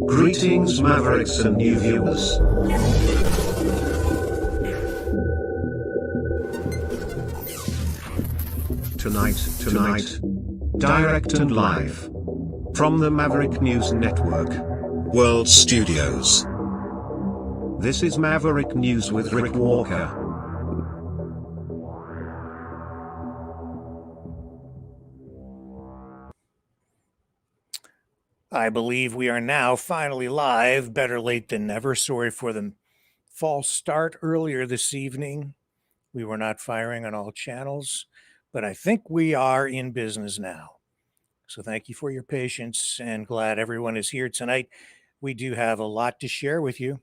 Greetings, Mavericks and new viewers. Tonight, direct and live from the Maverick News Network World Studios. This is Maverick News with Rick Walker. I believe we are now finally live, better late than never. Sorry for the false start earlier this evening. We were not firing on all channels, but I think we are in business now. So thank you for your patience and glad everyone is here tonight. We do have a lot to share with you.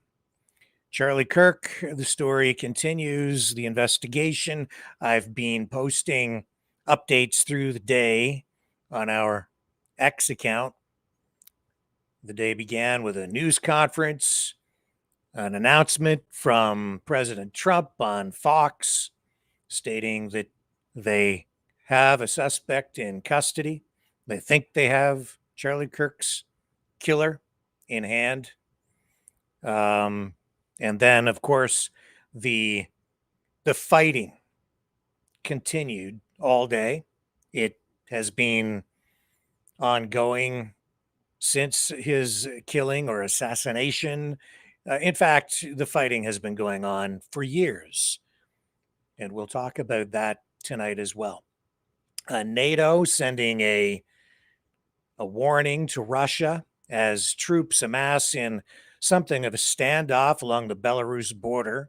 Charlie Kirk, the story continues, the investigation. I've been posting updates through the day on our X account. The day began with a news conference, an announcement from President Trump on Fox stating that they have a suspect in custody. They think they have Charlie Kirk's killer in hand. And then, of course, the fighting continued all day. It has been ongoing since his killing or assassination. In fact, the fighting has been going on for years. And we'll talk about that tonight as well. NATO sending a warning to Russia as troops amass in something of a standoff along the Belarus border.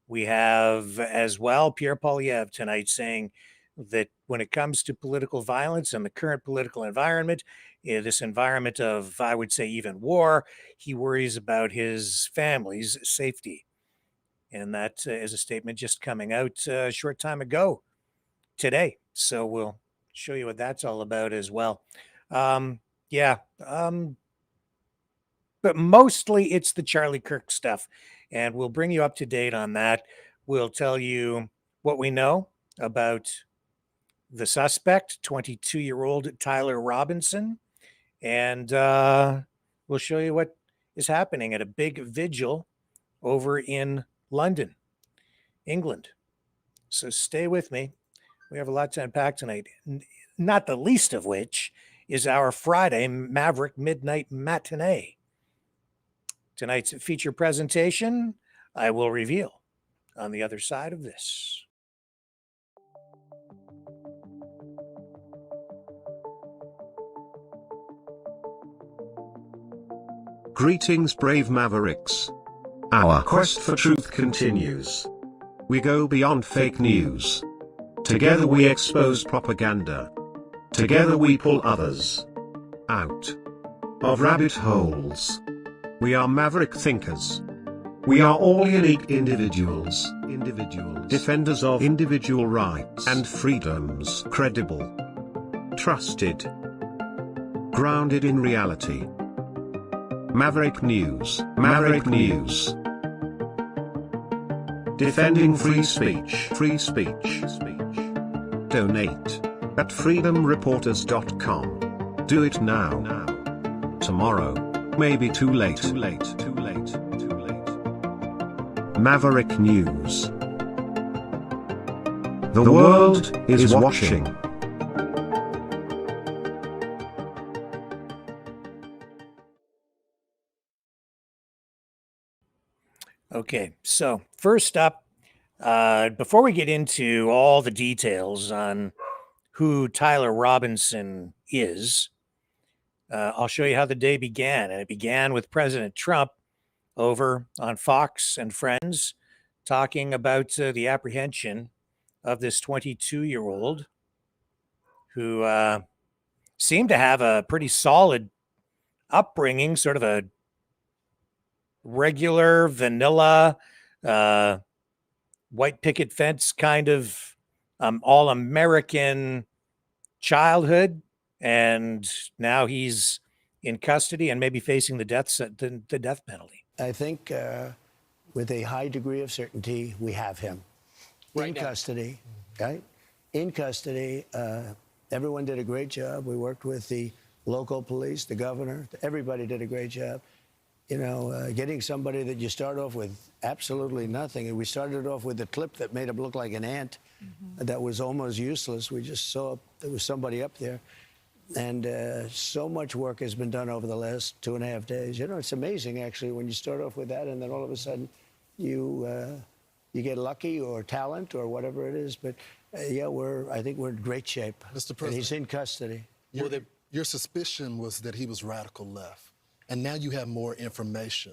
We have as well Pierre Poilievre tonight saying that when it comes to political violence and the current political environment, this environment of, I would say, even war, he worries about his family's safety. And that is a statement just coming out a short time ago today. So we'll show you what that's all about as well. But mostly it's the Charlie Kirk stuff. And we'll bring you up to date on that. We'll tell you what we know about the suspect, 22-year-old Tyler Robinson. And we'll show you what is happening at a big vigil over in London, England. So stay with me. We have a lot to unpack tonight, not the least of which is our Friday Maverick Midnight Matinee. Tonight's feature presentation, I will reveal on the other side of this. Greetings, brave Mavericks. Our quest for truth continues. We go beyond fake news. Together we expose propaganda. Together we pull others out of rabbit holes. We are maverick thinkers. We are all unique individuals, defenders of individual rights and freedoms, credible, trusted, grounded in reality. Maverick News. Defending free speech. Donate at freedomreporters.com. Do it now. Tomorrow may be too late. Maverick News. The world is watching. Okay, so first up, before we get into all the details on who Tyler Robinson is, I'll show you how the day began. And it began with President Trump over on Fox and Friends talking about the apprehension of this 22-year-old who seemed to have a pretty solid upbringing, sort of a regular vanilla white picket fence kind of all-American childhood, and now he's in custody and maybe facing the death penalty. I think with a high degree of certainty, we have him in custody, right? In custody. Everyone did a great job. We worked with the local police, the governor, everybody did a great job. You know, getting somebody that you start off with absolutely nothing. And we started off with a clip that made him look like an ant that was almost useless. We just saw there was somebody up there. And so much work has been done over the last 2.5 days. You know, it's amazing, actually, when you start off with that and then all of a sudden you get lucky or talent or whatever it is. But, yeah, I think we're in great shape. Mr. President. And he's in custody. Your suspicion was that he was radical left, and now you have more information.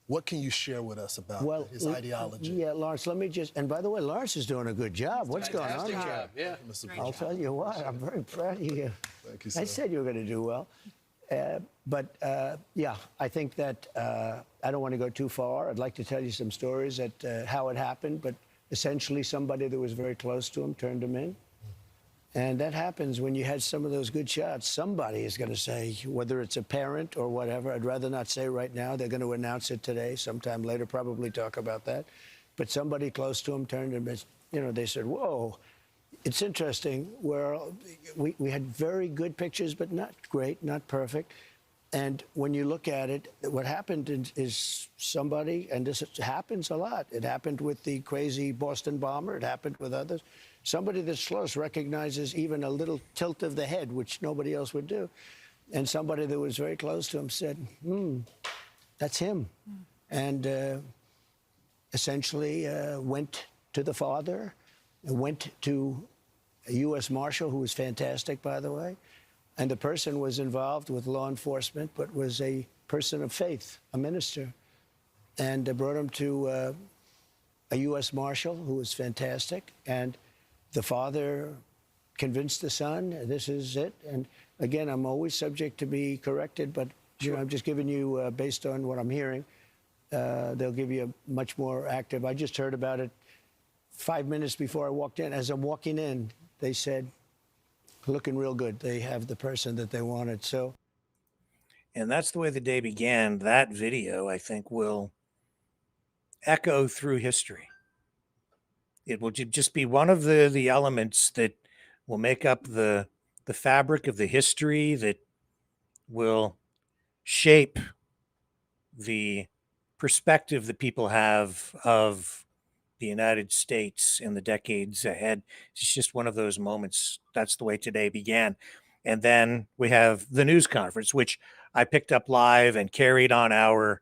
What can you share with us about his ideology? Yeah, Lawrence, let me just, and by the way, Lawrence is doing a good job. What's going on here? Job. Yeah. Mr. I'll tell you what, I'm very proud of you. Thank you, sir. I said you were going to do well. Yeah, I think that I don't want to go too far. I'd like to tell you some stories at how it happened, but essentially somebody that was very close to him turned him in. And that happens when you had some of those good shots. Somebody is going to say, whether it's a parent or whatever, I'd rather not say right now. They're going to announce it today, sometime later, probably talk about that. But somebody close to him turned him in. You know, they said, whoa. It's interesting where we had very good pictures, but not great, not perfect. And when you look at it, what happened is somebody, and this happens a lot. It happened with the crazy Boston bomber. It happened with others. Somebody that's close recognizes even a little tilt of the head, which nobody else would do. And somebody that was very close to him said, that's him. And essentially went to the father, went to a U.S. Marshal, who was fantastic, by the way. And the person was involved with law enforcement, but was a person of faith, a minister. And brought him to a U.S. Marshal, who was fantastic. And the father convinced the son, this is it. And again, I'm always subject to be corrected, but you know, I'm just giving you, based on what I'm hearing, they'll give you a much more active. I just heard about it 5 minutes before I walked in. As I'm walking in, they said, looking real good. They have the person that they wanted. So, and that's the way the day began. That video, I think, will echo through history. It will just be one of the elements that will make up the fabric of the history that will shape the perspective that people have of the United States in the decades ahead. It's just one of those moments. That's the way today began. And then we have the news conference, which I picked up live and carried on our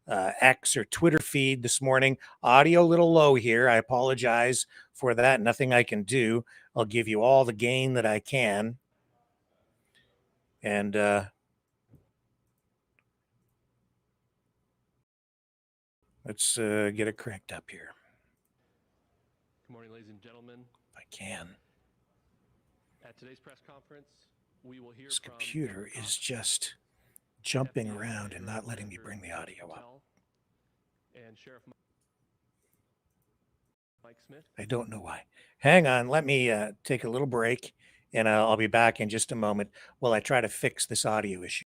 X or Twitter feed this morning. Audio a little low here. I apologize for that. Nothing I can do. I'll give you all the gain that I can. And let's get it cranked up here. Good morning, ladies and gentlemen. If I can. At today's press conference, we will hear This from computer is just jumping around and not letting me bring the audio up. And Sheriff Mike Smith. I don't know why. Hang on. Let me take a little break, and I'll be back in just a moment while I try to fix this audio issue.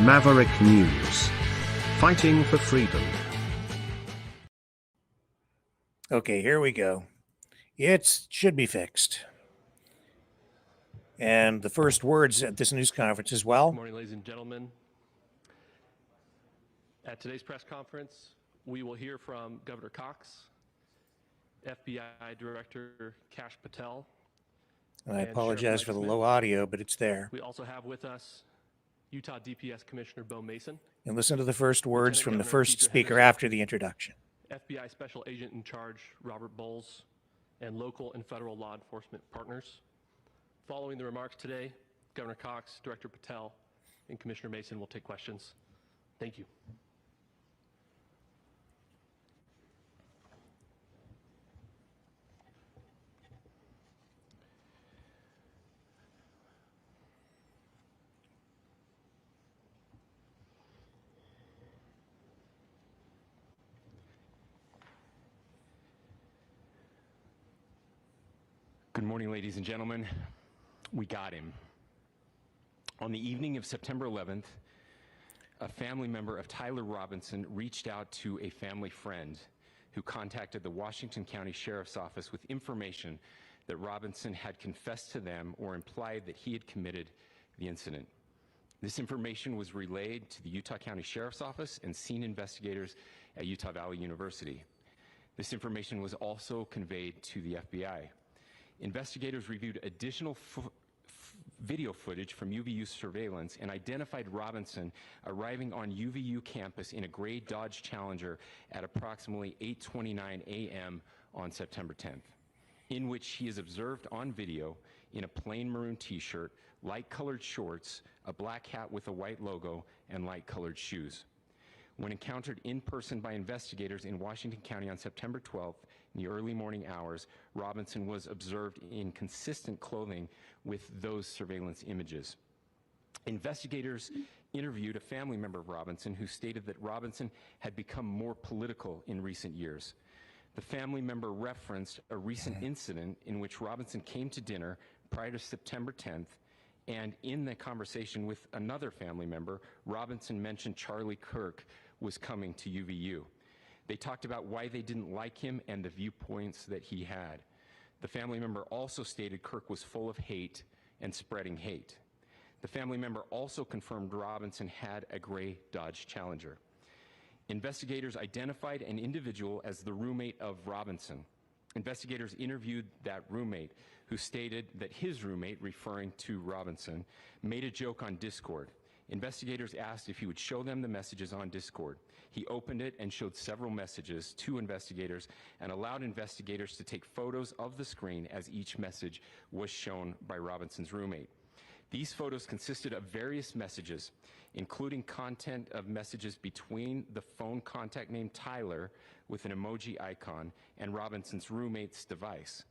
Maverick News. Fighting for freedom. Okay, here we go. It should be fixed. And the first words at this news conference as well. Good morning, ladies and gentlemen. At today's press conference, we will hear from Governor Cox, FBI Director Kash Patel. And I and apologize Sheriff for the Mike low audio, but it's there. We also have with us Utah DPS Commissioner Bo Mason, And listen to the first words Lieutenant from the Governor first Deidre speaker Henderson. after the introduction. FBI Special Agent in Charge Robert Bowles, and local and federal law enforcement partners. Following the remarks today, Governor Cox, Director Patel, and Commissioner Mason will take questions. Thank you. Good morning, ladies and gentlemen. We got him. On the evening of September 11th, a family member of Tyler Robinson reached out to a family friend who contacted the Washington County Sheriff's Office with information that Robinson had confessed to them or implied that he had committed the incident. This information was relayed to the Utah County Sheriff's Office and scene investigators at Utah Valley University. This information was also conveyed to the FBI. Investigators reviewed additional video footage from UVU surveillance and identified Robinson arriving on UVU campus in a gray Dodge Challenger at approximately 8:29 a.m. on September 10th, in which he is observed on video in a plain maroon t-shirt, light-colored shorts, a black hat with a white logo, and light-colored shoes. When encountered in person by investigators in Washington County on September 12th, in the early morning hours, Robinson was observed in consistent clothing with those surveillance images. Investigators interviewed a family member of Robinson who stated that Robinson had become more political in recent years. The family member referenced a recent incident in which Robinson came to dinner prior to September 10th, and in the conversation with another family member, Robinson mentioned Charlie Kirk was coming to UVU. They talked about why they didn't like him and the viewpoints that he had. The family member also stated Kirk was full of hate and spreading hate. The family member also confirmed Robinson had a gray Dodge Challenger. Investigators identified an individual as the roommate of Robinson. Investigators interviewed that roommate, who stated that his roommate, referring to Robinson, made a joke on Discord. Investigators asked if he would show them the messages on Discord. He opened it and showed several messages to investigators and allowed investigators to take photos of the screen as each message was shown by Robinson's roommate. These photos consisted of various messages, including content of messages between the phone contact named Tyler with an emoji icon and Robinson's roommate's device.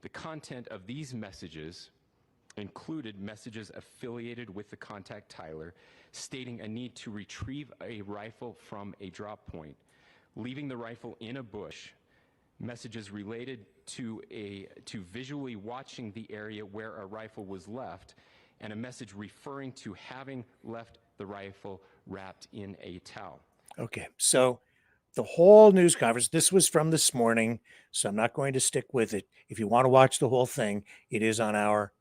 The content of these messages included messages affiliated with the contact Tyler, stating a need to retrieve a rifle from a drop point, leaving the rifle in a bush, messages related to visually watching the area where a rifle was left, and a message referring to having left the rifle wrapped in a towel. Okay, so the whole news conference, this was from this morning, so I'm not going to stick with it. If you want to watch the whole thing, it is on our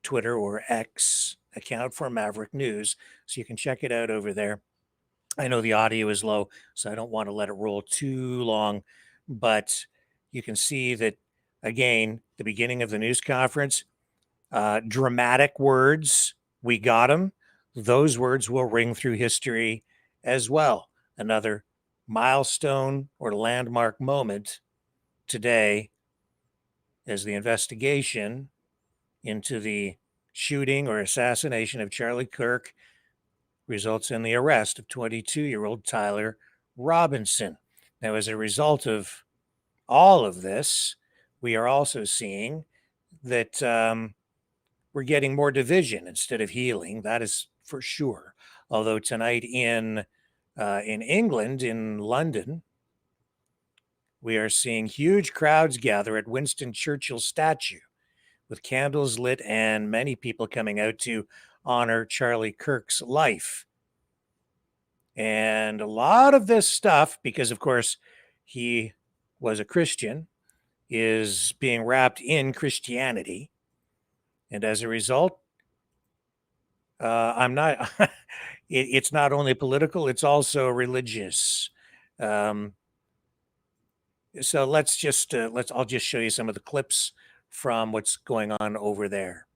Twitter or X account for Maverick News, so you can check it out over there. I know the audio is low, so I don't want to let it roll too long, but you can see that, again, the beginning of the news conference, dramatic words, we got them. Those words will ring through history as well. Another milestone or landmark moment today as the investigation into the shooting or assassination of Charlie Kirk results in the arrest of 22-year-old Tyler Robinson. Now, as a result of all of this, we are also seeing that we're getting more division instead of healing. That is for sure. Although tonight in England, in London, we are seeing huge crowds gather at Winston Churchill's statue with candles lit and many people coming out to honor Charlie Kirk's life. And a lot of this stuff, because of course he was a Christian, is being wrapped in Christianity. And as a result, it's not only political, it's also religious. So I'll just show you some of the clips from what's going on over there.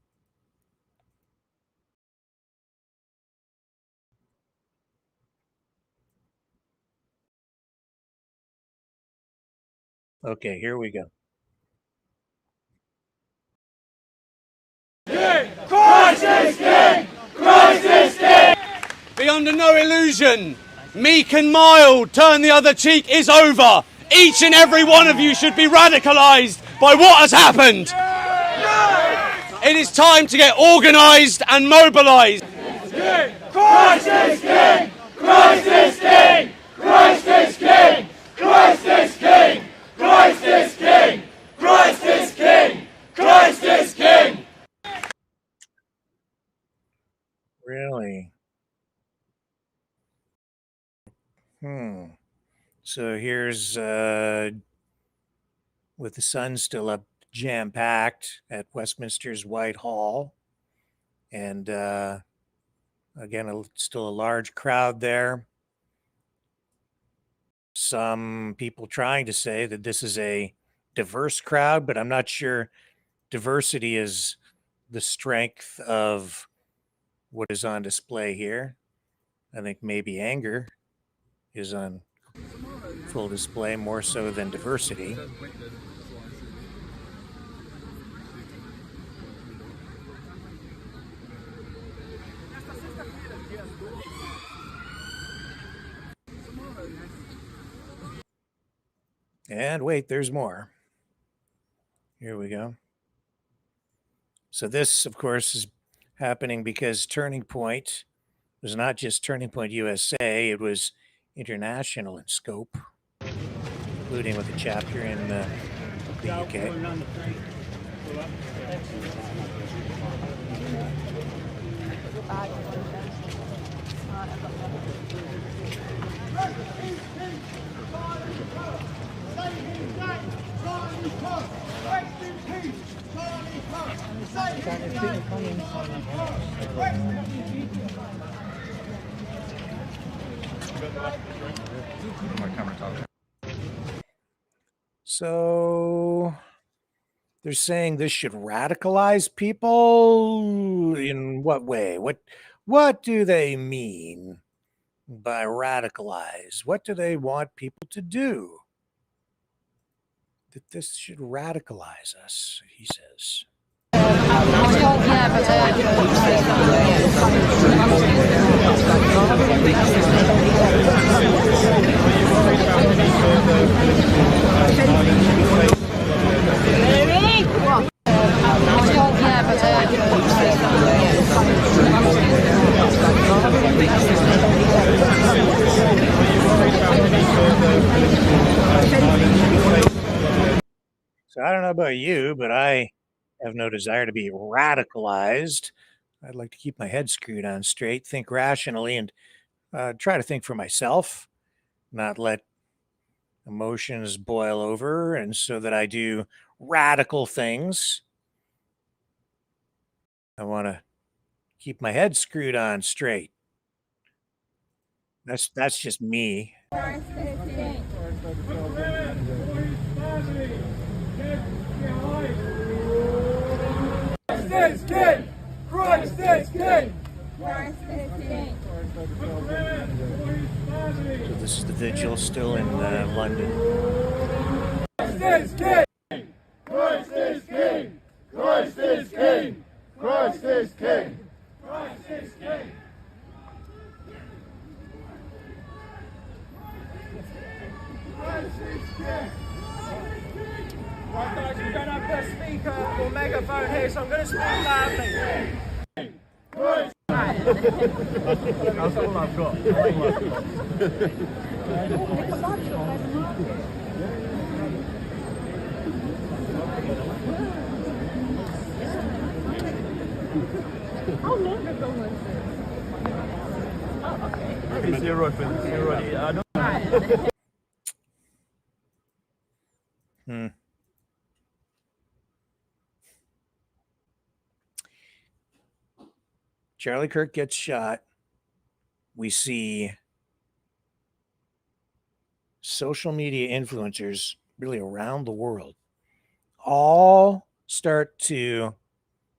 Okay, here we go. Christ is King! Christ is King! Be under no illusion. Meek and mild, turn the other cheek is over. Each and every one of you should be radicalized by what has happened. It is time to get organized and mobilized. Christ is King! Christ is King! Christ is King! Christ is King! Christ is King! Christ is King! Christ is So here's with the sun still up, jam-packed at Westminster's Whitehall. And again, still a large crowd there. Some people trying to say that this is a diverse crowd, but I'm not sure diversity is the strength of what is on display here. I think maybe anger is on full display more so than diversity. And wait, there's more. Here we go. So this, of course, is happening because Turning Point was not just Turning Point USA, it was international in scope, including with a chapter in the UK. So they're saying this should radicalize people. In what way? What do they mean by radicalize? What do they want people to do? That this should radicalize us, he says. So I don't know about you, but I have no desire to be radicalized. I'd like to keep my head screwed on straight, think rationally, and try to think for myself, not let emotions boil over, and so that I do radical things. I want to keep my head screwed on straight. That's just me. Christ is King! Christ is King! Christ is King! So this is the vigil still in London. Christ is King! Christ is King! Christ is King! Christ is King! Christ is King! Christ is King! Right, guys, we don't have the speaker or megaphone here, so I'm going to speak loudly. Christ! That's all I've got. Charlie Kirk gets shot. We see social media influencers really around the world all start to,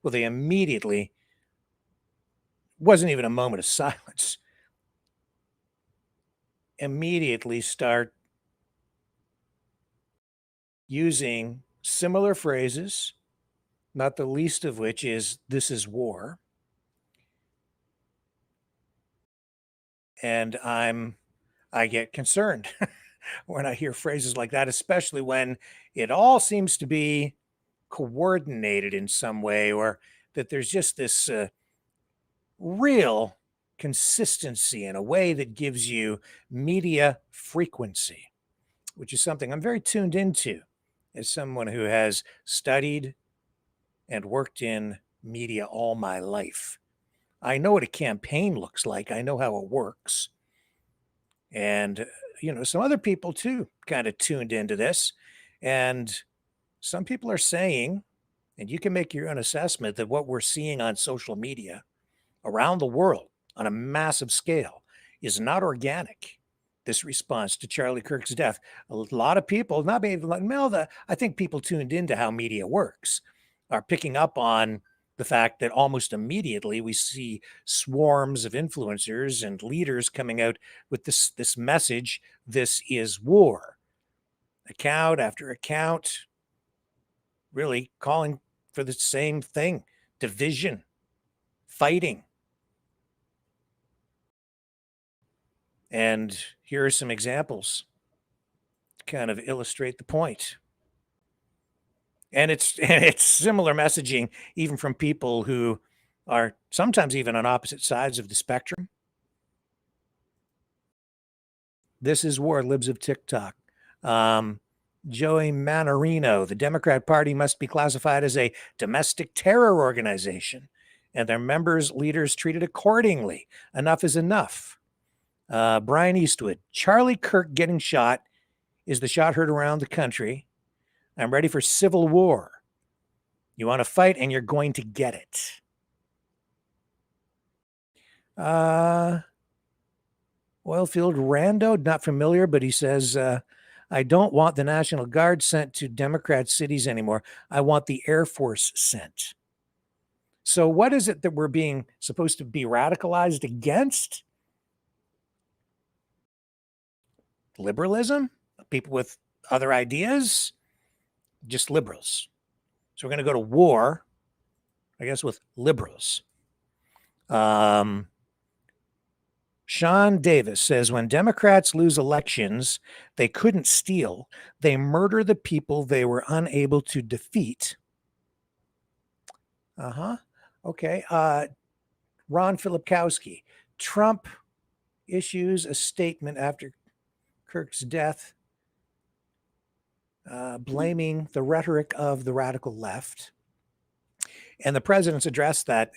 well, they immediately, wasn't even a moment of silence, immediately start using similar phrases, not the least of which is, "This is war." And I get concerned when I hear phrases like that, especially when it all seems to be coordinated in some way, or that there's just this real consistency in a way that gives you media frequency, which is something I'm very tuned into as someone who has studied and worked in media all my life. I know what a campaign looks like. I know how it works. And, some other people too kind of tuned into this. And some people are saying, and you can make your own assessment, that what we're seeing on social media around the world on a massive scale is not organic. This response to Charlie Kirk's death, a lot of people, not maybe like Melda, I think people tuned into how media works, are picking up on the fact that almost immediately we see swarms of influencers and leaders coming out with this message: this is war. Account after account, really calling for the same thing: division, fighting. And here are some examples to kind of illustrate the point. And it's similar messaging even from people who are sometimes even on opposite sides of the spectrum. This is war, libs of TikTok. Joey Manorino: the Democrat Party must be classified as a domestic terror organization, and their members, leaders treated accordingly. Enough is enough. Brian Eastwood: Charlie Kirk getting shot is the shot heard around the country. I'm ready for civil war. You want to fight, and you're going to get it. Oilfield Rando, not familiar, but he says, I don't want the National Guard sent to Democrat cities anymore. I want the Air Force sent. So what is it that we're being supposed to be radicalized against? Liberalism? People with other ideas? Just liberals. So we're going to go to war, I guess, with liberals. Sean Davis says, when Democrats lose elections, they couldn't steal. They murder the people they were unable to defeat. Okay. Ron Filipkowski: Trump issues a statement after Kirk's death, blaming the rhetoric of the radical left. And the president's address that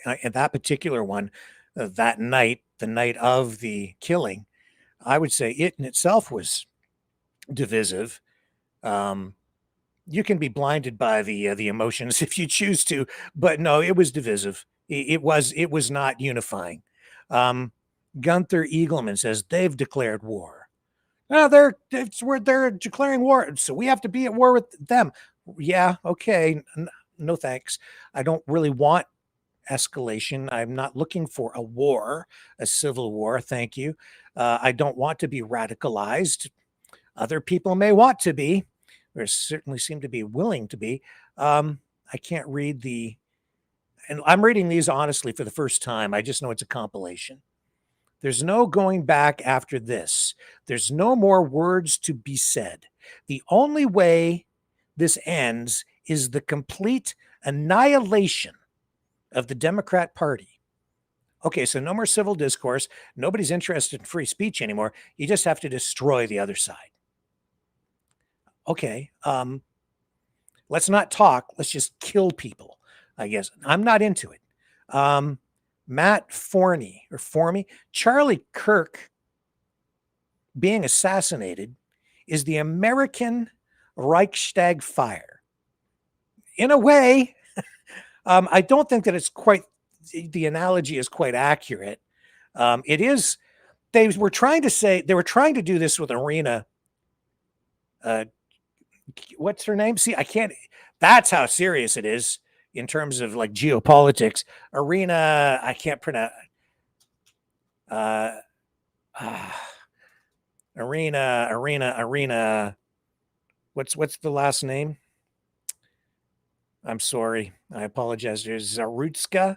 particular one, that night, the night of the killing, I would say it in itself was divisive. You can be blinded by the emotions if you choose to, but no, it was divisive. It was not unifying. Gunther Eagleman says they've declared war. No, they're declaring war, so we have to be at war with them. Yeah, okay, no thanks. I don't really want escalation. I'm not looking for a war, a civil war. Thank you. I don't want to be radicalized. Other people may want to be, or certainly seem to be willing to be. I can't read and I'm reading these honestly for the first time. I just know it's a compilation. There's no going back after this. There's no more words to be said. The only way this ends is the complete annihilation of the Democrat Party. Okay, so no more civil discourse. Nobody's interested in free speech anymore. You just have to destroy the other side. Okay, let's not talk. Let's just kill people, I guess. I'm not into it. Matt Forney, Charlie Kirk being assassinated is the American Reichstag fire. In a way, I don't think that it's quite, the analogy is quite accurate. It is, they were trying to do this with Irina. What's her name? See, I can't, that's how serious it is in terms of like geopolitics. Irina, I can't pronounce. Irina. What's the last name? I'm sorry. I apologize. There's Zarutska.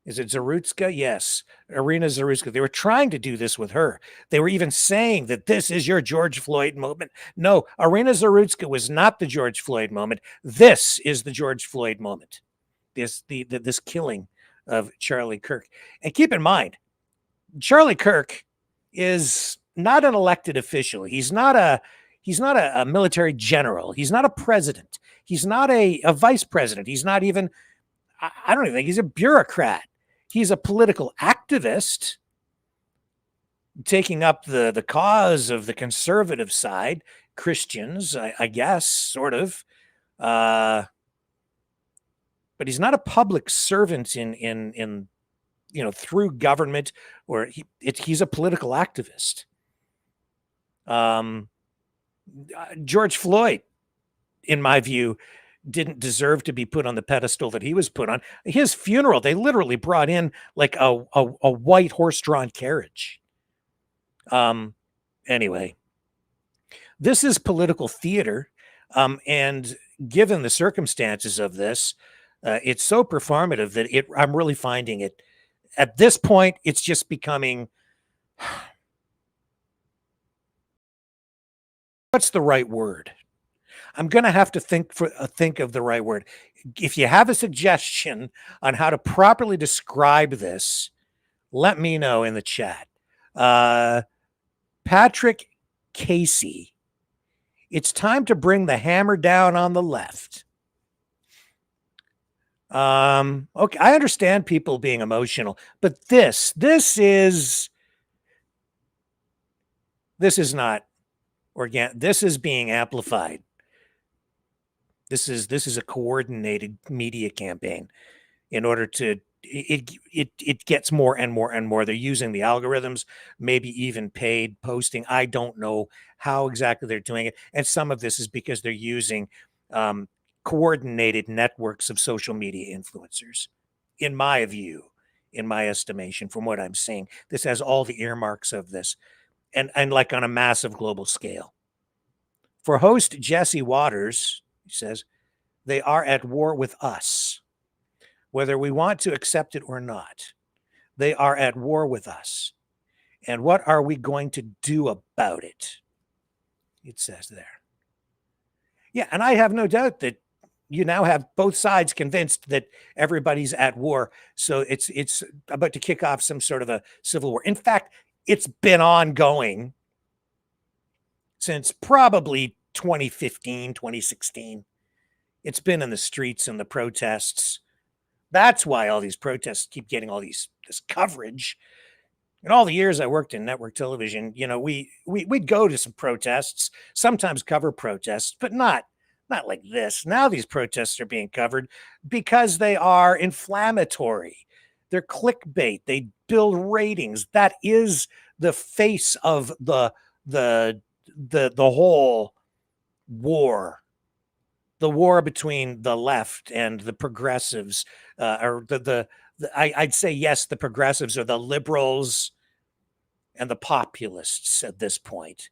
Is it Zarutska? Yes. Irina Zarutska. They were trying to do this with her. They were even saying that this is your George Floyd moment. No, Irina Zarutska was not the George Floyd moment. This is the George Floyd moment. This killing of Charlie Kirk. And keep in mind, Charlie Kirk is not an elected official. He's not a military general. He's not a president. He's not a vice president. He's not even, I don't even think he's a bureaucrat. He's a political activist. taking up the cause of the conservative side, Christians, I guess, sort of. But he's not a public servant in through government, or he's a political activist. George Floyd, in my view, didn't deserve to be put on the pedestal that he was put on. His funeral, they literally brought in like a white horse-drawn carriage. Anyway, this is political theater. And given the circumstances of this, it's so performative that I'm really finding it, at this point, it's just becoming, what's the right word? I'm going to have to think of the right word. If you have a suggestion on how to properly describe this, let me know in the chat. Patrick Casey, it's time to bring the hammer down on the left. Okay, I understand people being emotional, but this is not organic. This is being amplified. This is a coordinated media campaign in order to it gets more and more and more. They're using the algorithms, maybe even paid posting. I don't know how exactly they're doing it. And some of this is because they're using coordinated networks of social media influencers, in my view, in my estimation, from what I'm seeing. This has all the earmarks of this, and like on a massive global scale. For host Jesse Waters, he says, they are at war with us, whether we want to accept it or not. They are at war with us. And what are we going to do about it? It says there. Yeah, and I have no doubt that you now have both sides convinced that everybody's at war. So it's about to kick off some sort of a civil war. In fact, it's been ongoing since probably 2015, 2016. It's been in the streets and the protests. That's why all these protests keep getting all this coverage. In all the years I worked in network television, we'd go to some protests, sometimes cover protests, but not like this. Now these protests are being covered because they are inflammatory. They're clickbait. They build ratings. That is the face of the whole war. The war between the left and the progressives, or I'd say, yes, the progressives are the liberals and the populists at this point.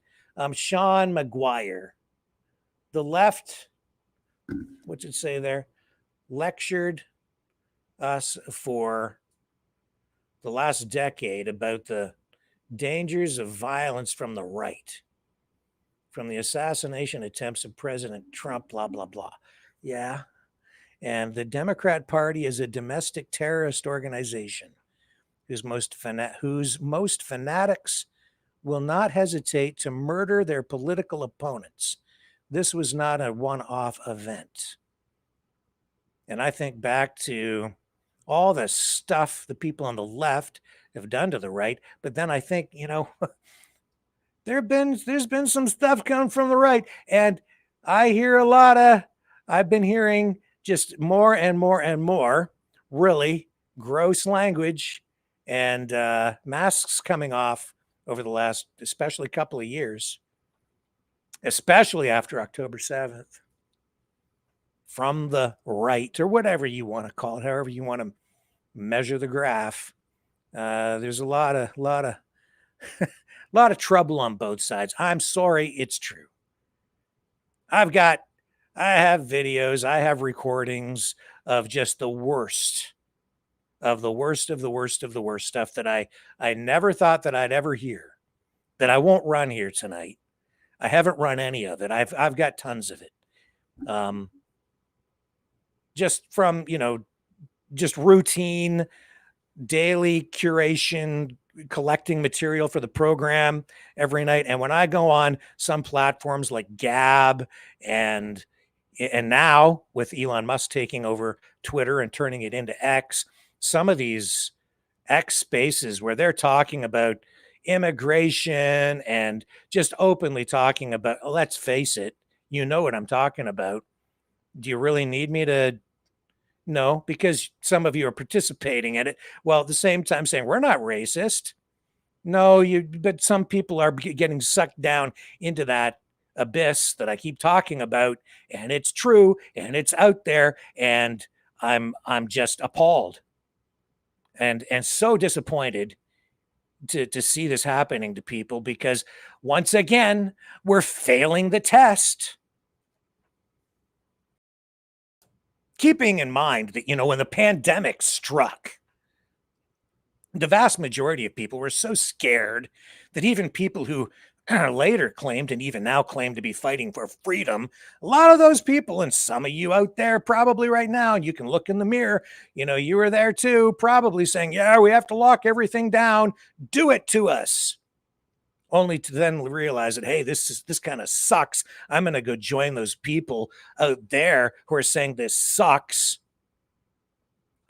Sean McGuire, the left, what's it say there? Lectured us for the last decade about the dangers of violence from the right, from the assassination attempts of President Trump, blah, blah, blah. Yeah. And the Democrat Party is a domestic terrorist organization whose most fanatics will not hesitate to murder their political opponents. This was not a one-off event. And I think back to all the stuff the people on the left have done to the right, but then I think, there's been some stuff coming from the right, and I hear I've been hearing just more and more and more really gross language and masks coming off over the last, especially couple of years, especially after October 7th, from the right, or whatever you want to call it, however you want to measure the graph. There's a lot of lot of trouble on both sides. I'm sorry, it's true. I have videos, I have recordings of just the worst of the worst of the worst of the worst stuff that I never thought that I'd ever hear, that I won't run here tonight. I haven't run any of it. I've got tons of it. Just from, just routine daily curation, collecting material for the program every night. And when I go on some platforms like Gab and now with Elon Musk taking over Twitter and turning it into X, some of these X spaces where they're talking about immigration and just openly talking about, let's face it, you know what I'm talking about. Do you really need me to? No, because some of you are participating in it, while at the same time saying we're not racist. No, but some people are getting sucked down into that abyss that I keep talking about, and it's true, and it's out there, and I'm just appalled and so disappointed to see this happening to people, because once again, we're failing the test. Keeping in mind that, when the pandemic struck, the vast majority of people were so scared that even people who later claimed and even now claim to be fighting for freedom, a lot of those people, and some of you out there probably right now, and you can look in the mirror, you were there too, probably saying, yeah, we have to lock everything down, do it to us. Only to then realize that, hey, this kind of sucks. I'm going to go join those people out there who are saying this sucks.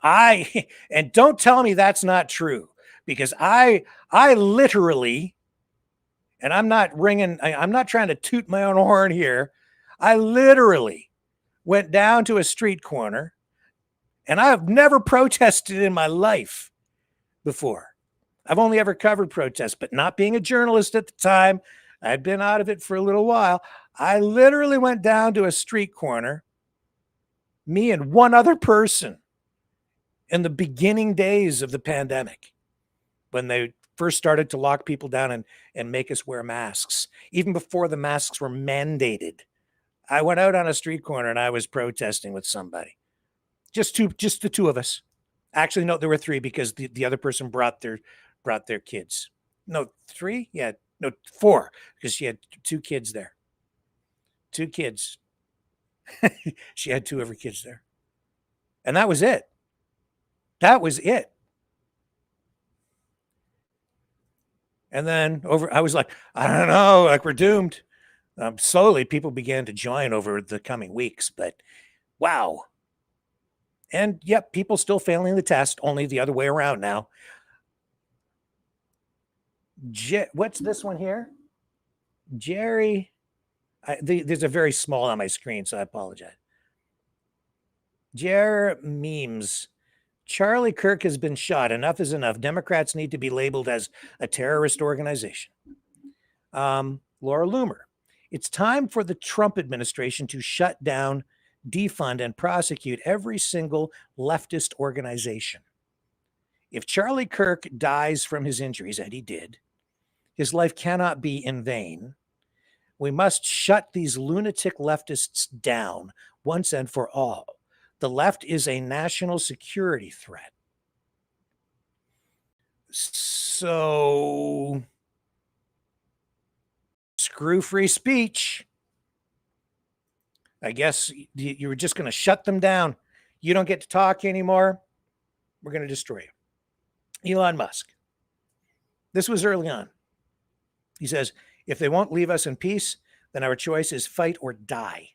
And don't tell me that's not true, because I literally, and I'm not trying to toot my own horn here. I literally went down to a street corner, and I have never protested in my life before. I've only ever covered protests, but not being a journalist at the time, I'd been out of it for a little while. I literally went down to a street corner, me and one other person, in the beginning days of the pandemic, when they first started to lock people down and make us wear masks, even before the masks were mandated. I went out on a street corner and I was protesting with somebody. Just the two of us. Actually, no, there were three, because the other person brought their kids. No, three? Yeah, no, four, because she had two kids there. Two kids. She had two of her kids there. And that was it. That was it. And then I was like, I don't know, like we're doomed. Slowly, people began to join over the coming weeks, but wow. And yep, people still failing the test, only the other way around now. What's this one here? Jerry. There's a very small on my screen, so I apologize. Memes. Charlie Kirk has been shot. Enough is enough. Democrats need to be labeled as a terrorist organization. Laura Loomer. It's time for the Trump administration to shut down, defund, and prosecute every single leftist organization. If Charlie Kirk dies from his injuries, and he did, his life cannot be in vain. We must shut these lunatic leftists down once and for all. The left is a national security threat. So, screw free speech. I guess you were just going to shut them down. You don't get to talk anymore. We're going to destroy you. Elon Musk. This was early on. He says, if they won't leave us in peace, then our choice is fight or die.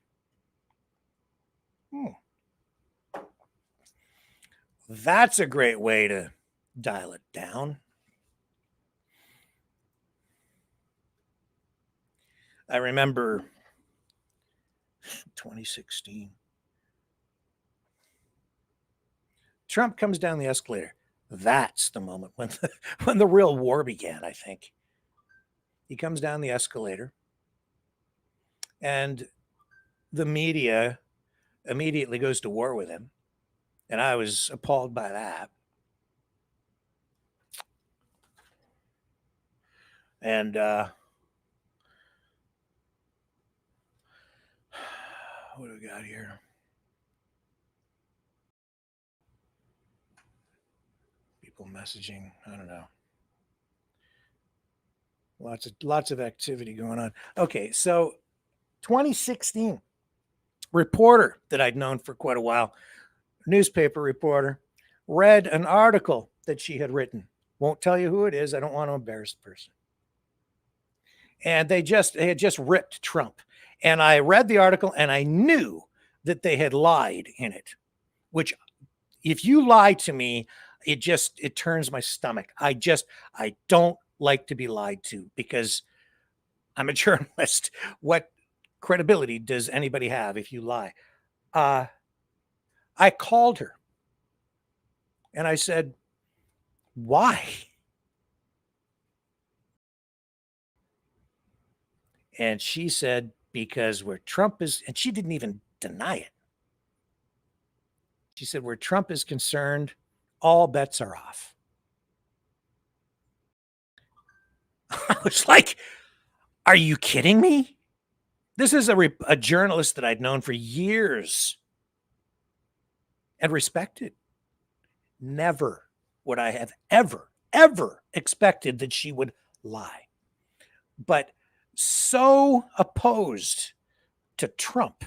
That's a great way to dial it down. I remember 2016. Trump comes down the escalator. That's the moment when the real war began, I think. He comes down the escalator, and the media immediately goes to war with him. And I was appalled by that. And what do we got here? People messaging. I don't know. Lots of activity going on. Okay, so 2016, reporter that I'd known for quite a while, newspaper reporter, read an article that she had written. Won't tell you who it is. I don't want to embarrass the person. And they had just ripped Trump. And I read the article and I knew that they had lied in it, which if you lie to me, it turns my stomach. I don't like to be lied to because I'm a journalist. What credibility does anybody have if you lie? I called her and I said, why? And she said, because where Trump is, and she didn't even deny it. She said, where Trump is concerned, all bets are off. I was like, are you kidding me? This is a journalist that I'd known for years and respected. Never would I have ever expected that she would lie. But so opposed to Trump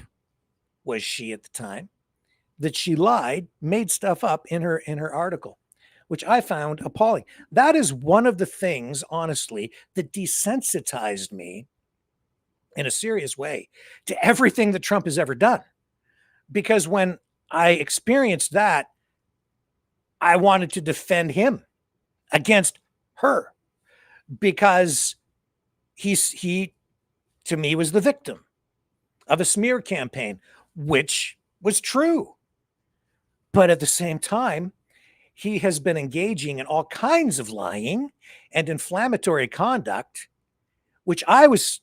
was she at the time that she lied, made stuff up in her article, which I found appalling. That is one of the things, honestly, that desensitized me in a serious way to everything that Trump has ever done. Because when I experienced that, I wanted to defend him against her because he to me was the victim of a smear campaign, which was true. But at the same time, he has been engaging in all kinds of lying and inflammatory conduct, which I was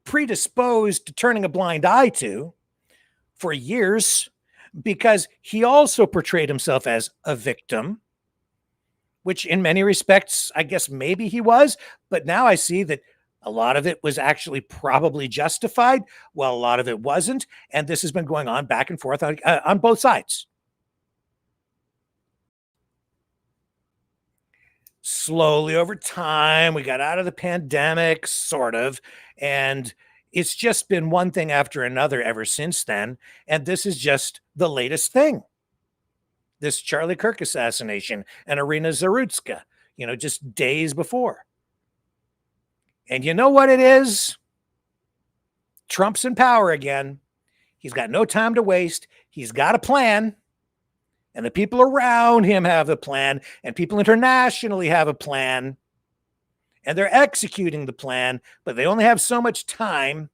predisposed to turning a blind eye to for years because he also portrayed himself as a victim, which in many respects, I guess maybe he was, but now I see that a lot of it was actually probably justified. Well, a lot of it wasn't. And this has been going on back and forth on both sides. Slowly over time, we got out of the pandemic, sort of, and it's just been one thing after another ever since then. And this is just the latest thing. This Charlie Kirk assassination and Irina Zarutska, just days before. And you know what it is? Trump's in power again. He's got no time to waste. He's got a plan. And the people around him have a plan. And people internationally have a plan. And they're executing the plan. But they only have so much time.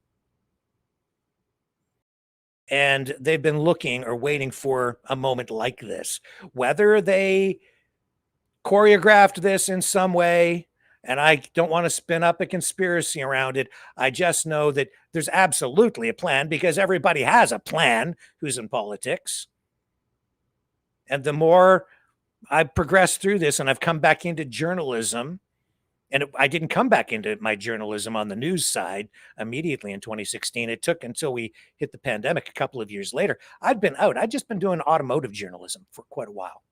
And they've been looking or waiting for a moment like this. Whether they choreographed this in some way, and I don't want to spin up a conspiracy around it. I just know that there's absolutely a plan because everybody has a plan who's in politics. And the more I've progressed through this and I've come back into journalism, and I didn't come back into my journalism on the news side immediately in 2016. It took until we hit the pandemic a couple of years later. I'd been out. I'd just been doing automotive journalism for quite a while.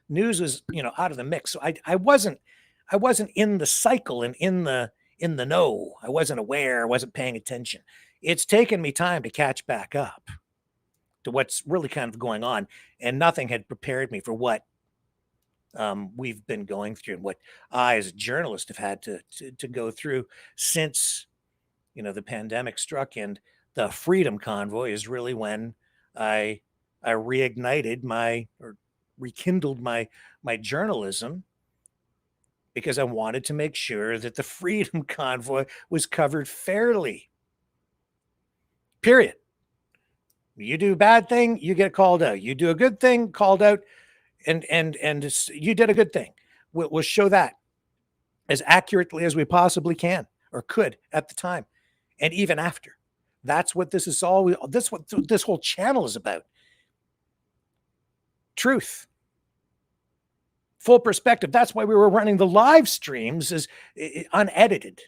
News was, out of the mix. So I wasn't in the cycle and in the know. I wasn't aware. I wasn't paying attention. It's taken me time to catch back up to what's really kind of going on, and nothing had prepared me for what we've been going through and what I, as a journalist, have had to go through since the pandemic struck. And the Freedom Convoy is really when I reignited or rekindled my journalism, because I wanted to make sure that the Freedom Convoy was covered fairly. Period. You do a bad thing, you get called out. You do a good thing, called out, and you did a good thing. We'll show that as accurately as we possibly can or could at the time, and even after. That's what this is all. That's what this whole channel is about. Truth. Full perspective. That's why we were running the live streams as unedited.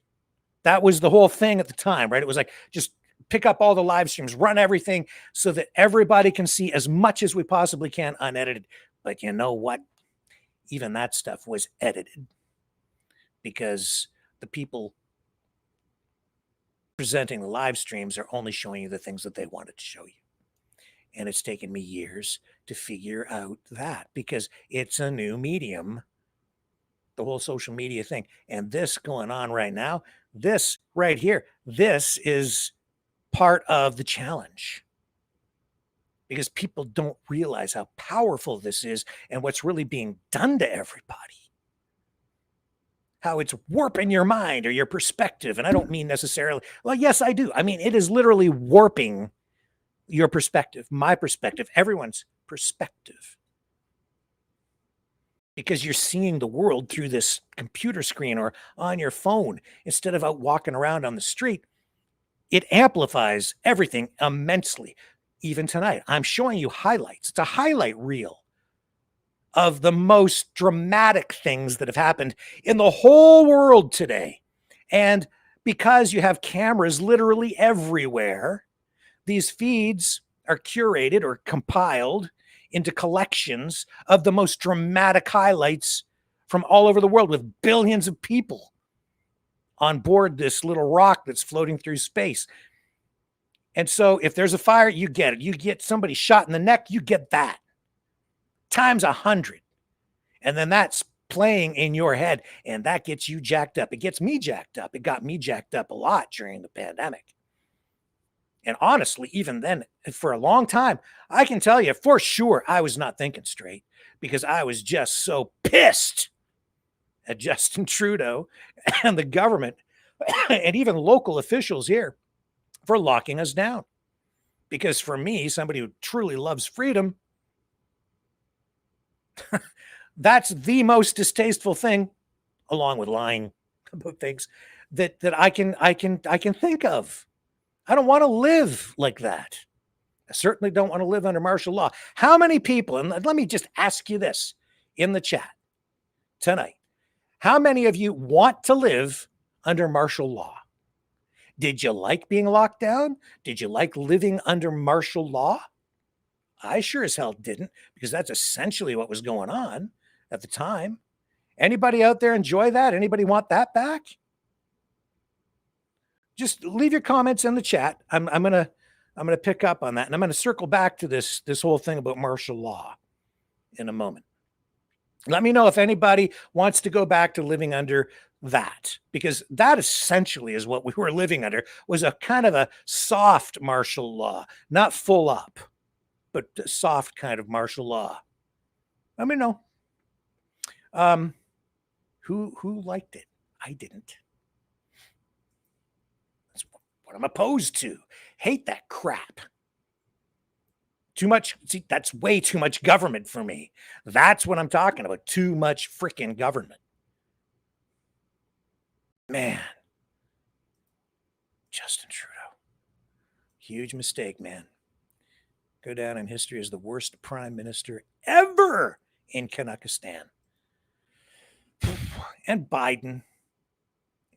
That was the whole thing at the time, right? It was like, just pick up all the live streams, run everything so that everybody can see as much as we possibly can unedited. But you know what? Even that stuff was edited because the people presenting the live streams are only showing you the things that they wanted to show you. And it's taken me years to figure out that because it's a new medium, the whole social media thing. And this going on right now, this right here, this is part of the challenge because people don't realize how powerful this is and what's really being done to everybody. how it's warping your mind or your perspective. And I don't mean necessarily, well, yes, I do. I mean, it is literally warping your perspective, my perspective, everyone's perspective. Because you're seeing the world through this computer screen or on your phone instead of out walking around on the street. It amplifies everything immensely. Even tonight, I'm showing you highlights. It's a highlight reel of the most dramatic things that have happened in the whole world today. And because you have cameras literally everywhere, these feeds are curated or compiled into collections of the most dramatic highlights from all over the world with billions of people on board this little rock that's floating through space. And so if there's a fire, you get it. You get somebody shot in the neck, you get that times 100. And then that's playing in your head, and that gets you jacked up. It gets me jacked up. It got me jacked up a lot during the pandemic. And honestly, even then, for a long time, I can tell you for sure I was not thinking straight because I was just so pissed at Justin Trudeau and the government and even local officials here for locking us down. Because for me, somebody who truly loves freedom, that's the most distasteful thing, along with lying about things, that I can think of. I don't want to live like that. I certainly don't want to live under martial law. How many people, and let me just ask you this in the chat tonight, how many of you want to live under martial law? Did you like being locked down? Did you like living under martial law? I sure as hell didn't, because that's essentially what was going on at the time. Anybody out there enjoy that? Anybody want that back? Just leave your comments in the chat. I'm gonna pick up on that, and I'm gonna circle back to this whole thing about martial law in a moment. Let me know if anybody wants to go back to living under that, because that essentially is what we were living under, was a kind of a soft martial law, not full up, but a soft kind of martial law. Let me know. Who liked it? I didn't. That's what I'm opposed to. Hate that crap. Too much. See, that's way too much government for me. That's what I'm talking about. Too much freaking government. Man. Justin Trudeau. Huge mistake, man. Go down in history as the worst prime minister ever in Kazakhstan. And Biden.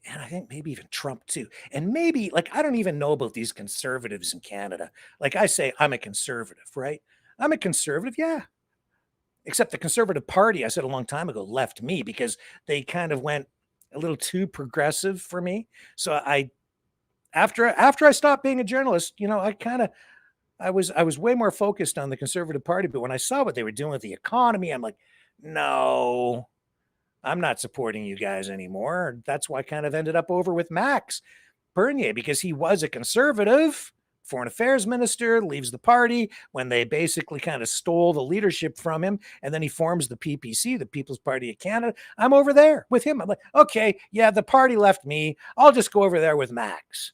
And I think maybe even Trump too. And maybe, like, I don't even know about these conservatives in Canada. Like I say, I'm a conservative, right? I'm a conservative, yeah. Except the Conservative Party, I said a long time ago, left me because they kind of went a little too progressive for me. So after I stopped being a journalist, you know, I was way more focused on the Conservative Party. But when I saw what they were doing with the economy, I'm like, no, I'm not supporting you guys anymore. That's why I kind of ended up over with Max Bernier, because he was a conservative foreign affairs minister, leaves the party when they basically kind of stole the leadership from him. And then he forms the PPC, the People's Party of Canada. I'm over there with him. I'm like, okay, yeah, the party left me. I'll just go over there with Max.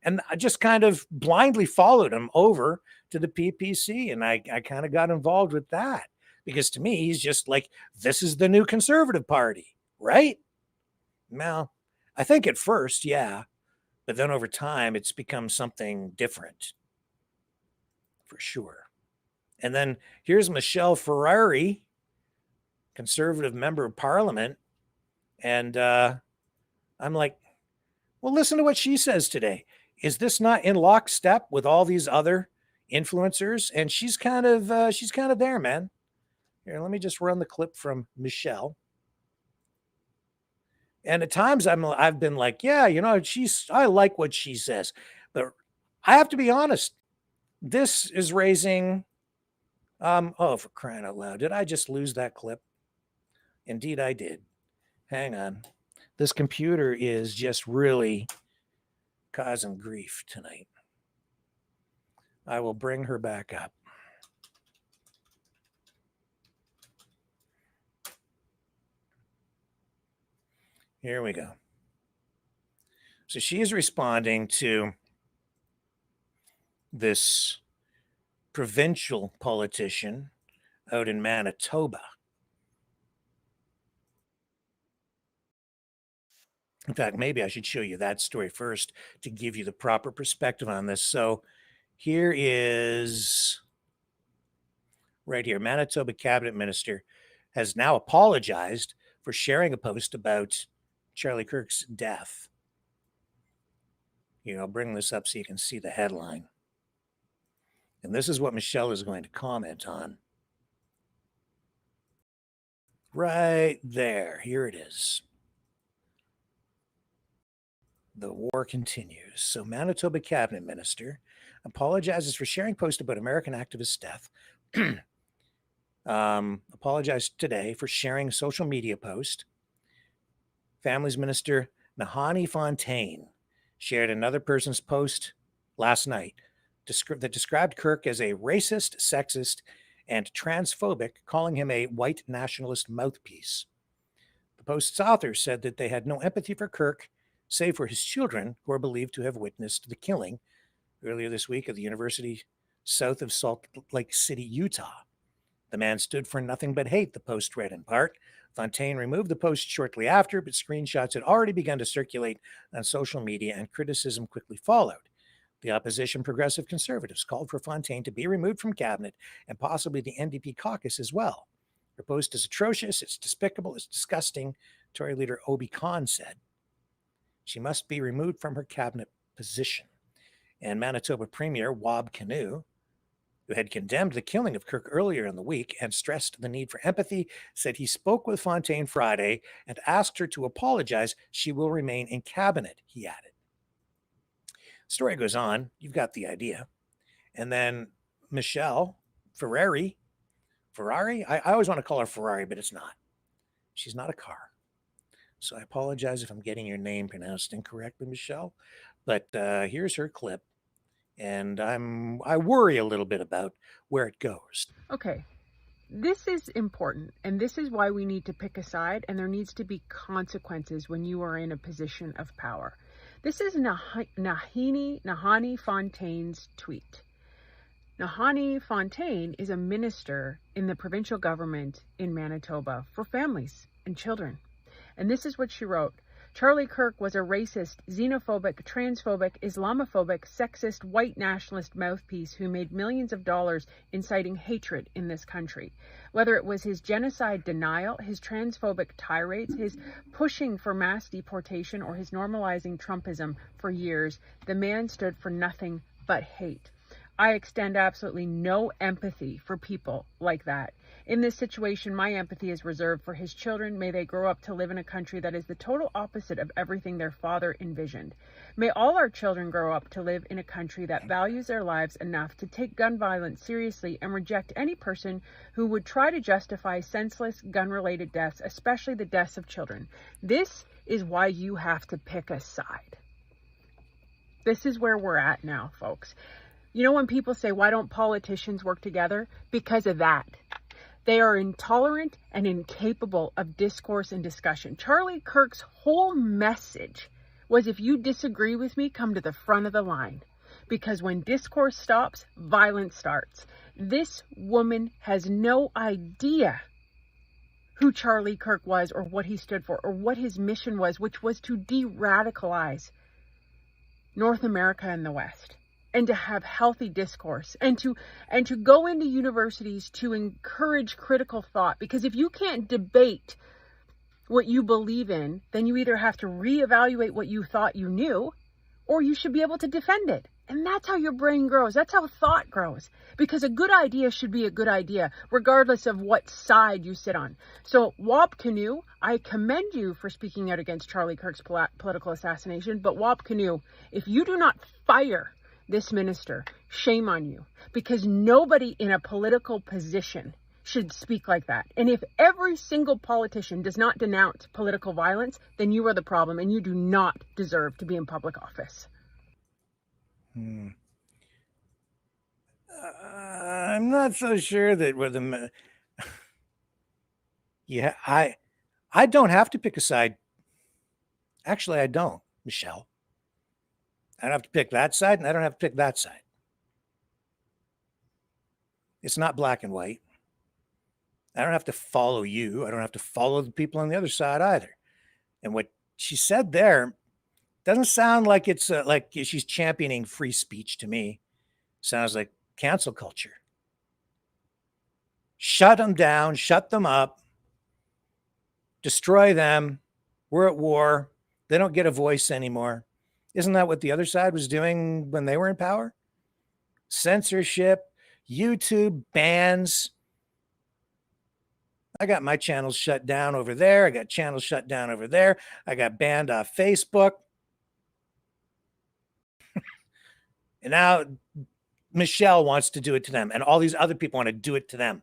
And I just kind of blindly followed him over to the PPC. And I kind of got involved with that. Because to me, he's just like, this is the new Conservative Party, right? Well, I think at first, yeah. But then over time, it's become something different. For sure. And then here's Michelle Ferrari, Conservative member of Parliament. And I'm like, well, listen to what she says today. Is this not in lockstep with all these other influencers? And she's kind of there, man. Here, let me just run the clip from Michelle. And at times I've been like, yeah, you know, I like what she says. But I have to be honest. This is raising, oh, for crying out loud. Did I just lose that clip? Indeed, I did. Hang on. This computer is just really causing grief tonight. I will bring her back up. Here we go. So she is responding to this provincial politician out in Manitoba. In fact, maybe I should show you that story first to give you the proper perspective on this. So here is right here. Manitoba cabinet minister has now apologized for sharing a post about Charlie Kirk's death. Here, I'll bring this up so you can see the headline. And this is what Michelle is going to comment on. Right there. Here it is. The war continues. So Manitoba cabinet minister apologizes for sharing post about American activist death. Apologized today for sharing a social media post. Families Minister Nahani Fontaine shared another person's post last night that described Kirk as a racist, sexist, and transphobic, calling him a white nationalist mouthpiece. The post's author said that they had no empathy for Kirk, save for his children, who are believed to have witnessed the killing earlier this week at the university south of Salt Lake City, Utah. The man stood for nothing but hate, the post read in part. Fontaine removed the post shortly after, but screenshots had already begun to circulate on social media, and criticism quickly followed. The opposition Progressive Conservatives called for Fontaine to be removed from cabinet and possibly the NDP caucus as well. Her post is atrocious, it's despicable, it's disgusting, Tory leader Obi Khan said. She must be removed from her cabinet position. And Manitoba Premier Wab Kinew, who had condemned the killing of Kirk earlier in the week and stressed the need for empathy, said he spoke with Fontaine Friday and asked her to apologize. She will remain in cabinet, he added. The story goes on. You've got the idea. And then Michelle Ferrari, I always want to call her Ferrari, but it's not. She's not a car. So I apologize if I'm getting your name pronounced incorrectly, Michelle. But here's her clip. And I worry a little bit about where it goes. Okay, this is important, and this is why we need to pick a side, and there needs to be consequences when you are in a position of power. This is Nahani Fontaine's tweet. Nahani Fontaine is a minister in the provincial government in Manitoba for families and children. And this is what she wrote. Charlie Kirk was a racist, xenophobic, transphobic, Islamophobic, sexist, white nationalist mouthpiece who made millions of dollars inciting hatred in this country. Whether it was his genocide denial, his transphobic tirades, his pushing for mass deportation, or his normalizing Trumpism for years, the man stood for nothing but hate. I extend absolutely no empathy for people like that. In this situation, my empathy is reserved for his children. May they grow up to live in a country that is the total opposite of everything their father envisioned. May all our children grow up to live in a country that values their lives enough to take gun violence seriously and reject any person who would try to justify senseless gun-related deaths, especially the deaths of children. This is why you have to pick a side. This is where we're at now, folks. You know when people say, why don't politicians work together? Because of that. They are intolerant and incapable of discourse and discussion. Charlie Kirk's whole message was, if you disagree with me, come to the front of the line. Because when discourse stops, violence starts. This woman has no idea who Charlie Kirk was or what he stood for or what his mission was, which was to de-radicalize North America and the West. And to have healthy discourse and to go into universities to encourage critical thought. Because if you can't debate what you believe in, then you either have to reevaluate what you thought you knew, or you should be able to defend it. And that's how your brain grows. That's how thought grows. Because a good idea should be a good idea, regardless of what side you sit on. So, Wab Kinew, I commend you for speaking out against Charlie Kirk's political assassination. But Wab Kinew, if you do not fire this minister, shame on you, because nobody in a political position should speak like that. And if every single politician does not denounce political violence, then you are the problem and you do not deserve to be in public office. I'm not so sure that with the yeah, I don't have to pick a side Actually, I don't, Michelle. I don't have to pick that side, and I don't have to pick that side. It's not black and white. I don't have to follow you. I don't have to follow the people on the other side either. And what she said there doesn't sound like it's like she's championing free speech to me. Sounds like cancel culture. Shut them down, shut them up, destroy them. We're at war. They don't get a voice anymore. Isn't that what the other side was doing when they were in power? Censorship, YouTube bans. I got my channels shut down over there. I got channels shut down over there. I got banned off Facebook. And now Michelle wants to do it to them, and all these other people want to do it to them.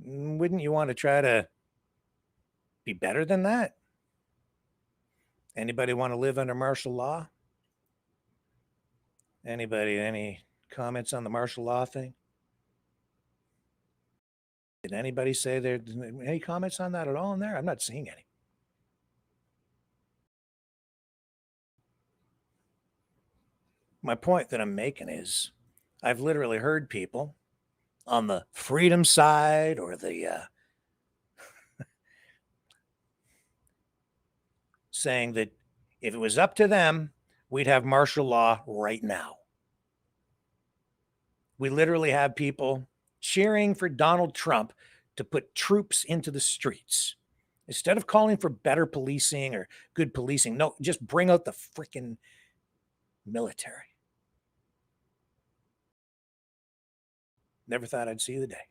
Wouldn't you want to try to be better than that? Anybody want to live under martial law? Anybody, any comments on the martial law thing? Did anybody say there any comments on that at all in there? I'm not seeing any. My point that I'm making is I've literally heard people on the freedom side or the saying that if it was up to them, we'd have martial law right now. We literally have people cheering for Donald Trump to put troops into the streets. Instead of calling for better policing or good policing, no, just bring out the freaking military. Never thought I'd see the day.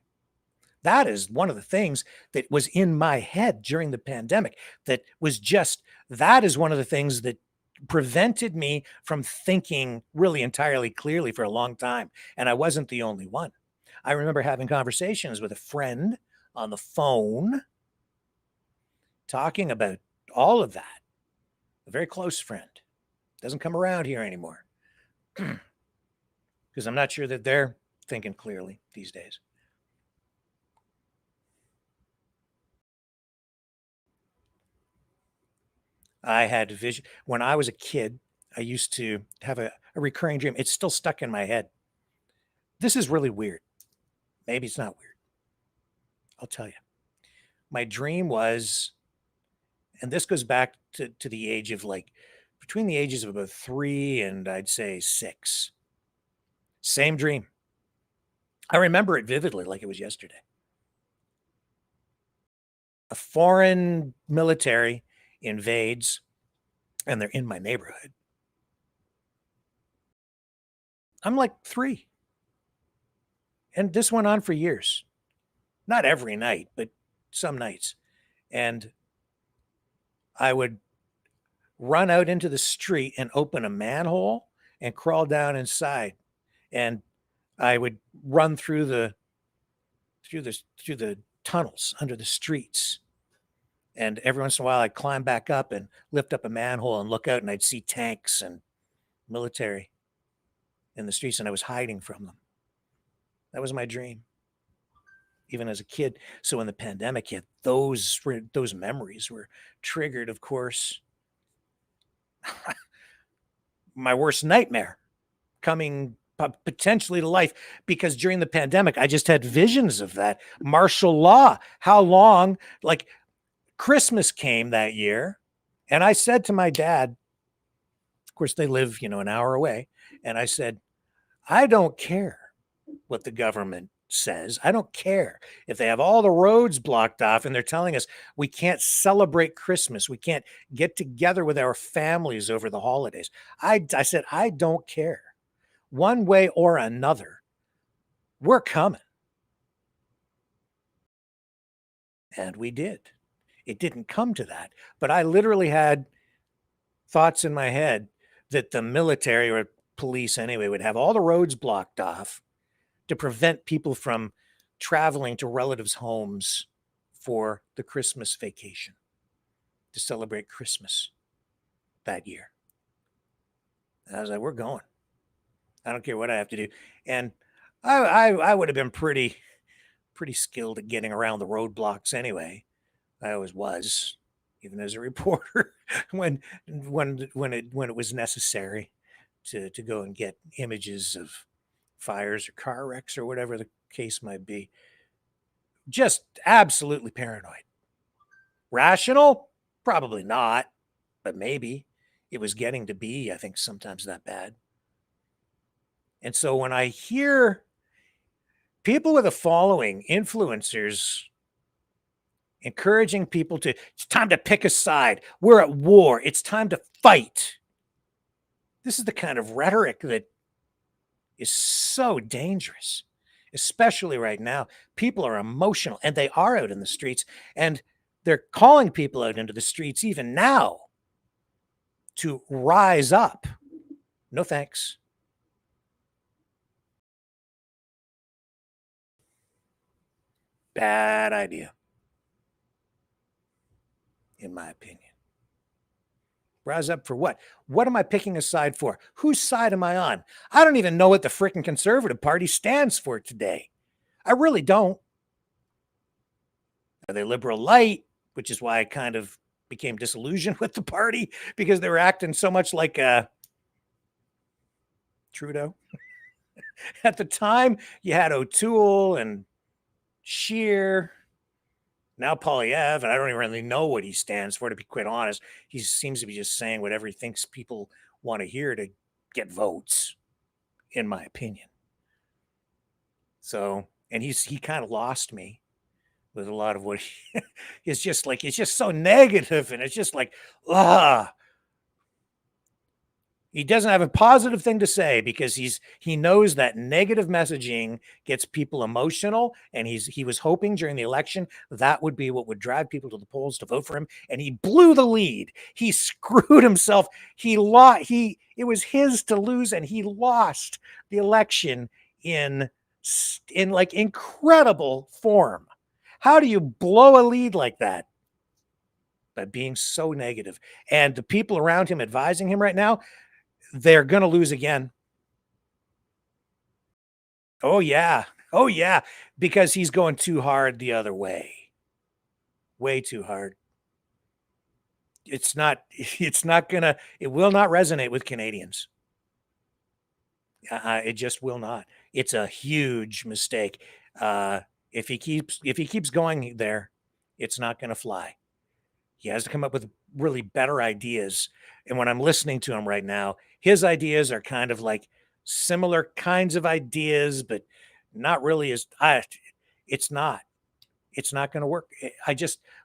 That is one of the things that was in my head during the pandemic. That is one of the things that prevented me from thinking really entirely clearly for a long time. And I wasn't the only one. I remember having conversations with a friend on the phone talking about all of that. A very close friend. Doesn't come around here anymore. Because I'm not sure that they're thinking clearly these days. I had vision. When I was a kid, I used to have a recurring dream. It's still stuck in my head. This is really weird. Maybe it's not weird. I'll tell you. My dream was, and this goes back to the age of between the ages of about 3 and I'd say 6. Same dream. I remember it vividly like it was yesterday. A foreign military invades and they're in my neighborhood. I'm like 3. And this went on for years. Not every night, but some nights. And I would run out into the street and open a manhole and crawl down inside. And I would run through the tunnels under the streets. And every once in a while I'd climb back up and lift up a manhole and look out, and I'd see tanks and military in the streets, and I was hiding from them. That was my dream, even as a kid. So when the pandemic hit, those memories were triggered, of course. My worst nightmare coming potentially to life, because during the pandemic, I just had visions of that. Martial law. How long? Like Christmas came that year, and I said to my dad, of course, they live, an hour away. And I said, I don't care what the government says. I don't care if they have all the roads blocked off and they're telling us we can't celebrate Christmas. We can't get together with our families over the holidays. I said, I don't care. One way or another, we're coming. And we did. It didn't come to that. But I literally had thoughts in my head that the military, or police anyway, would have all the roads blocked off to prevent people from traveling to relatives' homes for the Christmas vacation, to celebrate Christmas that year. And I was like, we're going. I don't care what I have to do. And I would have been pretty skilled at getting around the roadblocks anyway. I always was, even as a reporter, when it was necessary to go and get images of fires or car wrecks or whatever the case might be. Just absolutely paranoid. Rational? Probably not, but maybe. It was getting to be, I think, sometimes that bad. And so when I hear people with a following, influencers, encouraging people to, it's time to pick a side. We're at war. It's time to fight. This is the kind of rhetoric that is so dangerous, especially right now. People are emotional, and they are out in the streets, and they're calling people out into the streets even now to rise up. No thanks. Bad idea, in my opinion. Rise up for what? What am I picking a side for? Whose side am I on? I don't even know what the frickin' Conservative Party stands for today. I really don't. Are they liberal light? Which is why I kind of became disillusioned with the party, because they were acting so much like Trudeau. At the time, you had O'Toole and Scheer. Now Polyev, and I don't even really know what he stands for, to be quite honest. He seems to be just saying whatever he thinks people want to hear to get votes, in my opinion. So, and he kind of lost me with a lot of what he it's just like, it's just so negative, and it's just like, he doesn't have a positive thing to say, because he knows that negative messaging gets people emotional, and he was hoping during the election that would be what would drive people to the polls to vote for him, and he blew the lead. He screwed himself. It was his to lose, and he lost the election in like incredible form. How do you blow a lead like that? By being so negative. And the people around him advising him right now, they're going to lose again. Oh, yeah. Oh, yeah. Because he's going too hard the other way. Way too hard. It will not resonate with Canadians. It just will not. It's a huge mistake. If he keeps going there, it's not going to fly. He has to come up with really better ideas. And when I'm listening to him right now, his ideas are kind of like similar kinds of ideas, but not really it's not going to work.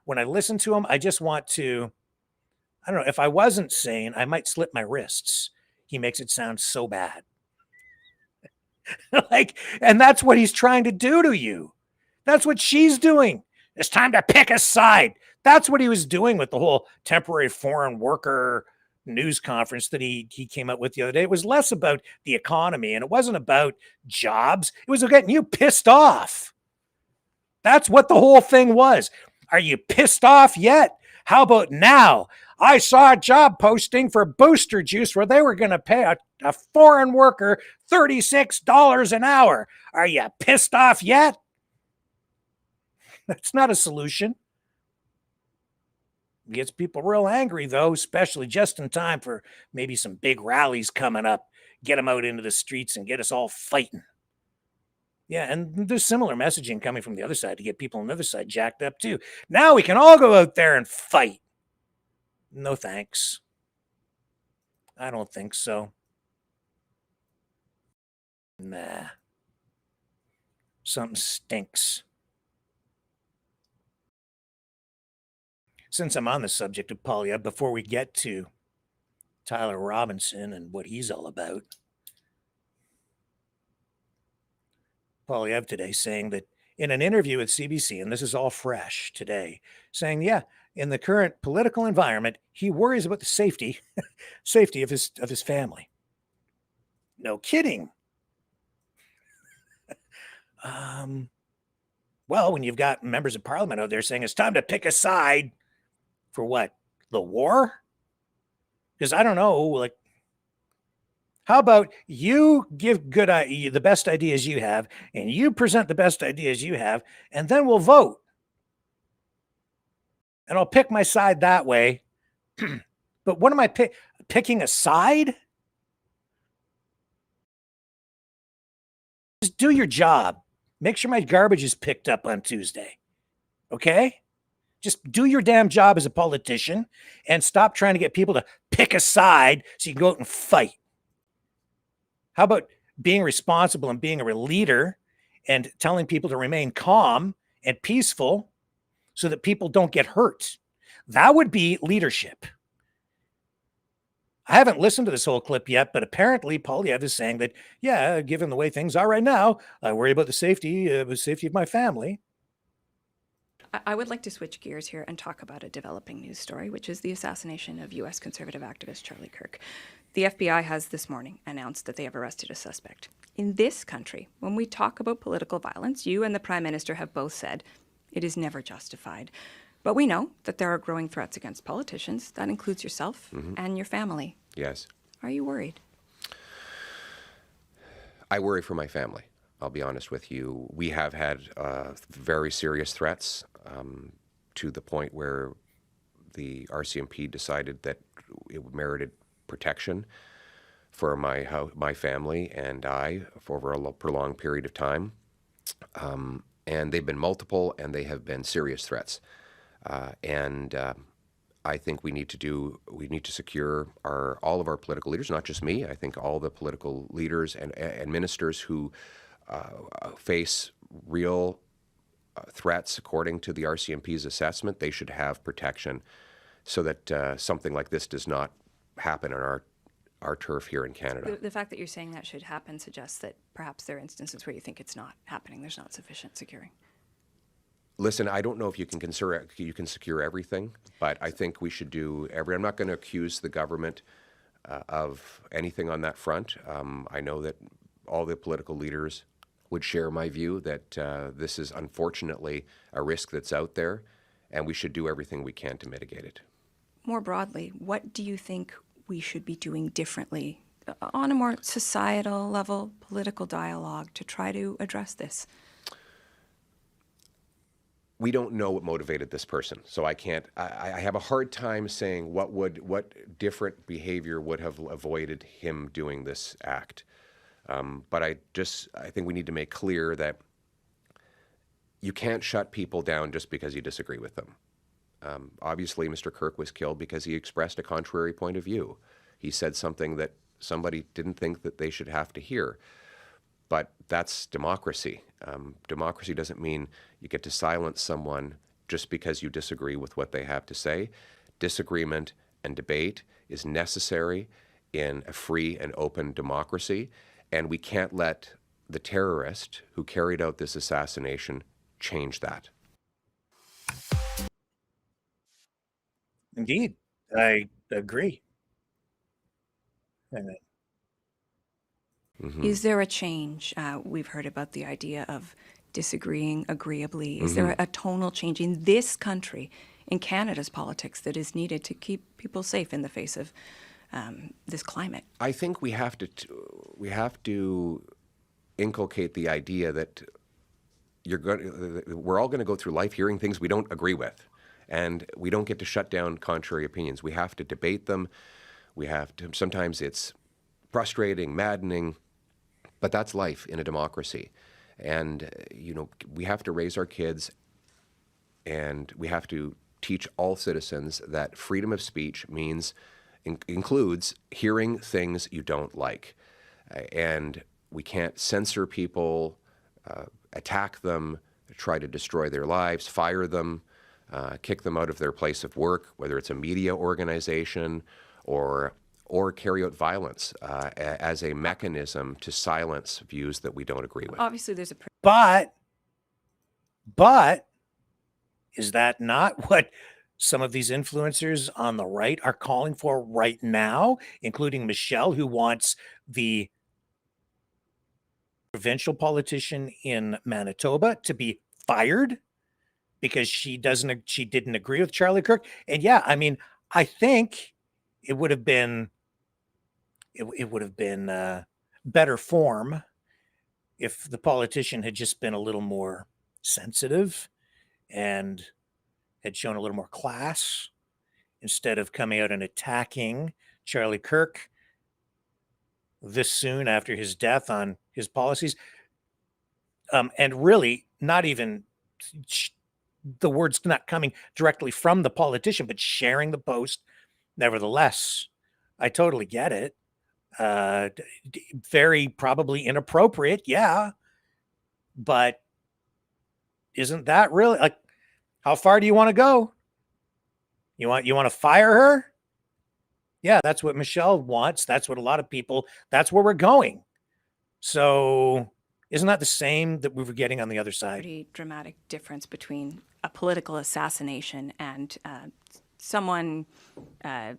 When I listen to him, I just want to, I don't know, if I wasn't sane, I might slip my wrists. He makes it sound so bad. And that's what he's trying to do to you. That's what she's doing. It's time to pick a side. That's what he was doing with the whole temporary foreign worker news conference that he came up with the other day. It was less about the economy, and it wasn't about jobs. It was getting you pissed off. That's what the whole thing was. Are you pissed off yet? How about now? I saw a job posting for Booster Juice where they were going to pay a foreign worker $36 an hour. Are you pissed off yet? That's not a solution. It gets people real angry, though, especially just in time for maybe some big rallies coming up. Get them out into the streets and get us all fighting. Yeah, and there's similar messaging coming from the other side to get people on the other side jacked up, too. Now we can all go out there and fight. No thanks. I don't think so. Nah. Something stinks. Since I'm on the subject of Polyev, before we get to Tyler Robinson and what he's all about, Polyev today saying that in an interview with CBC, and this is all fresh today, saying, yeah, in the current political environment, he worries about the safety of his family. No kidding. Well, when you've got members of parliament out there saying it's time to pick a side for what? The war? Because I don't know, like, how about you give the best ideas you have, and you present the best ideas you have, and then we'll vote. and I'll pick my side that way. But what am I picking a side? Just do your job. Make sure my garbage is picked up on Tuesday. Okay? Just do your damn job as a politician and stop trying to get people to pick a side so you can go out and fight. How about being responsible and being a leader and telling people to remain calm and peaceful so that people don't get hurt? That would be leadership. I haven't listened to this whole clip yet, but apparently Polyev is saying that, yeah, given the way things are right now, I worry about the safety of my family. I would like to switch gears here and talk about a developing news story, which is the assassination of U.S. conservative activist Charlie Kirk. The FBI has this morning announced that they have arrested a suspect. In this country, when we talk about political violence, you and the Prime Minister have both said it is never justified. But we know that there are growing threats against politicians. That includes yourself and your family. Yes. Are you worried? I worry for my family. I'll be honest with you. We have had very serious threats to the point where the RCMP decided that it merited protection for my family and I for over a prolonged period of time. And they've been multiple, and they have been serious threats. I think we need to secure all of our political leaders, not just me. I think all the political leaders and ministers who face real threats according to the RCMP's assessment, they should have protection so that something like this does not happen on our turf here in Canada. The fact that you're saying that should happen suggests that perhaps there are instances where you think it's not happening. There's not sufficient securing. Listen, I don't know if you can secure everything, but I think we should do I'm not going to accuse the government of anything on that front. I know that all the political leaders would share my view that this is unfortunately a risk that's out there, and we should do everything we can to mitigate it. More broadly, what do you think we should be doing differently on a more societal level, political dialogue to try to address this? We don't know what motivated this person, so I have a hard time saying what different behavior would have avoided him doing this act. But I think we need to make clear that you can't shut people down just because you disagree with them. Obviously, Mr. Kirk was killed because he expressed a contrary point of view. He said something that somebody didn't think that they should have to hear. But that's democracy. Democracy doesn't mean you get to silence someone just because you disagree with what they have to say. Disagreement and debate is necessary in a free and open democracy, and we can't let the terrorist who carried out this assassination change that. Indeed, I agree. Is there a change? We've heard about the idea of disagreeing agreeably. Is there a tonal change in this country, in Canada's politics, that is needed to keep people safe in the face of this climate? I think we have to inculcate the idea that we're all going to go through life hearing things we don't agree with, and we don't get to shut down contrary opinions. We have to debate them. Sometimes it's frustrating, maddening, but that's life in a democracy. And, we have to raise our kids, and we have to teach all citizens that freedom of speech includes hearing things you don't like. And we can't censor people, attack them, try to destroy their lives, fire them, kick them out of their place of work, whether it's a media organization or carry out violence as a mechanism to silence views that we don't agree with. Obviously, there's a... But is that not what some of these influencers on the right are calling for right now, including Michelle, who wants the provincial politician in Manitoba to be fired because she didn't agree with Charlie Kirk? And yeah, I mean, I think it would have been better form if the politician had just been a little more sensitive and had shown a little more class instead of coming out and attacking Charlie Kirk this soon after his death on his policies. And really not even the words not coming directly from the politician, but sharing the post. Nevertheless, I totally get it. Very probably inappropriate. Yeah. But isn't that really, like, how far do you want to go? You want to fire her? Yeah, that's what Michelle wants. That's what a lot of people, that's where we're going. So isn't that the same that we were getting on the other side? Pretty dramatic difference between a political assassination and someone, I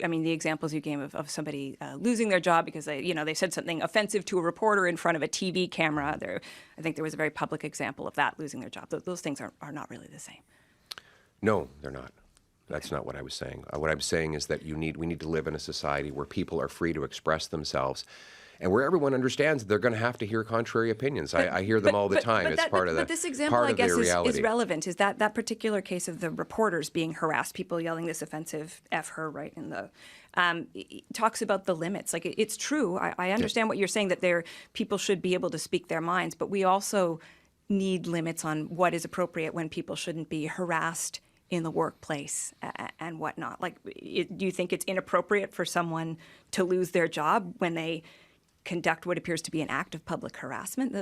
mean, the examples you gave of somebody losing their job because they said something offensive to a reporter in front of a TV camera. I think there was a very public example of that, losing their job. Those things are not really the same. No, they're not. That's not what I was saying. What I'm saying is that we need to live in a society where people are free to express themselves, and where everyone understands they're going to have to hear contrary opinions. I hear them all the time. It's part of the But this example, I guess, is relevant. Is that particular case of the reporters being harassed, people yelling this offensive "F her" right in the it talks about the limits. Like it's true. I understand what you're saying, that people should be able to speak their minds, but we also need limits on what is appropriate when people shouldn't be harassed in the workplace and whatnot. Like, do you think it's inappropriate for someone to lose their job when they conduct what appears to be an act of public harassment?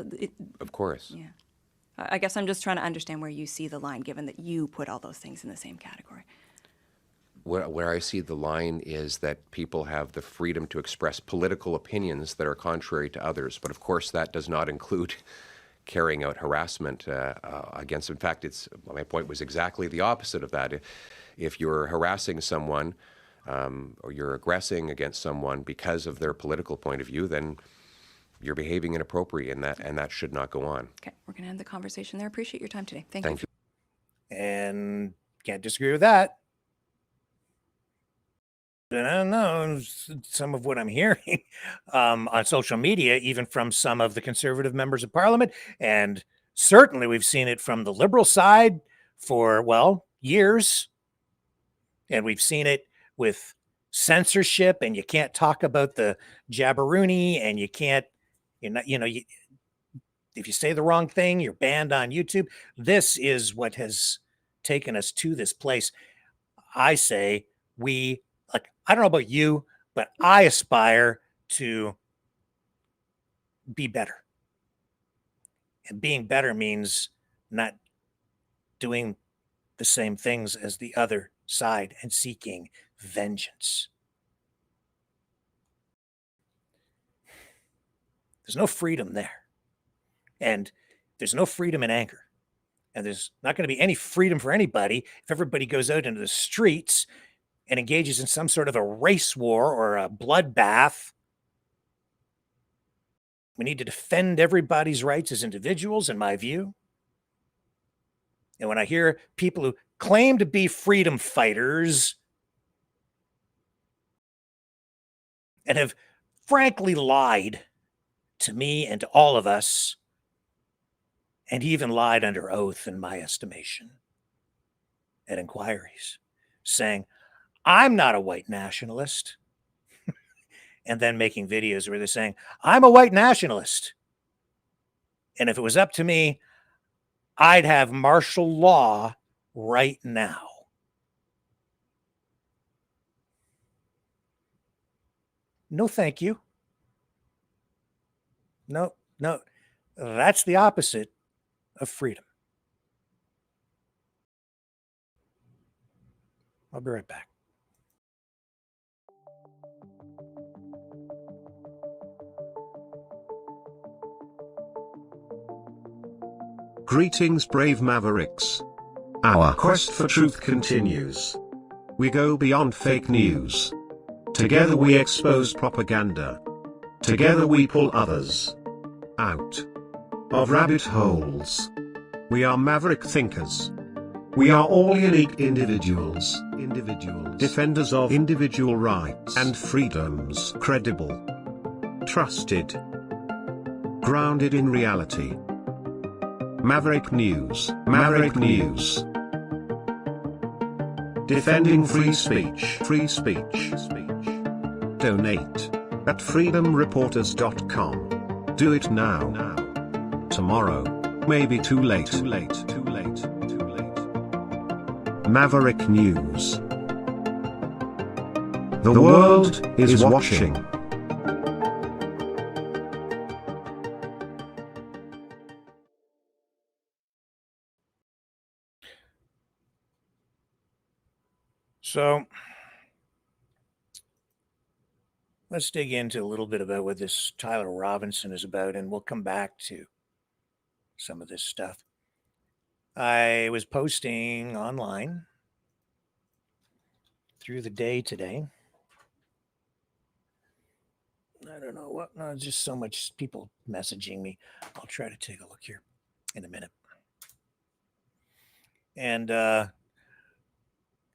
Of course. Yeah. I guess I'm just trying to understand where you see the line, given that you put all those things in the same category. Where I see the line is that people have the freedom to express political opinions that are contrary to others. But of course, that does not include carrying out harassment against. In fact, my point was exactly the opposite of that. If you're harassing someone or you're aggressing against someone because of their political point of view, then you're behaving inappropriately, and that should not go on. Okay, we're going to end the conversation there. Appreciate your time today. Thank you. And can't disagree with that. And I don't know, some of what I'm hearing on social media, even from some of the Conservative members of Parliament, and certainly we've seen it from the Liberal side for, well, years. And we've seen it with censorship, and you can't talk about the jabberoonie, and you can't, if you say the wrong thing, you're banned on YouTube. This is what has taken us to this place. I say I don't know about you, but I aspire to be better. And being better means not doing the same things as the other side and seeking vengeance. There's no freedom there. And there's no freedom in anger. And there's not going to be any freedom for anybody if everybody goes out into the streets and engages in some sort of a race war or a bloodbath. We need to defend everybody's rights as individuals, in my view. And when I hear people who claim to be freedom fighters and have frankly lied to me and to all of us, and even lied under oath, in my estimation, at inquiries, saying, I'm not a white nationalist. And then making videos where they're saying, I'm a white nationalist. And if it was up to me, I'd have martial law right now. No, thank you. No. That's the opposite of freedom. I'll be right back. Greetings, brave Mavericks. Our quest for truth continues. We go beyond fake news. Together we expose propaganda. Together we pull others out of rabbit holes. We are maverick thinkers. We are all unique individuals, defenders of individual rights and freedoms, credible, trusted, grounded in reality. Maverick News. Maverick News. Defending free speech. Free speech. Donate at freedomreporters.com. Do it now. Tomorrow may be too late. Maverick News. The world is watching. So let's dig into a little bit about what this Tyler Robinson is about, and we'll come back to some of this stuff. I was posting online through the day today. I don't know what, no, just so much people messaging me. I'll try to take a look here in a minute. And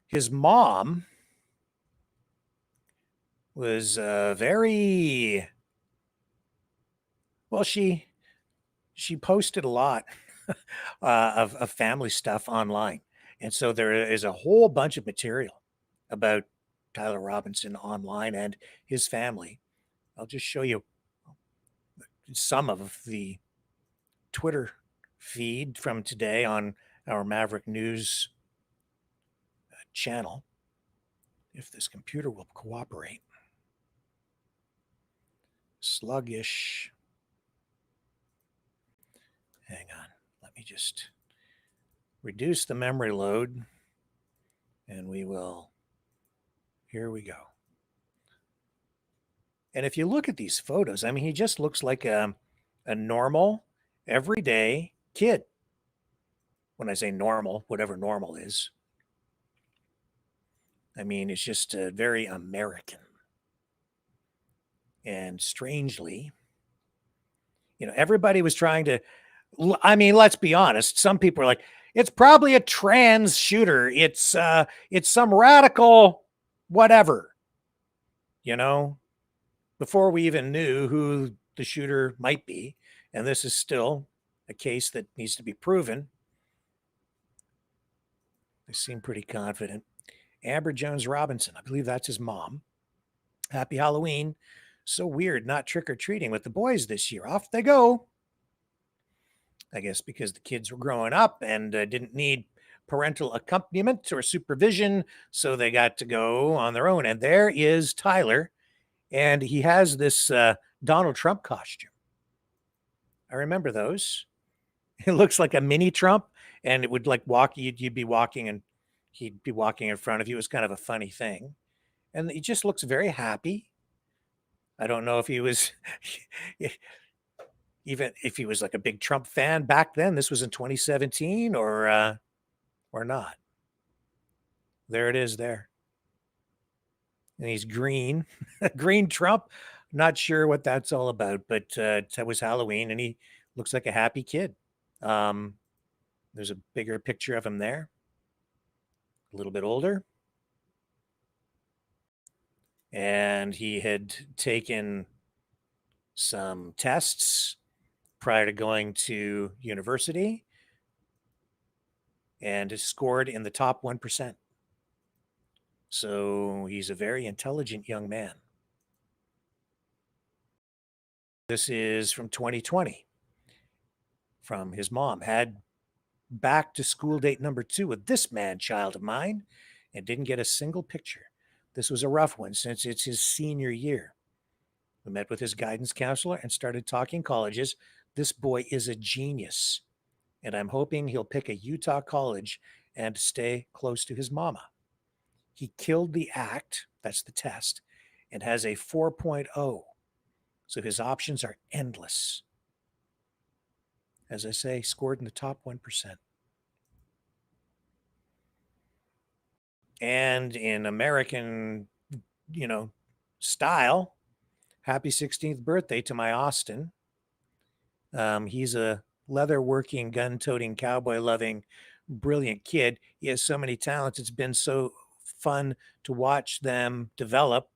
his mom was very, well, she posted a lot of family stuff online. And so there is a whole bunch of material about Tyler Robinson online and his family. I'll just show you some of the Twitter feed from today on our Maverick News channel, if this computer will cooperate. Sluggish. Hang on. Let me just reduce the memory load, and we will. Here we go. And if you look at these photos, I mean, he just looks like a normal, everyday kid. When I say normal, whatever normal is. I mean, it's just very American. And strangely, everybody was trying to, let's be honest. Some people are like, it's probably a trans shooter. It's some radical whatever, before we even knew who the shooter might be. And this is still a case that needs to be proven. They seem pretty confident. Amber Jones Robinson, I believe that's his mom. Happy Halloween. So weird not trick-or-treating with the boys this year. Off they go. I guess because the kids were growing up and didn't need parental accompaniment or supervision, so they got to go on their own. And there is Tyler, and he has this Donald Trump costume. I remember those. It looks like a mini Trump, and it would like walk, you'd be walking and he'd be walking in front of you. It was kind of a funny thing. And he just looks very happy. I don't know if he was, even if he was like a big Trump fan back then. This was in 2017 or not. There it is there. And he's green, green Trump. Not sure what that's all about, but it was Halloween and he looks like a happy kid. There's a bigger picture of him there. A little bit older. And he had taken some tests prior to going to university and scored in the top 1%. So he's a very intelligent young man. This is from 2020 from his mom. Had back to school date number 2 with this man-child of mine and didn't get a single picture. This was a rough one since it's his senior year. We met with his guidance counselor and started talking colleges. This boy is a genius, and I'm hoping he'll pick a Utah college and stay close to his mama. He killed the act, that's the test, and has a 4.0. So his options are endless. As I say, scored in the top 1%. And in American, style, happy 16th birthday to my Austin. He's a leather-working, gun-toting, cowboy-loving, brilliant kid. He has so many talents. It's been so fun to watch them develop.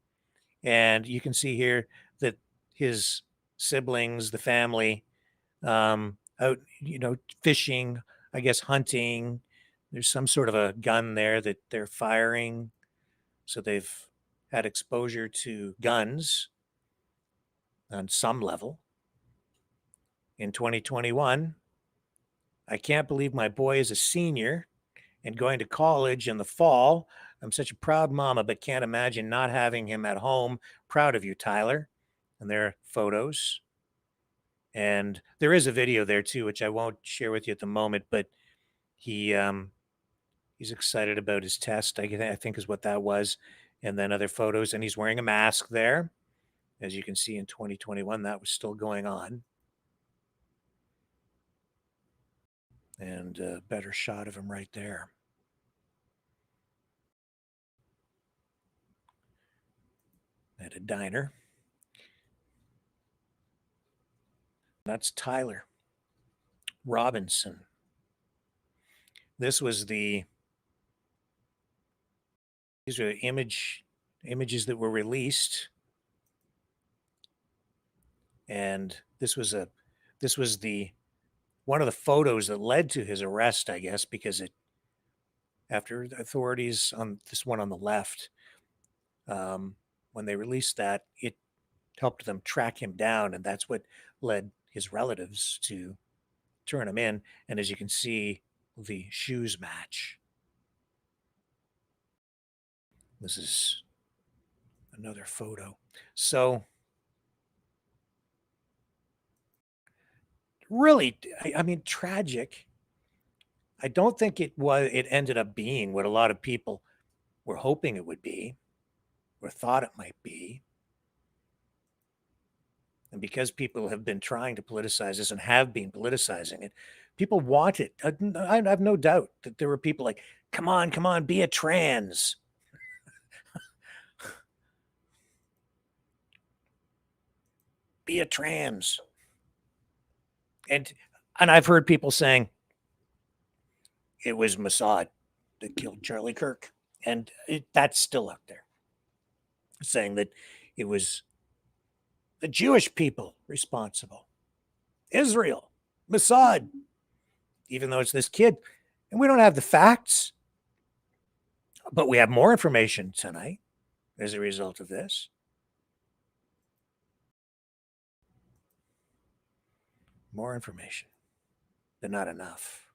And you can see here that his siblings, the family, out, fishing, I guess hunting. There's some sort of a gun there that they're firing. So they've had exposure to guns on some level. In 2021, I can't believe my boy is a senior and going to college in the fall. I'm such a proud mama, but can't imagine not having him at home. Proud of you, Tyler. And there are photos. And there is a video there too, which I won't share with you at the moment, but he's excited about his test, I think is what that was. And then other photos, and he's wearing a mask there. As you can see in 2021, that was still going on. And a better shot of him right there. At a diner. That's Tyler Robinson. This was these are images that were released. And this was one of the photos that led to his arrest, I guess, because after authorities on this one on the left, when they released that, it helped them track him down, and that's what led his relatives to turn him in. And as you can see, the shoes match. This is another photo. So really, I mean, tragic. I don't think it ended up being what a lot of people were hoping it would be or thought it might be. And because people have been trying to politicize this and have been politicizing it, people want it. I have no doubt that there were people like, come on, be a trans. Be a trans. And I've heard people saying it was Mossad that killed Charlie Kirk. And that's still out there, saying that it was the Jewish people responsible. Israel, Mossad, even though it's this kid. And we don't have the facts, but we have more information tonight as a result of this. More information, but not enough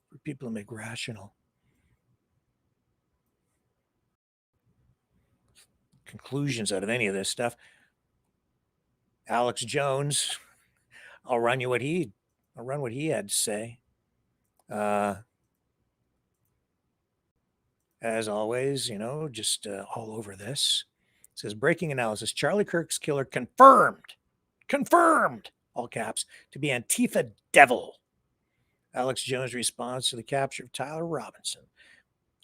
for people to make rational conclusions out of any of this stuff. Alex Jones, I'll run what he had to say. As always, just all over this. It says, breaking analysis, Charlie Kirk's killer confirmed, all caps, to be Antifa devil. Alex Jones' response to the capture of Tyler Robinson.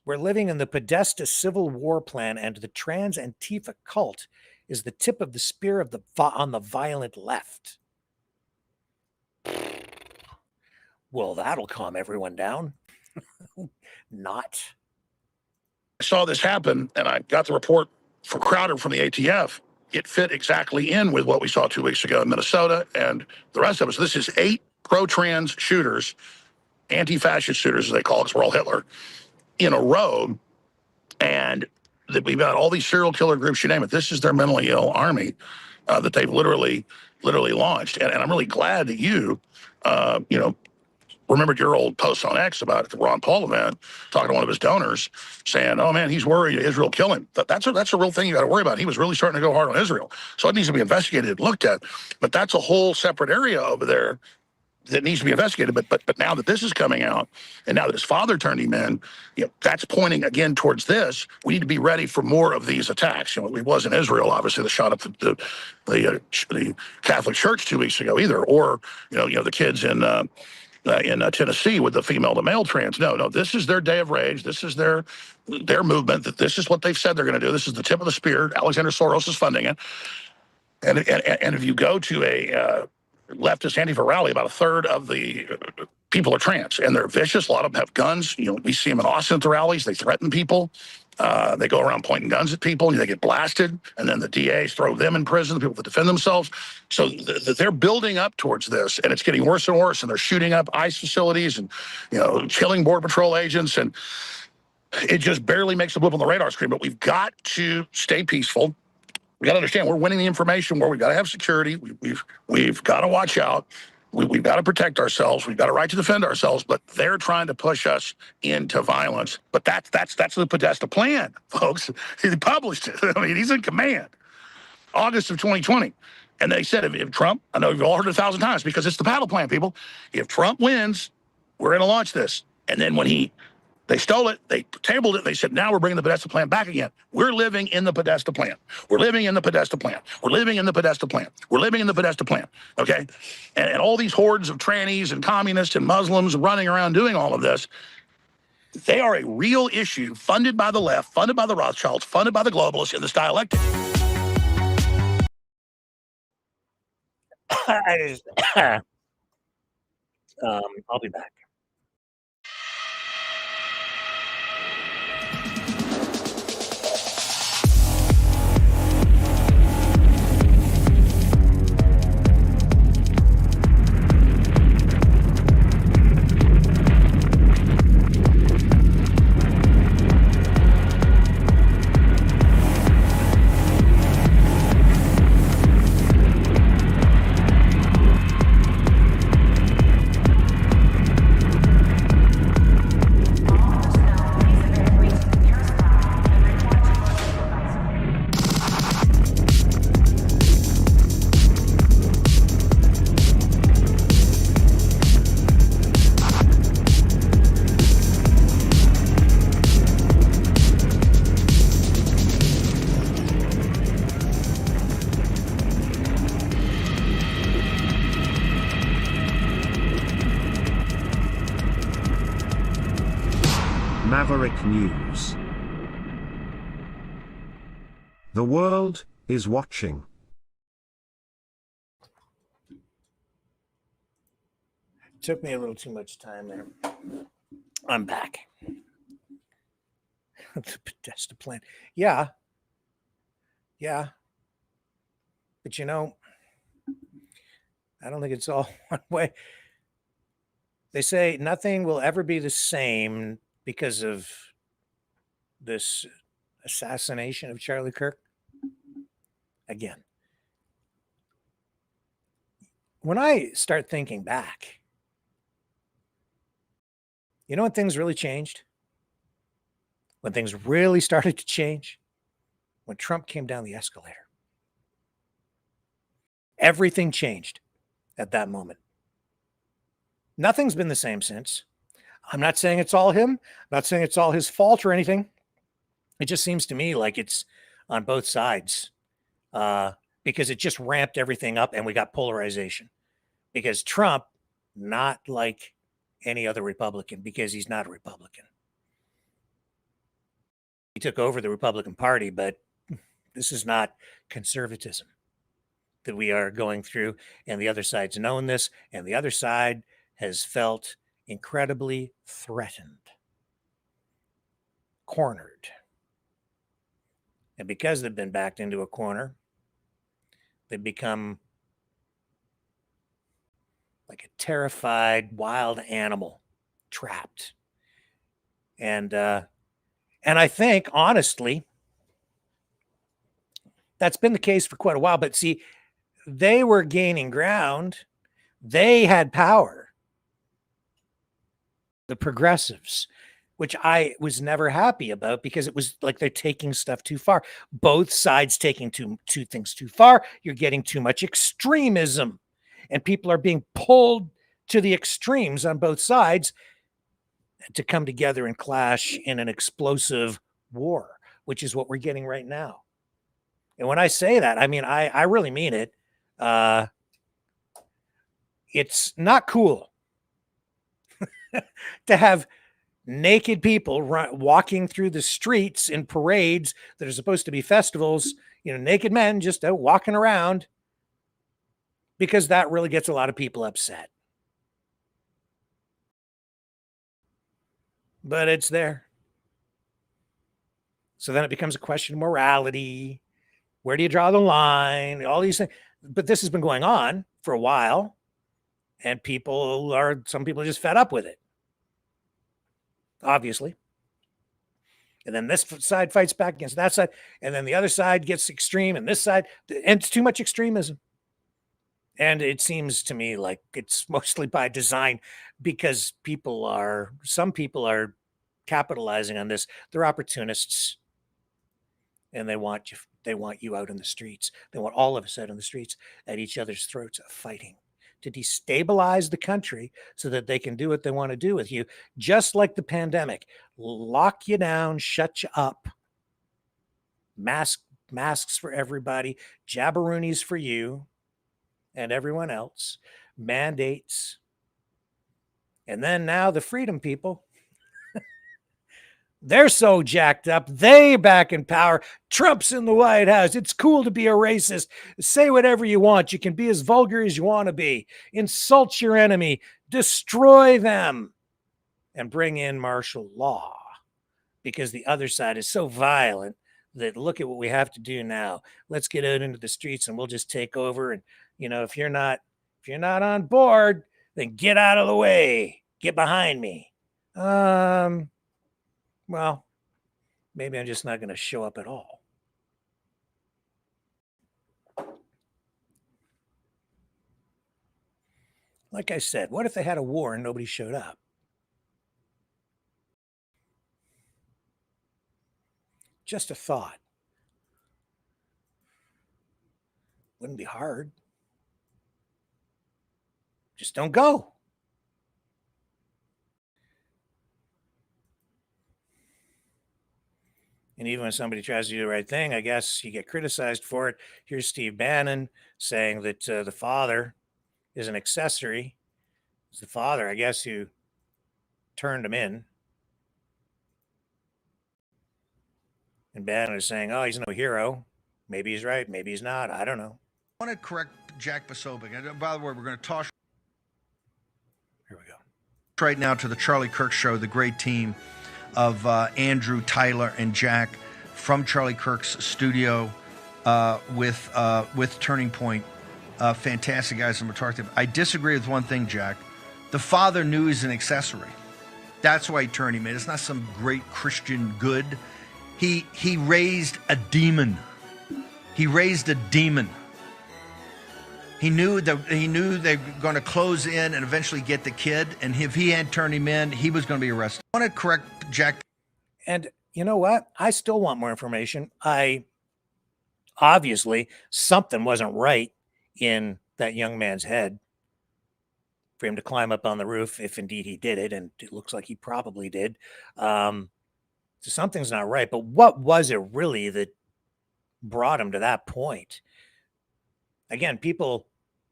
We're living in the Podesta Civil War plan, and the trans Antifa cult is the tip of the spear on the violent left. Well, that'll calm everyone down. Not. I saw this happen, and I got the report for Crowder from the ATF. It fit exactly in with what we saw 2 weeks ago in Minnesota and the rest of us. This is 8 pro-trans shooters, anti-fascist shooters, as they call it, because we're all Hitler, in a row. And we've got all these serial killer groups, you name it. This is their mentally ill army that they've literally launched. And I'm really glad that you remembered your old post on X about the Ron Paul event, talking to one of his donors, saying, oh, man, he's worried Israel kill him. That's a real thing you got to worry about. He was really starting to go hard on Israel. So it needs to be investigated and looked at. But that's a whole separate area over there that needs to be investigated. But now that this is coming out, and now that his father turned him in, that's pointing again towards this. We need to be ready for more of these attacks. It wasn't Israel, obviously, that shot up the Catholic Church 2 weeks ago either, or the kids in Tennessee with the female to male trans. No, this is their day of rage. This is their movement. That this is what they've said they're going to do. This is the tip of the spear. Alexander Soros is funding it. And if you go to a leftist Antifa rally, about a third of the people are trans, and they're vicious. A lot of them have guns. We see them in Austin at the rallies. They threaten people. They go around pointing guns at people and they get blasted. And then the DAs throw them in prison, the people that defend themselves. So they're building up towards this, and it's getting worse and worse. And they're shooting up ICE facilities and, killing Border Patrol agents. And it just barely makes a blip on the radar screen. But we've got to stay peaceful. We got to understand we're winning the information war. We've got to have security. We've got to watch out. We've got to protect ourselves. We've got a right to defend ourselves. But they're trying to push us into violence. But that's the Podesta plan, folks. He published it. I mean, he's in command. August of 2020. And they said if Trump, I know you've all heard it 1,000 times because it's the battle plan, people. If Trump wins, we're going to launch this. And then when they stole it, they tabled it, they said, now we're bringing the Podesta plan back again. We're living in the Podesta plan. We're living in the Podesta plan. We're living in the Podesta plan. We're living in the Podesta plan, okay? And all these hordes of trannies and communists and Muslims running around doing all of this, they are a real issue funded by the left, funded by the Rothschilds, funded by the globalists in this dialectic. I'll be back. Maverick News. The world is watching. Took me a little too much time there. I'm back. The Podesta plan. Yeah. But I don't think it's all one way. They say nothing will ever be the same because of this assassination of Charlie Kirk. Again, when I start thinking back, when things really changed? When things really started to change? When Trump came down the escalator. Everything changed at that moment. Nothing's been the same since. I'm not saying it's all him. I'm not saying it's all his fault or anything. It just seems to me like it's on both sides because it just ramped everything up and we got polarization. Because Trump, not like any other Republican, because he's not a Republican. He took over the Republican Party, but this is not conservatism that we are going through. And the other side's known this, and the other side has felt incredibly threatened, cornered. And because they've been backed into a corner, they've become like a terrified wild animal trapped. And I think, honestly, that's been the case for quite a while. But see, they were gaining ground. They had power. The progressives, which I was never happy about because it was like they're taking stuff too far. Both sides taking two things too far. You're getting too much extremism, and people are being pulled to the extremes on both sides to come together and clash in an explosive war, which is what we're getting right now. And when I say that, I mean, I really mean it. It's not cool to have naked people walking through the streets in parades that are supposed to be festivals, naked men just out walking around, because that really gets a lot of people upset. But it's there. So then it becomes a question of morality. Where do you draw the line? All these things. But this has been going on for a while, and some people are just fed up with it, obviously. And then this side fights back against that side, and then the other side gets extreme, and this side, and it's too much extremism. And it seems to me like it's mostly by design, because some people are capitalizing on this. They're opportunists, and they want you out in the streets. They want all of us out in the streets at each other's throats, fighting to destabilize the country so that they can do what they want to do with you, just like the pandemic. Lock you down, shut you up. Masks for everybody, jabberoonies for you and everyone else, mandates. And then now the freedom people, they're so jacked up. They back in power. Trump's in the White House. It's cool to be a racist. Say whatever you want. You can be as vulgar as you want to be. Insult your enemy. Destroy them. And bring in martial law. Because the other side is so violent that look at what we have to do now. Let's get out into the streets and we'll just take over. And, if you're not on board, then get out of the way. Get behind me. Well, maybe I'm just not going to show up at all. Like I said, what if they had a war and nobody showed up? Just a thought. Wouldn't be hard. Just don't go. And even when somebody tries to do the right thing, I guess you get criticized for it. Here's Steve Bannon saying that the father is an accessory. It's the father, I guess, who turned him in. And Bannon is saying, oh, he's no hero. Maybe he's right. Maybe he's not. I don't know. I want to correct Jack Posobiec. And by the way, we're going to toss. Here we go. Right now to the Charlie Kirk Show, the great team of Andrew, Tyler, and Jack from Charlie Kirk's studio with Turning Point. Fantastic guys. I'm going to talk to them. I disagree with one thing, Jack. The father knew he's an accessory. That's why he turned him in. It's not some great Christian good. He raised a demon. He raised a demon. He knew they were going to close in and eventually get the kid. And if he hadn't turned him in, he was going to be arrested. I want to correct Jack. And you know what? I still want more information. Obviously something wasn't right in that young man's head for him to climb up on the roof, if indeed he did it. And it looks like he probably did. So something's not right. But what was it really that brought him to that point? Again, people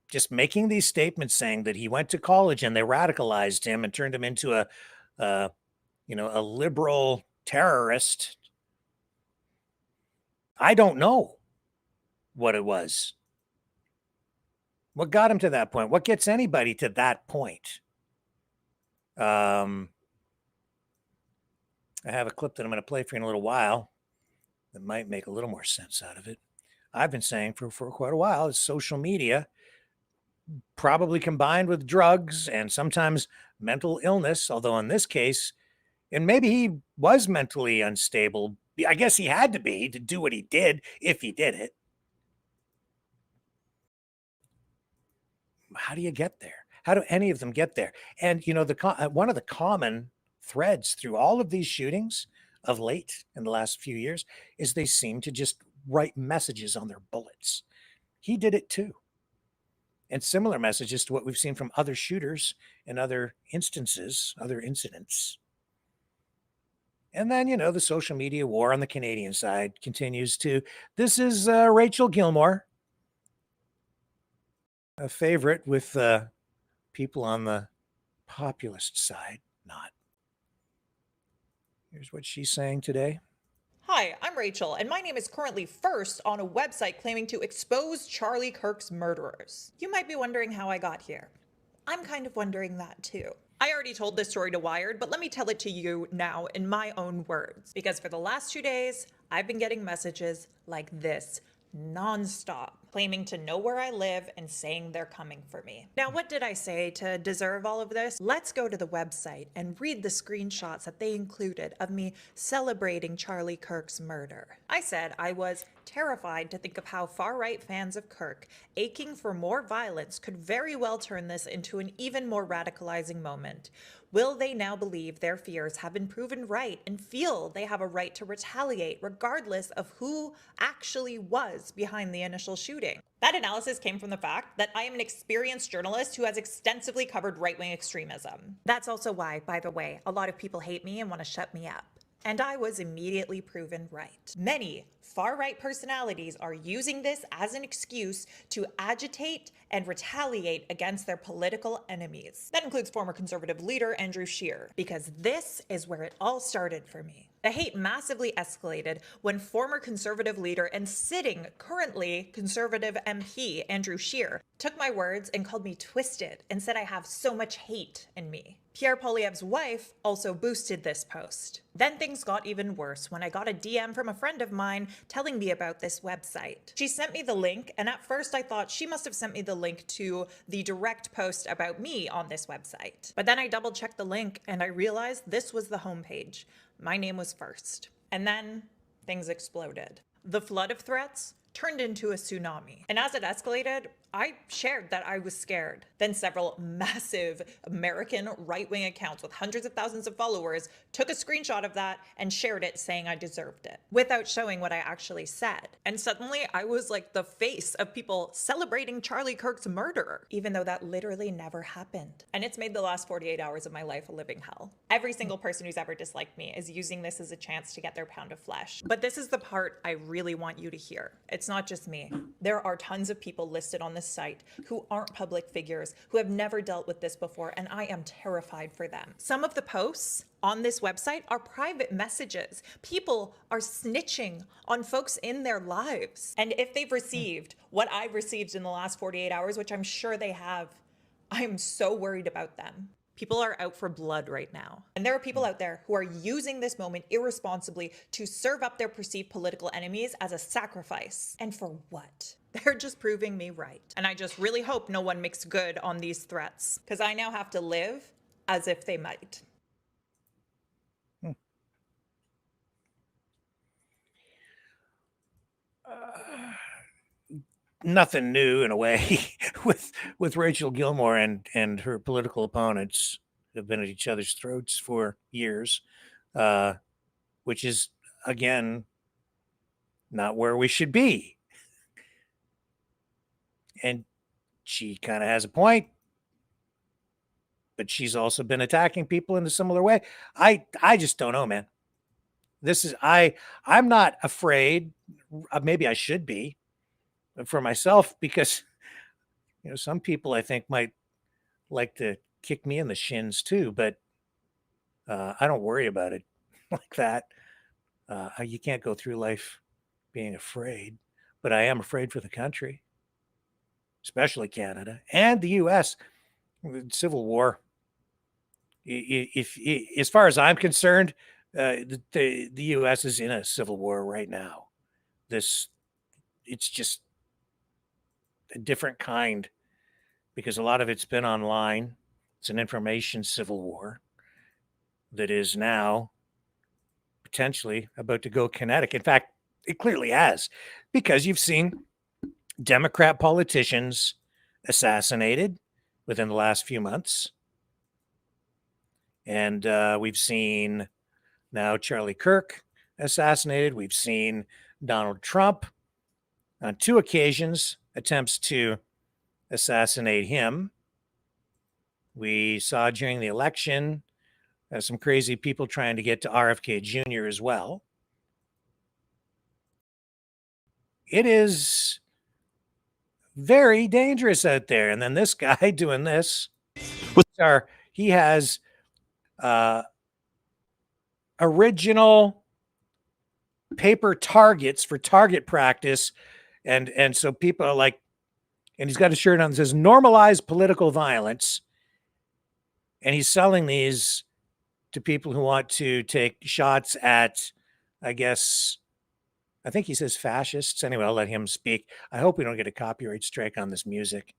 just making these statements saying that he went to college and they radicalized him and turned him into a liberal terrorist. I don't know what it was. What got him to that point? What gets anybody to that point? I have a clip that I'm going to play for you in a little while that might make a little more sense out of it. I've been saying for quite a while is social media, probably combined with drugs and sometimes mental illness, although in this case, and maybe he was mentally unstable. I guess he had to be to do what he did if he did it. How do you get there? How do any of them get there? And, one of the common threads through all of these shootings of late in the last few years is they seem to just write messages on their bullets. He did it too. And similar messages to what we've seen from other shooters and other incidents. And then, the social media war on the Canadian side continues to. This is Rachel Gilmore, a favorite with people on the populist side, not. Here's what she's saying today. Hi, I'm Rachel, and my name is currently first on a website claiming to expose Charlie Kirk's murderers. You might be wondering how I got here. I'm kind of wondering that too. I already told this story to Wired, but let me tell it to you now in my own words. Because for the last 2 days, I've been getting messages like this nonstop, claiming to know where I live and saying they're coming for me. Now, what did I say to deserve all of this? Let's go to the website and read the screenshots that they included of me celebrating Charlie Kirk's murder. I said I was terrified to think of how far-right fans of Kirk, aching for more violence, could very well turn this into an even more radicalizing moment. Will they now believe their fears have been proven right and feel they have a right to retaliate regardless of who actually was behind the initial shooting? That analysis came from the fact that I am an experienced journalist who has extensively covered right-wing extremism. That's also why, by the way, a lot of people hate me and want to shut me up. And I was immediately proven right. Many far-right personalities are using this as an excuse to agitate and retaliate against their political enemies. That includes former conservative leader Andrew Scheer, because this is where it all started for me. The hate massively escalated when former conservative leader and sitting currently conservative MP Andrew Scheer took my words and called me twisted and said I have so much hate in me. Pierre Poilievre's wife also boosted this post. Then things got even worse when I got a DM from a friend of mine telling me about this website. She sent me the link, and at first I thought she must have sent me the link to the direct post about me on this website. But then I double-checked the link and I realized this was the homepage. My name was first. And then things exploded. The flood of threats turned into a tsunami. And as it escalated, I shared that I was scared. Then several massive American right-wing accounts with hundreds of thousands of followers took a screenshot of that and shared it saying I deserved it, without showing what I actually said. And suddenly I was like the face of people celebrating Charlie Kirk's murder, even though that literally never happened. And it's made the last 48 hours of my life a living hell. Every single person who's ever disliked me is using this as a chance to get their pound of flesh. But this is the part I really want you to hear. It's not just me. There are tons of people listed on this site who aren't public figures, who have never dealt with this before, and I am terrified for them. Some of the posts on this website are private messages. People are snitching on folks in their lives. And if they've received what I've received in the last 48 hours, which I'm sure they have, I'm so worried about them. People are out for blood right now. And there are people out there who are using this moment irresponsibly to serve up their perceived political enemies as a sacrifice. And for what? They're just proving me right. And I just really hope no one makes good on these threats, because I now have to live as if they might. Nothing new in a way with Rachel Gilmore and her political opponents have been at each other's throats for years, which is, again, not where we should be. And she kind of has a point, but she's also been attacking people in a similar way. I just don't know, man. This is, I'm not afraid. Maybe I should be for myself, because, you know, some people I think might like to kick me in the shins too, but I don't worry about it like that. You can't go through life being afraid, but I am afraid for the country, especially Canada and the US. Civil war. If as far as I'm concerned, the US is in a civil war right now. It's just a different kind, because a lot of it's been online. It's an information civil war that is now potentially about to go kinetic. In fact, it clearly has, because you've seen Democrat politicians assassinated within the last few months. And we've seen now Charlie Kirk assassinated. We've seen Donald Trump on 2 occasions attempts to assassinate him. We saw during the election some crazy people trying to get to RFK Jr. as well. It is very dangerous out there. And then this guy doing this, he has original paper targets for target practice. And so people are like, and he's got a shirt on that says normalize political violence. And he's selling these to people who want to take shots at, I guess, I think he says fascists. Anyway, I'll let him speak. I hope we don't get a copyright strike on this music.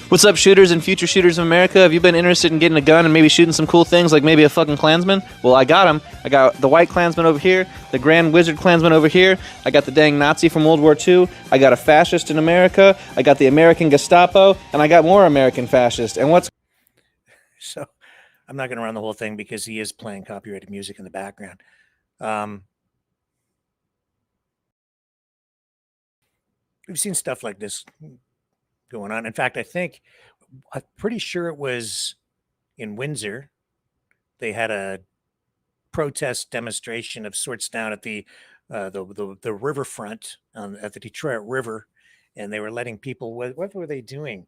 What's up, shooters and future shooters of America? Have you been interested in getting a gun and maybe shooting some cool things like maybe a fucking Klansman? Well, I got him. I got the White Klansman over here, the Grand Wizard Klansman over here. I got the dang Nazi from World War II. I got a fascist in America. I got the American Gestapo, and I got more American fascists. And what's... So I'm not going to run the whole thing because he is playing copyrighted music in the background. We've seen stuff like this going on. In fact, I'm pretty sure it was in Windsor. They had a protest demonstration of sorts down at the riverfront at the Detroit River, and they were letting people. What were they doing?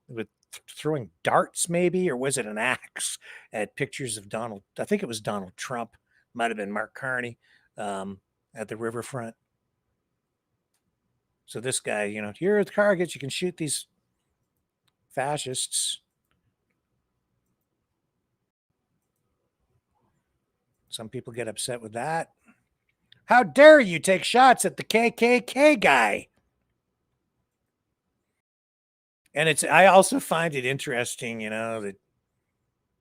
With throwing darts, maybe, or was it an axe at pictures of Donald? I think it was Donald Trump. Might have been Mark Carney at the riverfront. So this guy, here are the targets. You can shoot these fascists. Some people get upset with that. How dare you take shots at the KKK guy? And I also find it interesting, that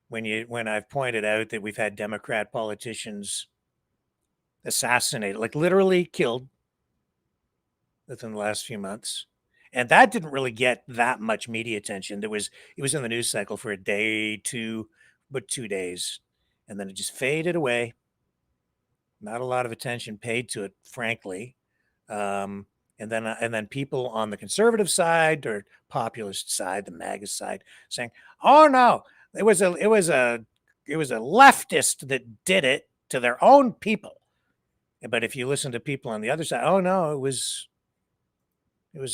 when I've pointed out that we've had Democrat politicians assassinated, like literally killed within the last few months. And that didn't really get that much media attention. It was in the news cycle for a day, 2 days. And then it just faded away. Not a lot of attention paid to it, frankly. And then people on the conservative side or populist side, the MAGA side, saying, "Oh no, it was a leftist that did it to their own people." But if you listen to people on the other side, "Oh no, it was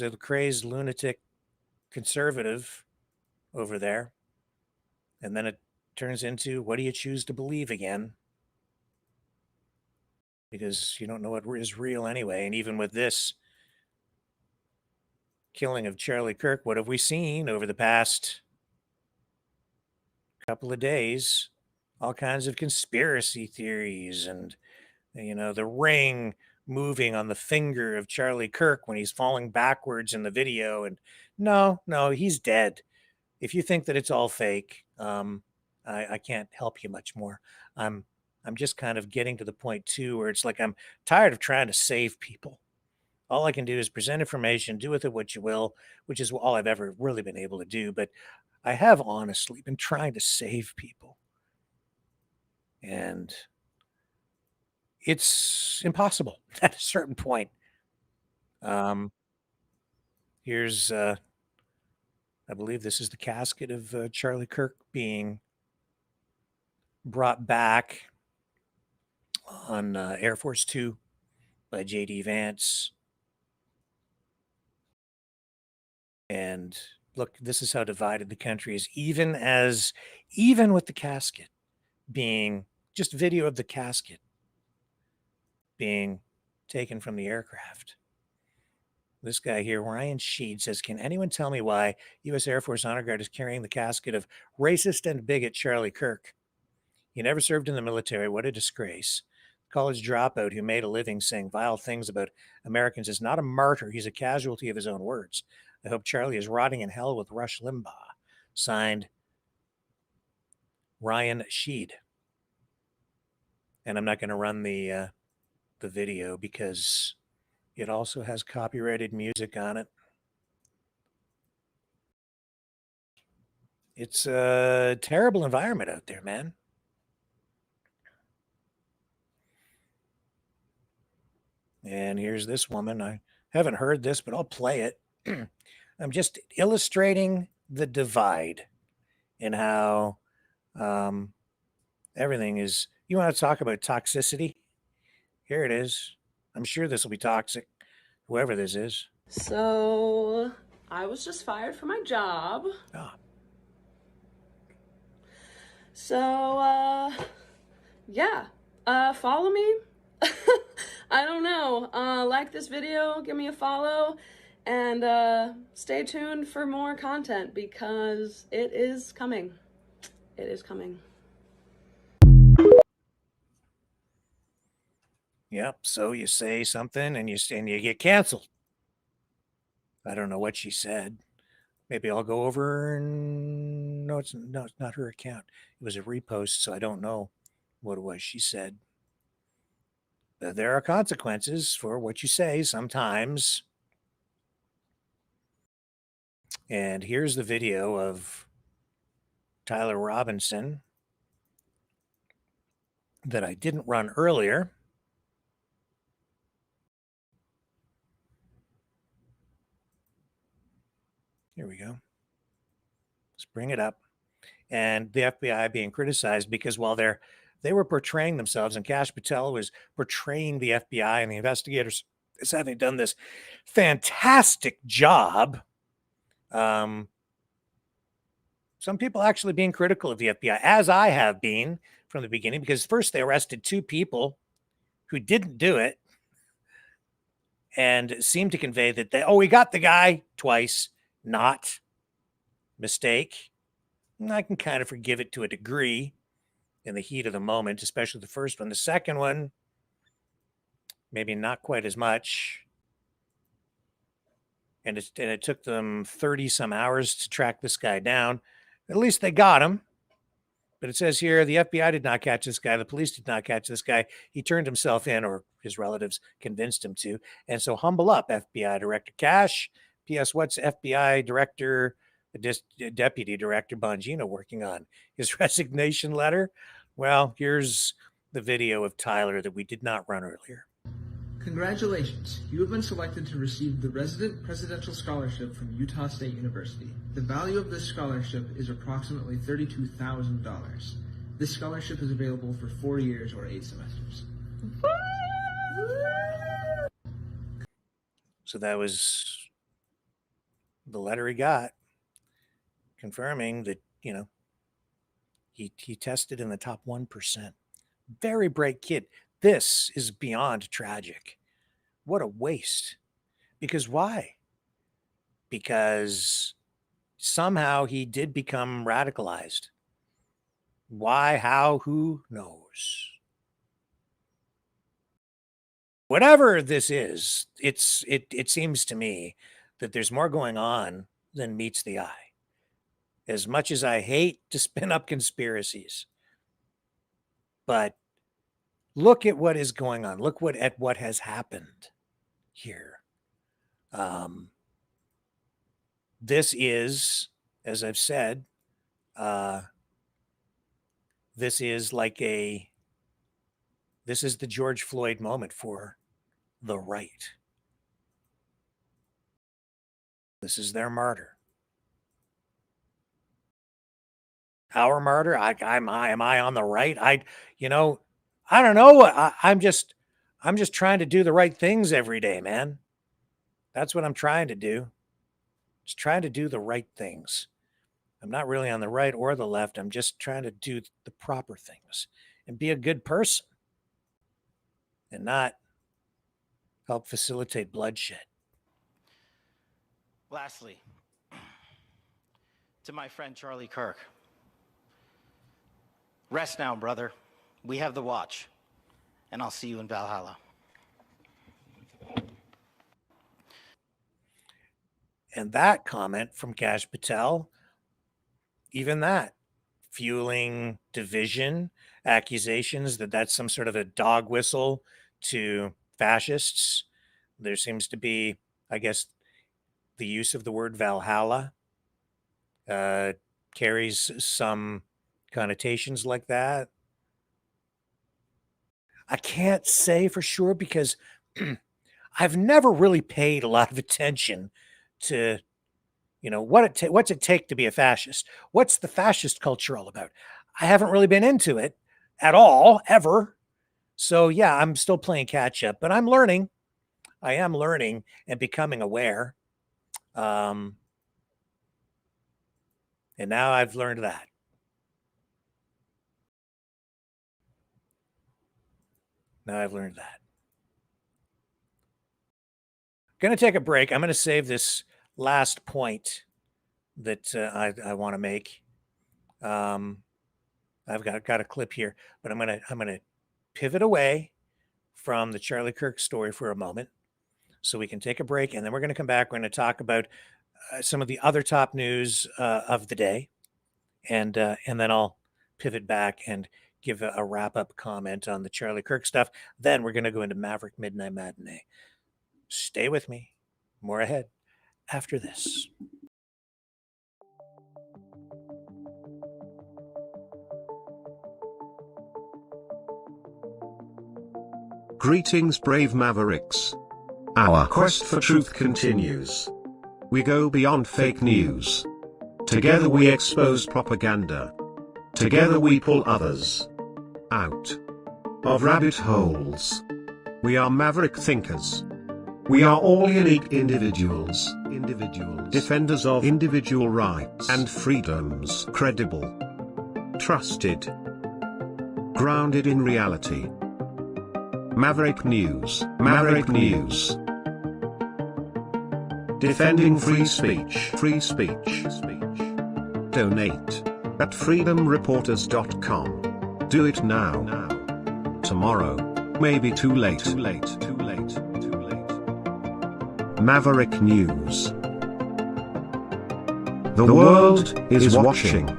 a crazed lunatic conservative over there." And then it turns into, what do you choose to believe again? Because you don't know what is real anyway. And even with this killing of Charlie Kirk, what have we seen over the past couple of days? All kinds of conspiracy theories and, the ring moving on the finger of Charlie Kirk when he's falling backwards in the video. And no, he's dead. If you think that it's all fake, I can't help you much more. I'm just kind of getting to the point too, where it's like, I'm tired of trying to save people. All I can do is present information, do with it what you will, which is all I've ever really been able to do. But I have honestly been trying to save people. And it's impossible at a certain point. Here's, I believe this is the casket of Charlie Kirk being brought back on Air Force 2 by J.D. Vance. And look, this is how divided the country is, even with the casket being, just video of the casket being taken from the aircraft. This guy here, Ryan Sheed, says, "Can anyone tell me why U.S. Air Force Honor Guard is carrying the casket of racist and bigot Charlie Kirk? He never served in the military. What a disgrace. College dropout who made a living saying vile things about Americans is not a martyr. He's a casualty of his own words. I hope Charlie is rotting in hell with Rush Limbaugh." Signed, Ryan Sheed. And I'm not going to run the video because it also has copyrighted music on it. It's a terrible environment out there, man. And here's this woman. I haven't heard this, but I'll play it. I'm just illustrating the divide in how everything is. You want to talk about toxicity? Here it is. I'm sure this will be toxic, whoever this is. So I was just fired from my job. Oh. So, yeah, follow me. I don't know. Like this video, give me a follow, and stay tuned for more content because it is coming. It is coming. Yep. So you say something and you get canceled. I don't know what she said. Maybe I'll go over and no, it's not her account. It was a repost, so I don't know what it was she said. But there are consequences for what you say sometimes. And here's the video of Tyler Robinson that I didn't run earlier. Here we go. Let's bring it up. And the FBI being criticized because while they were portraying themselves, and Kash Patel was portraying the FBI and the investigators as having done this fantastic job. Some people actually being critical of the FBI, as I have been from the beginning, because first they arrested 2 people who didn't do it and seemed to convey that we got the guy twice, not mistake. And I can kind of forgive it to a degree in the heat of the moment, especially the first one. The second one, maybe not quite as much. And it took them 30 some hours to track this guy down. At least they got him. But it says here, the FBI did not catch this guy. The police did not catch this guy. He turned himself in, or his relatives convinced him to. And so humble up, FBI Director Kash. P.S. What's FBI Director, Deputy Director Bongino working on? His resignation letter? Well, here's the video of Tyler that we did not run earlier. Congratulations, you have been selected to receive the Resident Presidential Scholarship from Utah State University. The value of this scholarship is approximately $32,000. This scholarship is available for 4 years or 8 semesters. So that was the letter he got, confirming that, he tested in the top 1%. Very bright kid. This is beyond tragic. What a waste. Because why? Because somehow he did become radicalized. Why, how, who knows? Whatever this is, it seems to me that there's more going on than meets the eye. As much as I hate to spin up conspiracies, but look at what is going on. Look at what has happened here. This is, as I've said, this is the George Floyd moment for the right. This is their martyr. Our martyr? Am I on the right? I don't know. I'm just trying to do the right things every day, man. That's what I'm trying to do. Just trying to do the right things. I'm not really on the right or the left. I'm just trying to do the proper things and be a good person and not help facilitate bloodshed. Lastly, to my friend Charlie Kirk, rest now, brother. We have the watch, and I'll see you in Valhalla. And that comment from Kash Patel, even that, fueling division, accusations that that's some sort of a dog whistle to fascists. There seems to be, I guess, the use of the word Valhalla carries some connotations like that. I can't say for sure because I've never really paid a lot of attention to, what's it take to be a fascist? What's the fascist culture all about? I haven't really been into it at all, ever. So yeah, I'm still playing catch up, but I'm learning. I am learning and becoming aware. And now I've learned that. Now I've learned that. Going to take a break. I'm going to save this last point that I want to make. I've got a clip here, but I'm going to pivot away from the Charlie Kirk story for a moment so we can take a break, and then we're going to come back. We're going to talk about some of the other top news of the day, and then I'll pivot back and give a wrap-up comment on the Charlie Kirk stuff. Then we're going to go into Maverick Midnight Matinee. Stay with me. More ahead after this. Greetings, brave Mavericks. Our quest for truth continues. We go beyond fake news. Together we expose propaganda. Together we pull others out of rabbit holes. We are maverick thinkers. We are all unique individuals, defenders of individual rights and freedoms, credible, trusted, grounded in reality. Maverick News, Maverick News. Defending free speech, free speech. Donate at freedomreporters.com. Do it now. Tomorrow may be too late. Maverick News. The world is watching.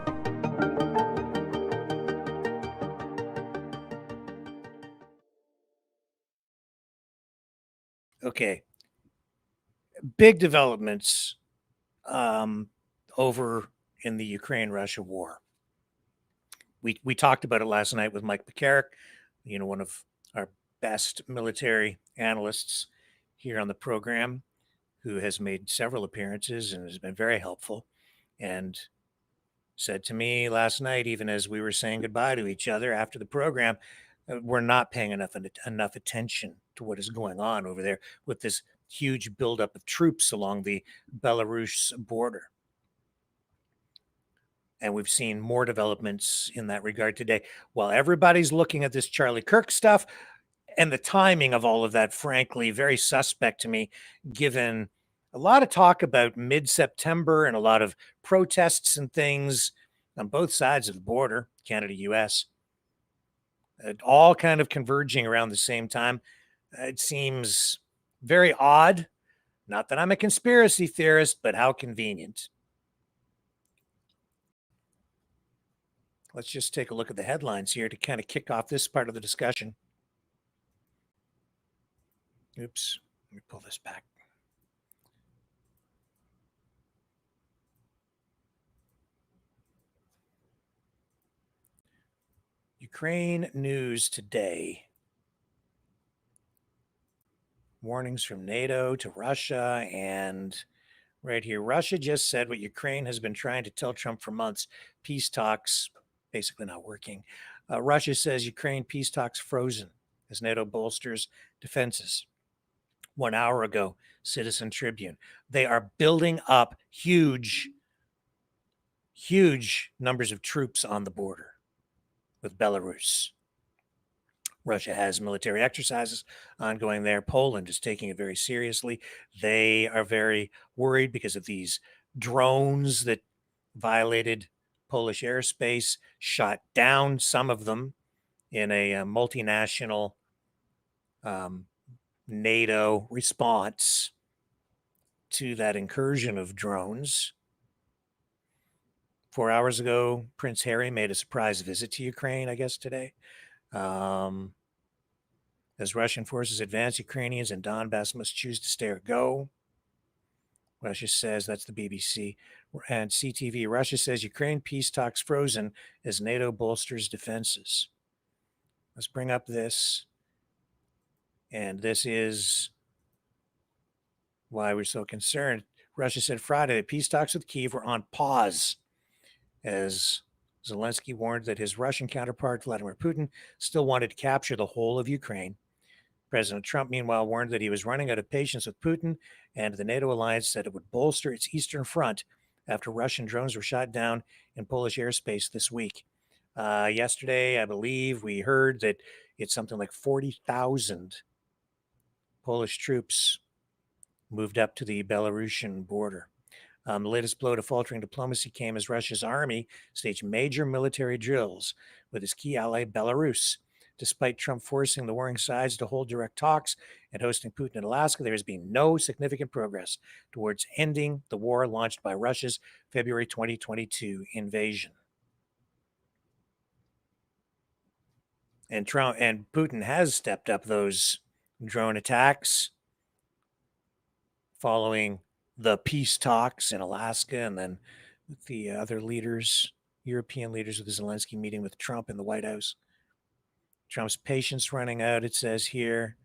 Okay. Big developments over in the Ukraine-Russia war. We talked about it last night with Mike McCarrick, one of our best military analysts here on the program, who has made several appearances and has been very helpful, and said to me last night, even as we were saying goodbye to each other after the program, we're not paying enough attention to what is going on over there with this huge buildup of troops along the Belarus border. And we've seen more developments in that regard today. While everybody's looking at this Charlie Kirk stuff, and the timing of all of that, frankly, very suspect to me, given a lot of talk about mid-September and a lot of protests and things on both sides of the border, Canada, US, all kind of converging around the same time. It seems very odd. Not that I'm a conspiracy theorist, but how convenient. Let's just take a look at the headlines here to kind of kick off this part of the discussion. Oops, let me pull this back. Ukraine news today. Warnings from NATO to Russia, and right here, Russia just said what Ukraine has been trying to tell Trump for months. Peace talks basically not working. Russia says Ukraine peace talks frozen as NATO bolsters defenses. 1 hour ago, Citizen Tribune. They are building up huge numbers of troops on the border with Belarus. Russia has military exercises ongoing there. Poland is taking it very seriously. They are very worried because of these drones that violated Polish airspace, shot down some of them in a multinational NATO response to that incursion of drones. 4 hours ago, Prince Harry made a surprise visit to Ukraine, I guess today. As Russian forces advance, Ukrainians in Donbass must choose to stay or go. Russia says, that's the BBC. And CTV, Russia says Ukraine peace talks frozen as NATO bolsters defenses. Let's bring up this. And this is why we're so concerned. Russia said Friday that peace talks with Kyiv were on pause as Zelensky warned that his Russian counterpart, Vladimir Putin, still wanted to capture the whole of Ukraine. President Trump, meanwhile, warned that he was running out of patience with Putin, and the NATO alliance said it would bolster its eastern front after Russian drones were shot down in Polish airspace this week. Yesterday, I believe, we heard that it's something like 40,000 Polish troops moved up to the Belarusian border. The latest blow to faltering diplomacy came as Russia's army staged major military drills with its key ally, Belarus. Despite Trump forcing the warring sides to hold direct talks and hosting Putin in Alaska, there has been no significant progress towards ending the war launched by Russia's February 2022 invasion. And Trump and Putin has stepped up those drone attacks following the peace talks in Alaska, and then the other leaders, European leaders, with Zelensky meeting with Trump in the White House. Trump's patience running out, it says here.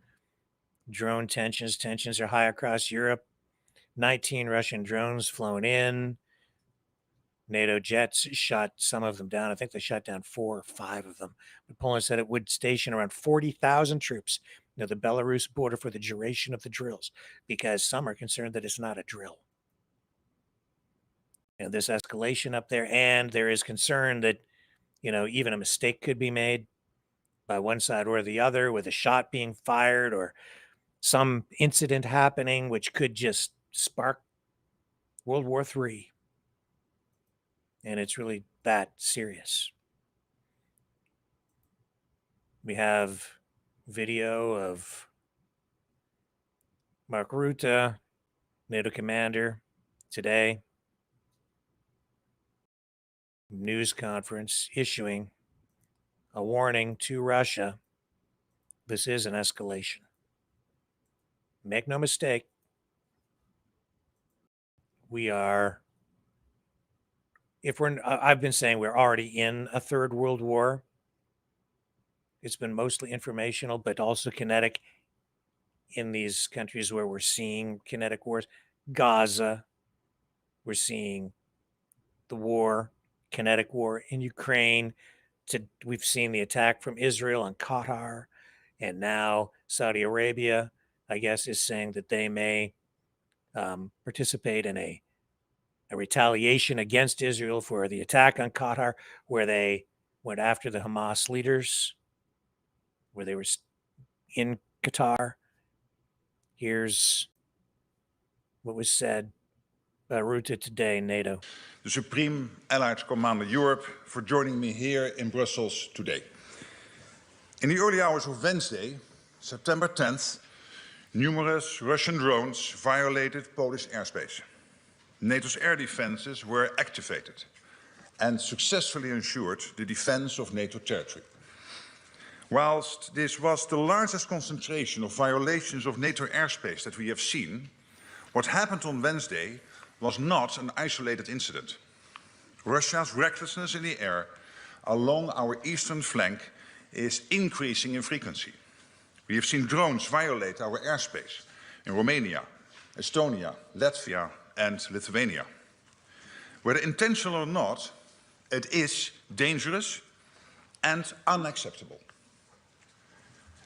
Drone tensions are high across Europe. 19 Russian drones flown in. NATO jets shot some of them down. I think they shot down 4 or 5 of them. But Poland said it would station around 40,000 troops near the Belarus border for the duration of the drills, because some are concerned that it's not a drill. And this escalation up there, and there is concern that, even a mistake could be made by one side or the other, with a shot being fired or some incident happening, which could just spark World War III. And it's really that serious. We have video of Mark Rutte, NATO commander, today, news conference issuing a warning to Russia. This is an escalation. Make no mistake, I've been saying we're already in a third world war. It's been mostly informational, but also kinetic in these countries where we're seeing kinetic wars. Gaza, we're seeing the war, kinetic war in Ukraine. We've seen the attack from Israel on Qatar, and now Saudi Arabia, I guess, is saying that they may participate in a retaliation against Israel for the attack on Qatar, where they went after the Hamas leaders, where they were in Qatar. Here's what was said by Rutte today, NATO. The Supreme Allied Commander Europe, for joining me here in Brussels today. In the early hours of Wednesday, September 10th, numerous Russian drones violated Polish airspace. NATO's air defenses were activated and successfully ensured the defense of NATO territory. Whilst this was the largest concentration of violations of NATO airspace that we have seen, what happened on Wednesday was not an isolated incident. Russia's recklessness in the air along our eastern flank is increasing in frequency. We have seen drones violate our airspace in Romania, Estonia, Latvia, and Lithuania. Whether intentional or not, it is dangerous and unacceptable.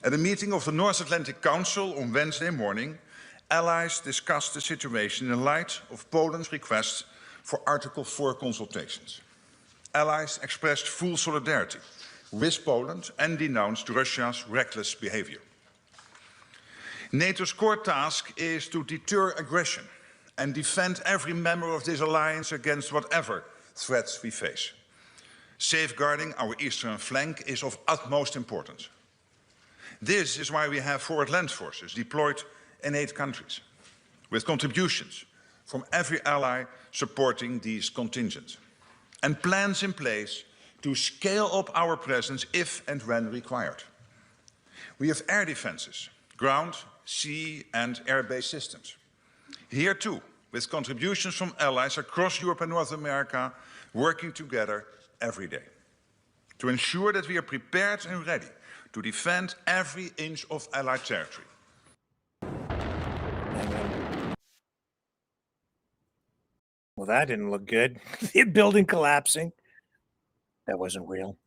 At a meeting of the North Atlantic Council on Wednesday morning, allies discussed the situation in light of Poland's request for Article 4 consultations. Allies expressed full solidarity with Poland and denounced Russia's reckless behavior. NATO's core task is to deter aggression and defend every member of this alliance against whatever threats we face. Safeguarding our eastern flank is of utmost importance. This is why we have forward land forces deployed in 8 countries, with contributions from every ally supporting these contingents, and plans in place to scale up our presence if and when required. We have air defenses, ground, sea and air-based systems. Here too, with contributions from allies across Europe and North America working together every day to ensure that we are prepared and ready to defend every inch of Allied territory. Well, that didn't look good. The building collapsing. That wasn't real.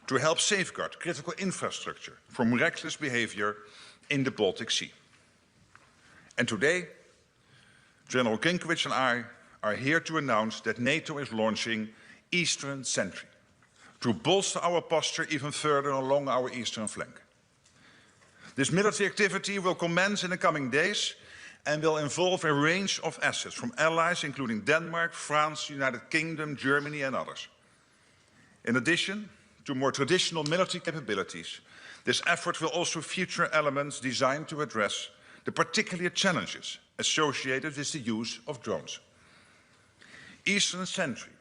To help safeguard critical infrastructure from reckless behavior in the Baltic Sea. And today, General Kinkowicz and I are here to announce that NATO is launching Eastern Sentry to bolster our posture even further along our eastern flank. This military activity will commence in the coming days and will involve a range of assets from allies including Denmark, France, United Kingdom, Germany and others. In addition, to more traditional military capabilities, this effort will also feature elements designed to address the particular challenges associated with the use of drones. Eastern Sentry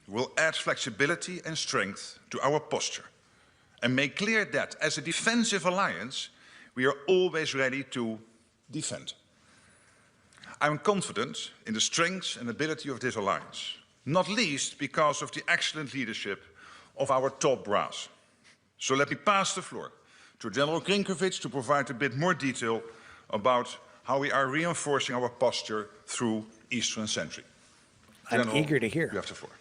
will add flexibility and strength to our posture and make clear that as a defensive alliance, we are always ready to defend. I'm confident in the strength and ability of this alliance, not least because of the excellent leadership of our top brass. So let me pass the floor to General Grinkovich to provide a bit more detail about how we are reinforcing our posture through Eastern Sentry. I'm eager to hear. You have the floor.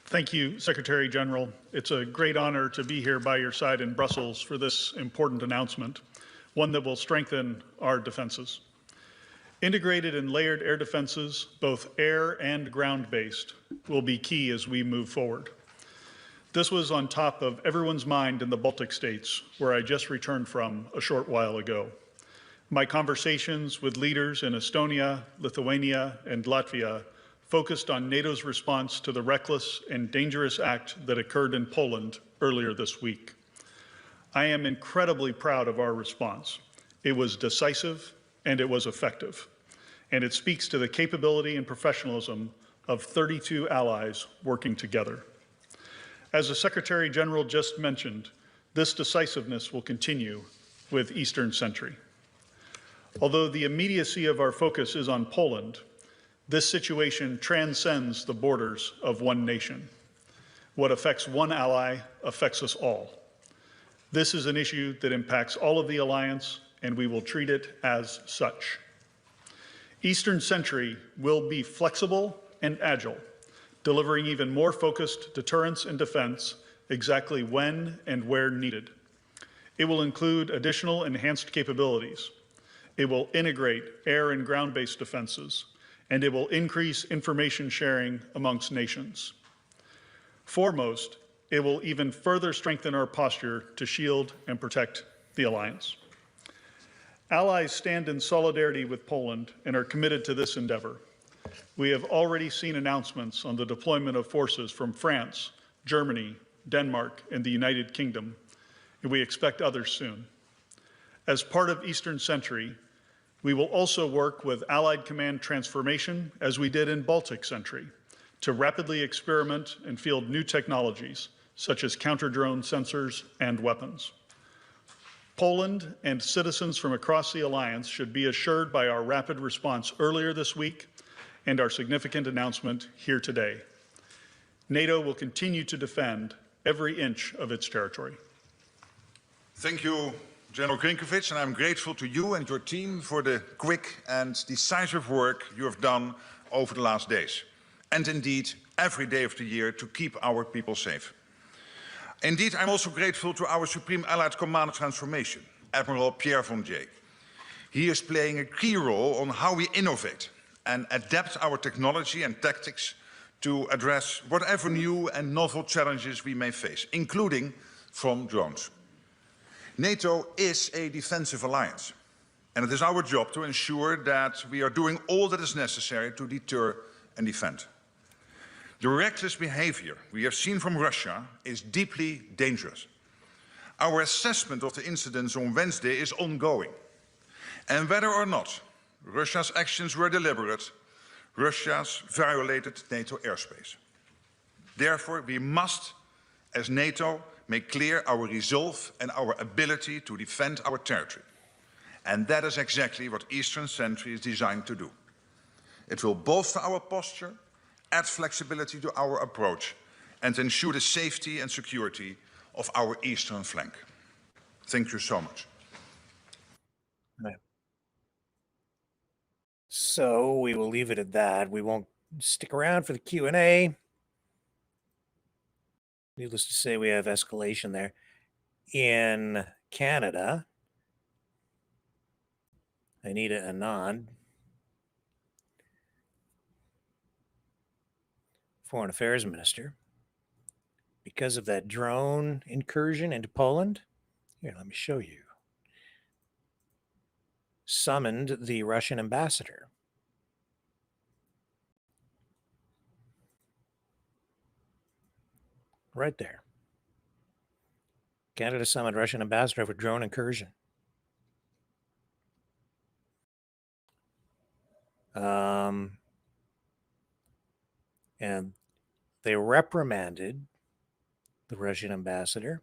Thank you, Secretary General. It's a great honor to be here by your side in Brussels for this important announcement, one that will strengthen our defenses. Integrated and layered air defenses, both air and ground-based, will be key as we move forward. This was on top of everyone's mind in the Baltic states, where I just returned from a short while ago. My conversations with leaders in Estonia, Lithuania, and Latvia focused on NATO's response to the reckless and dangerous act that occurred in Poland earlier this week. I am incredibly proud of our response. It was decisive and it was effective, and it speaks to the capability and professionalism of 32 allies working together. As the Secretary General just mentioned, this decisiveness will continue with Eastern Sentry. Although the immediacy of our focus is on Poland, this situation transcends the borders of one nation. What affects one ally affects us all. This is an issue that impacts all of the alliance, and we will treat it as such. Eastern Sentry will be flexible and agile, delivering even more focused deterrence and defense exactly when and where needed. It will include additional enhanced capabilities. It will integrate air and ground-based defenses, and it will increase information sharing amongst nations. Foremost, it will even further strengthen our posture to shield and protect the alliance. Allies stand in solidarity with Poland and are committed to this endeavor. We have already seen announcements on the deployment of forces from France, Germany, Denmark, and the United Kingdom, and we expect others soon. As part of Eastern Sentry, we will also work with Allied Command Transformation, as we did in Baltic Sentry, to rapidly experiment and field new technologies, such as counter-drone sensors and weapons. Poland and citizens from across the alliance should be assured by our rapid response earlier this week and our significant announcement here today. NATO will continue to defend every inch of its territory. Thank you, General Grinkovich, and I'm grateful to you and your team for the quick and decisive work you have done over the last days, and indeed every day of the year to keep our people safe. Indeed, I'm also grateful to our Supreme Allied Commander Transformation, Admiral Pierre Vondier. He is playing a key role on how we innovate and adapt our technology and tactics to address whatever new and novel challenges we may face, including from drones. NATO is a defensive alliance, and it is our job to ensure that we are doing all that is necessary to deter and defend. The reckless behavior we have seen from Russia is deeply dangerous. Our assessment of the incidents on Wednesday is ongoing, and whether or not Russia's actions were deliberate, Russia violated NATO airspace. Therefore, we must, as NATO, make clear our resolve and our ability to defend our territory. And that is exactly what Eastern Sentry is designed to do. It will bolster our posture, add flexibility to our approach, and ensure the safety and security of our eastern flank. Thank you so much. So we will leave it at that. We won't stick around for the Q&A. Needless to say, we have escalation there. In Canada, Anita Anand, Foreign Affairs Minister, because of that drone incursion into Poland, here, let me show you, summoned the Russian ambassador. Right there. Canada summoned Russian ambassador for drone incursion. And they reprimanded the Russian ambassador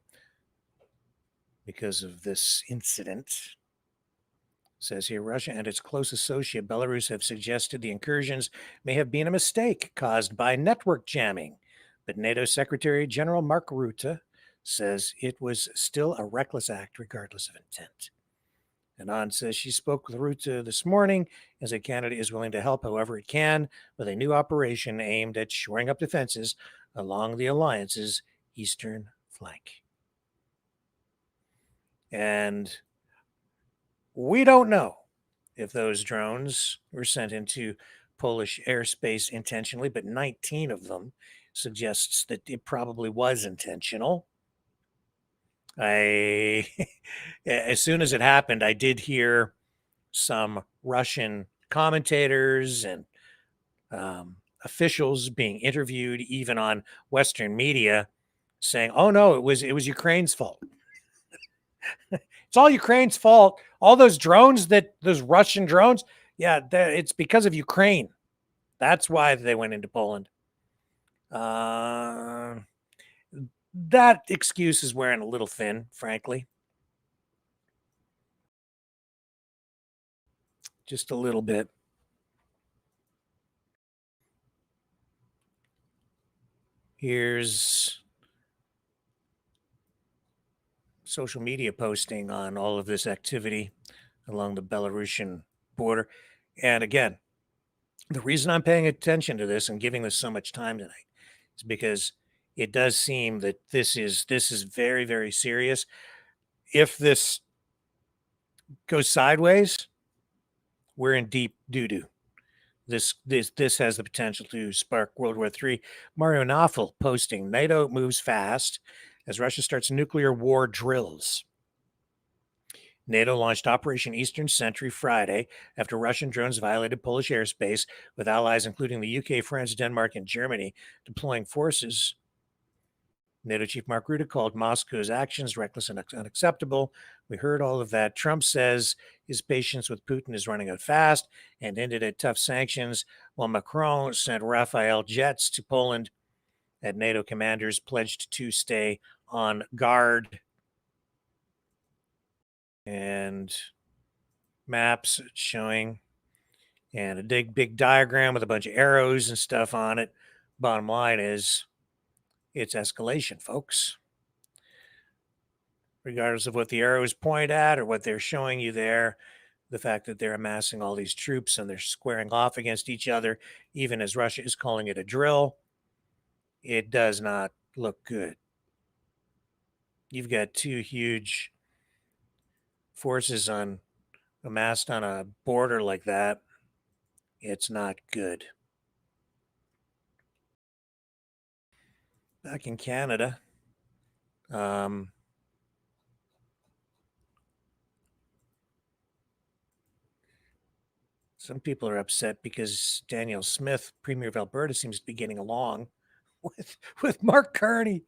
because of this incident. It says here, Russia and its close associate Belarus have suggested the incursions may have been a mistake caused by network jamming. But NATO Secretary General Mark Rutte says it was still a reckless act regardless of intent. And on says she spoke with Rutte this morning and said Canada is willing to help however it can with a new operation aimed at shoring up defenses along the alliance's eastern flank. And we don't know if those drones were sent into Polish airspace intentionally, but 19 of them suggests that it probably was intentional. As soon as it happened, I did hear some Russian commentators and officials being interviewed, even on Western media, saying, "Oh no, it was Ukraine's fault. It's all Ukraine's fault. All those drones, those Russian drones, yeah, it's because of Ukraine. That's why they went into Poland." That excuse is wearing a little thin, frankly. Just a little bit. Here's social media posting on all of this activity along the Belarusian border. And again, the reason I'm paying attention to this and giving this so much time tonight is because it does seem that this is very, very serious. If this goes sideways, we're in deep doo-doo. This has the potential to spark World War III. Mario Naufel posting, NATO moves fast as Russia starts nuclear war drills. NATO launched Operation Eastern Sentry Friday after Russian drones violated Polish airspace, with allies including the UK, France, Denmark, and Germany deploying forces. NATO Chief Mark Rutte called Moscow's actions reckless and unacceptable. We heard all of that. Trump says his patience with Putin is running out fast and ended at tough sanctions, while Macron sent Rafale jets to Poland, and NATO commanders pledged to stay on guard. And maps showing, and a big diagram with a bunch of arrows and stuff on it. Bottom line is, it's escalation, folks. Regardless of what the arrows point at or what they're showing you there, the fact that they're amassing all these troops and they're squaring off against each other, even as Russia is calling it a drill, it does not look good. You've got two huge forces amassed on a border like that. It's not good. Back in Canada, some people are upset because Danielle Smith, Premier of Alberta, seems to be getting along with Mark Carney.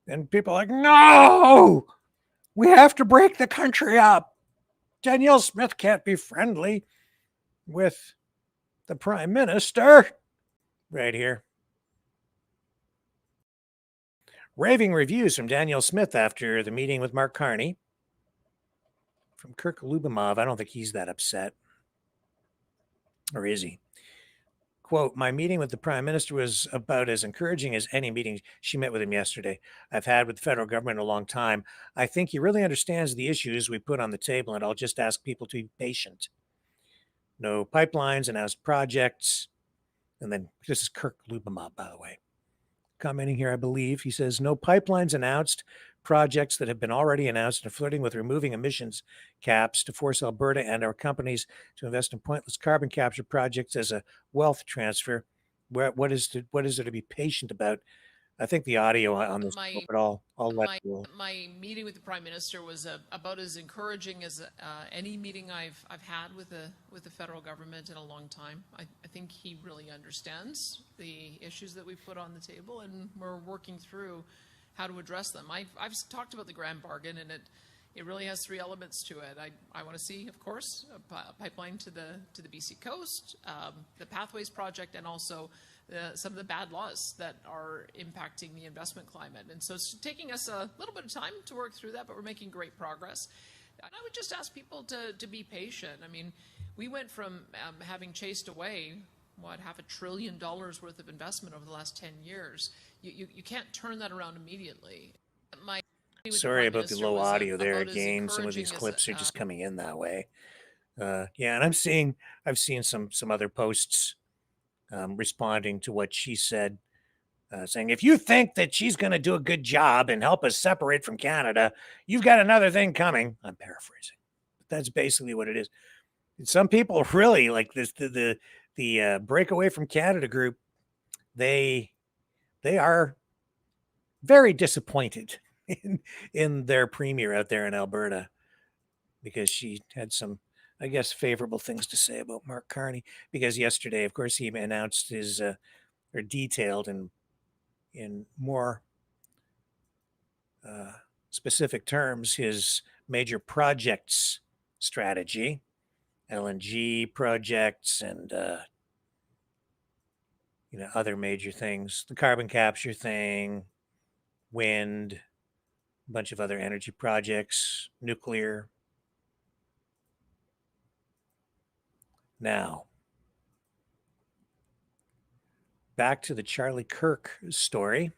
And people are like, no, we have to break the country up. Danielle Smith can't be friendly with the Prime Minister. Right here. Raving reviews from Danielle Smith after the meeting with Mark Carney. From Kirk Lubimov, I don't think he's that upset. Or is he? Quote, my meeting with the Prime Minister was about as encouraging as any meeting she met with him yesterday I've had with the federal government in a long time. I think he really understands the issues we put on the table, and I'll just ask people to be patient. No pipelines, announced projects. And then this is Kirk Lubimov, by the way, commenting here, I believe. He says, no pipelines announced, projects that have been already announced, and flirting with removing emissions caps to force Alberta and our companies to invest in pointless carbon capture projects as a wealth transfer. What is there to be patient about? I think the audio on this, but I'll let you. My meeting with the Prime Minister was about as encouraging as any meeting I've had with the federal government in a long time. I think he really understands the issues that we've put on the table, and we're working through how to address them. I've talked about the grand bargain, and it really has three elements to it. I want to see, of course, a pipeline to the BC coast, the Pathways project, and also some of the bad laws that are impacting the investment climate. And so it's taking us a little bit of time to work through that, but we're making great progress. And I would just ask people to be patient. I mean, we went from having chased away, $500 billion worth of investment over the last 10 years. You can't turn that around immediately. Sorry about the low audio there again. Some of these clips are just coming in that way. Yeah, and I've seen some other posts responding to what she said, saying, if you think that she's going to do a good job and help us separate from Canada, you've got another thing coming. I'm paraphrasing, but that's basically what it is. And some people really like this, the breakaway from Canada group. They are very disappointed in their premier out there in Alberta, because she had some, I guess, favorable things to say about Mark Carney, because yesterday, of course, he announced his, or detailed in more specific terms, his major projects strategy, LNG projects and, other major things, the carbon capture thing, wind, a bunch of other energy projects, nuclear. Now, back to the Charlie Kirk story.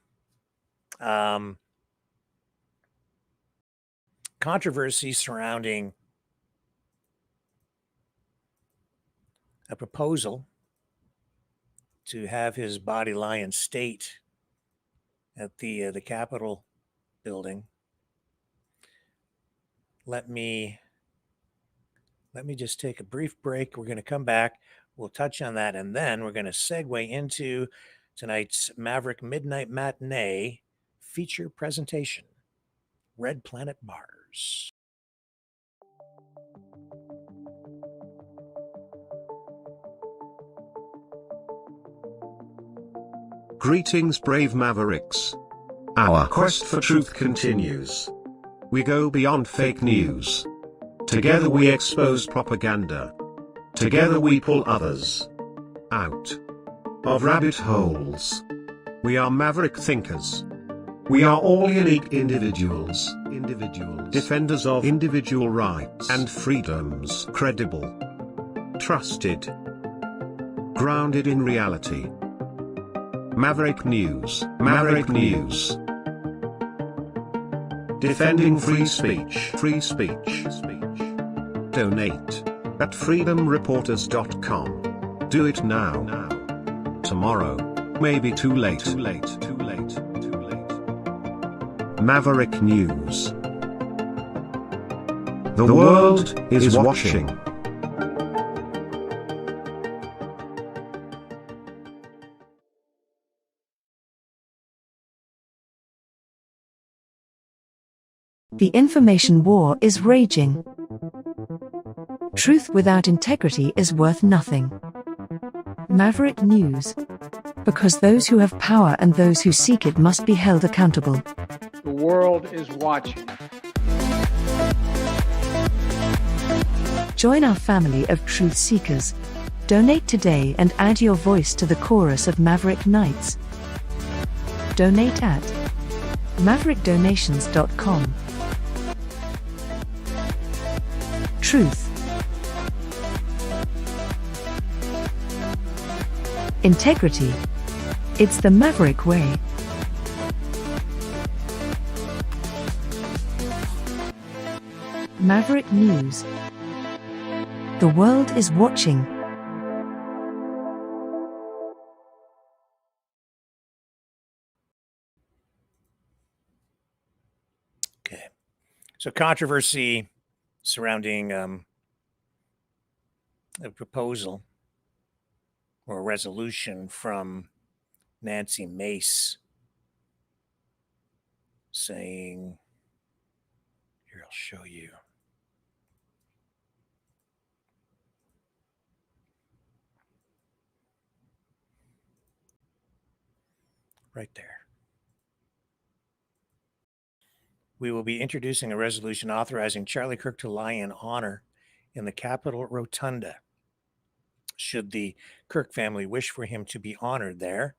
Controversy surrounding a proposal to have his body lie in state at the Capitol building. Let me just take a brief break. We're going to come back. We'll touch on that, and then we're going to segue into tonight's Maverick Midnight Matinee feature presentation, Red Planet Bars. Greetings, brave Mavericks. Our quest for truth continues. We go beyond fake news. Together we expose propaganda. Together we pull others out of rabbit holes. We are maverick thinkers. We are all unique individuals. Defenders of individual rights and freedoms. Credible. Trusted. Grounded in reality. Maverick News. Maverick News. Defending free speech. Free speech. Donate at freedomreporters.com. Do it now. Tomorrow may be too late. Maverick News. The world is watching. The information war is raging. Truth without integrity is worth nothing. Maverick News. Because those who have power and those who seek it must be held accountable. The world is watching. Join our family of truth seekers. Donate today and add your voice to the chorus of Maverick Knights. Donate at maverickdonations.com. Truth. Integrity. It's the Maverick way. Maverick News. The world is watching. Okay. So controversy surrounding a proposal or a resolution from Nancy Mace saying, here, I'll show you. Right there. we will be introducing a resolution authorizing Charlie Kirk to lie in honor in the Capitol Rotunda. Should the Kirk family wish for him to be honored there,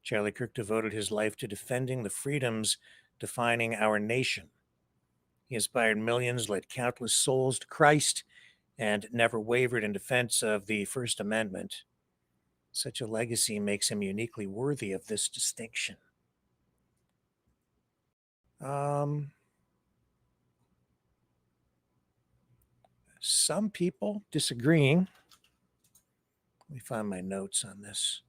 Charlie Kirk devoted his life to defending the freedoms defining our nation. He inspired millions, led countless souls to Christ, and never wavered in defense of the First Amendment. Such a legacy makes him uniquely worthy of this distinction. Some people disagreeing. Let me find my notes on this.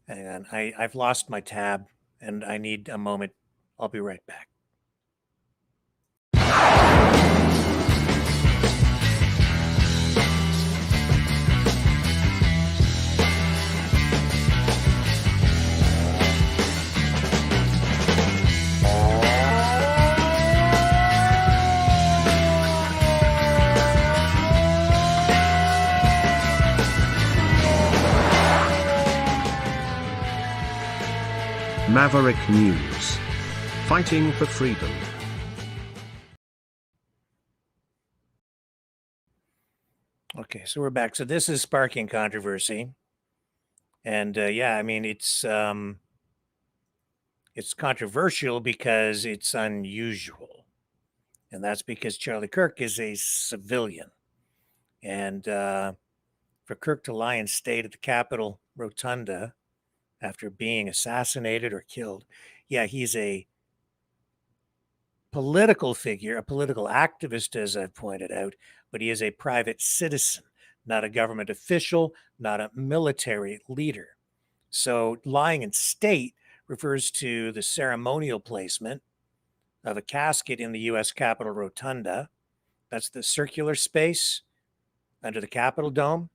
Hang on, I've lost my tab and I need a moment. I'll be right back. Maverick News. Fighting for freedom. Okay, so we're back. So this is sparking controversy. And yeah, I mean, it's controversial because it's unusual. And that's because Charlie Kirk is a civilian. And for Kirk to lie in state at the Capitol Rotunda after being assassinated or killed, yeah, he's a political figure, a political activist, as I've pointed out, but he is a private citizen, not a government official, not a military leader. So lying in state refers to the ceremonial placement of a casket in the U.S. Capitol Rotunda. That's the circular space under the Capitol Dome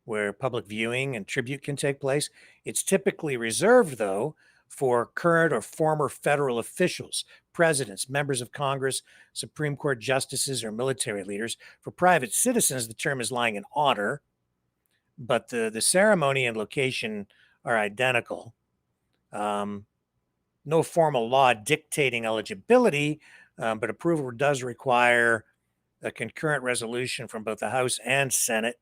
where public viewing and tribute can take place. It's typically reserved, though, for current or former federal officials, presidents, members of Congress, Supreme Court justices, or military leaders. For private citizens, the term is lying in honor, but the ceremony and location are identical. No formal law dictating eligibility, but approval does require a concurrent resolution from both the House and Senate,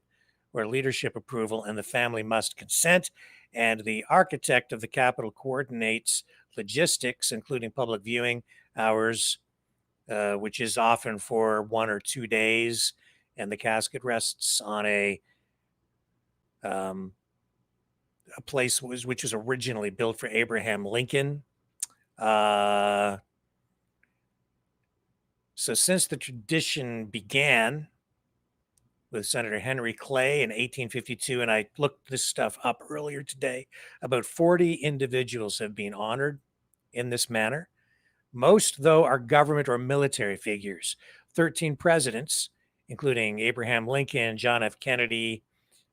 where leadership approval and the family must consent. And the architect of the Capitol coordinates logistics, including public viewing hours, which is often for 1 or 2 days. And the casket rests on a place which was originally built for Abraham Lincoln. So since the tradition began with Senator Henry Clay in 1852, and I looked this stuff up earlier today, about 40 individuals have been honored in this manner. Most, though, are government or military figures. 13 presidents, including Abraham Lincoln, John F. Kennedy,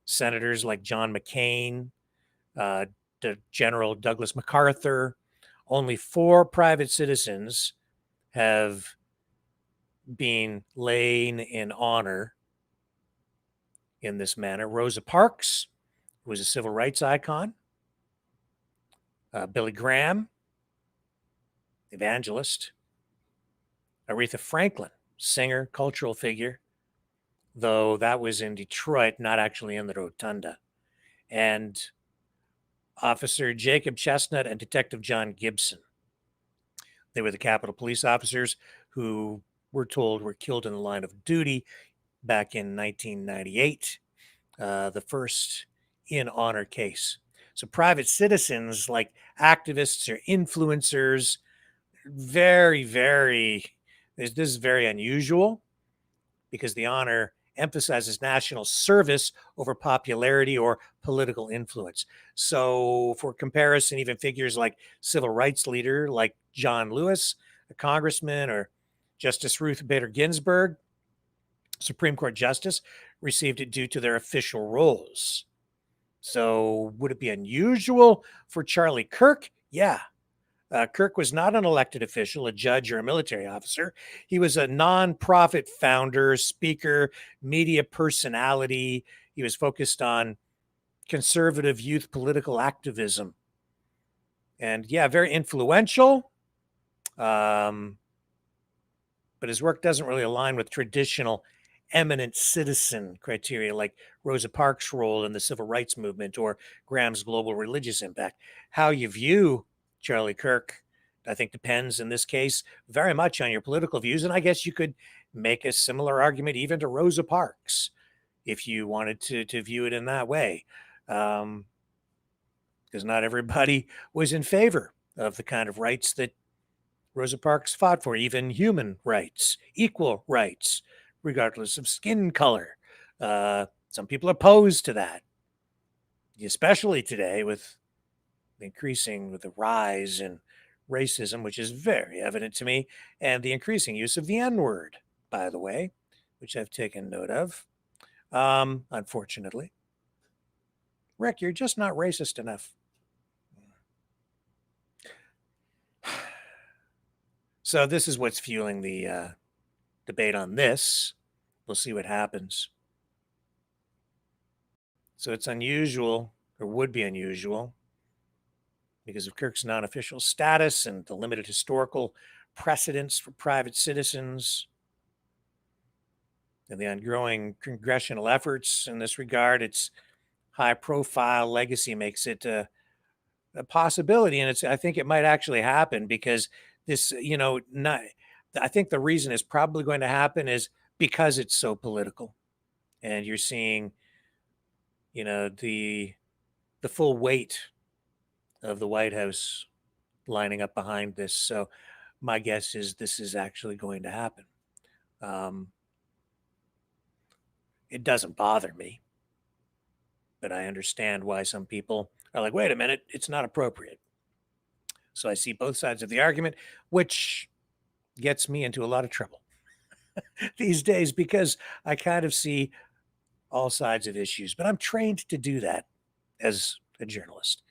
senators like John McCain, General Douglas MacArthur. Only 4 private citizens have been laid in honor in this manner. Rosa Parks, who was a civil rights icon. Billy Graham, evangelist. Aretha Franklin, singer, cultural figure, though that was in Detroit, not actually in the Rotunda. And Officer Jacob Chestnut and Detective John Gibson. They were the Capitol Police officers who we're told were killed in the line of duty back in 1998, the first in honor case. So private citizens like activists or influencers, this is very unusual because the honor emphasizes national service over popularity or political influence. So for comparison, even figures like civil rights leader like John Lewis, a congressman or Justice Ruth Bader Ginsburg, Supreme Court justice, received it due to their official roles. So would it be unusual for Charlie Kirk? Yeah. Kirk was not an elected official, a judge, or a military officer. He was a nonprofit founder, speaker, media personality. He was focused on conservative youth political activism. And yeah, very influential. But his work doesn't really align with traditional eminent citizen criteria like Rosa Parks' role in the civil rights movement or Graham's global religious impact. How you view Charlie Kirk, I think, depends in this case very much on your political views. And I guess you could make a similar argument even to Rosa Parks if you wanted to view it in that way. Because not everybody was in favor of the kind of rights that Rosa Parks fought for, even human rights, equal rights, regardless of skin color. Some people are opposed to that, especially today with the rise in racism, which is very evident to me, and the increasing use of the N-word, by the way, which I've taken note of, unfortunately. Rick, you're just not racist enough. So this is what's fueling the debate on this. We'll see what happens. So it's unusual, or would be unusual, because of Kirk's non-official status and the limited historical precedents for private citizens and the ongoing congressional efforts in this regard. Its high-profile legacy makes it a possibility, and I think it might actually happen because this, I think the reason is probably going to happen is because it's so political, and you're seeing, the full weight of the White House lining up behind this. So my guess is this is actually going to happen. It doesn't bother me, but I understand why some people are like, wait a minute, it's not appropriate. So I see both sides of the argument, which gets me into a lot of trouble these days because I kind of see all sides of issues, but I'm trained to do that as a journalist.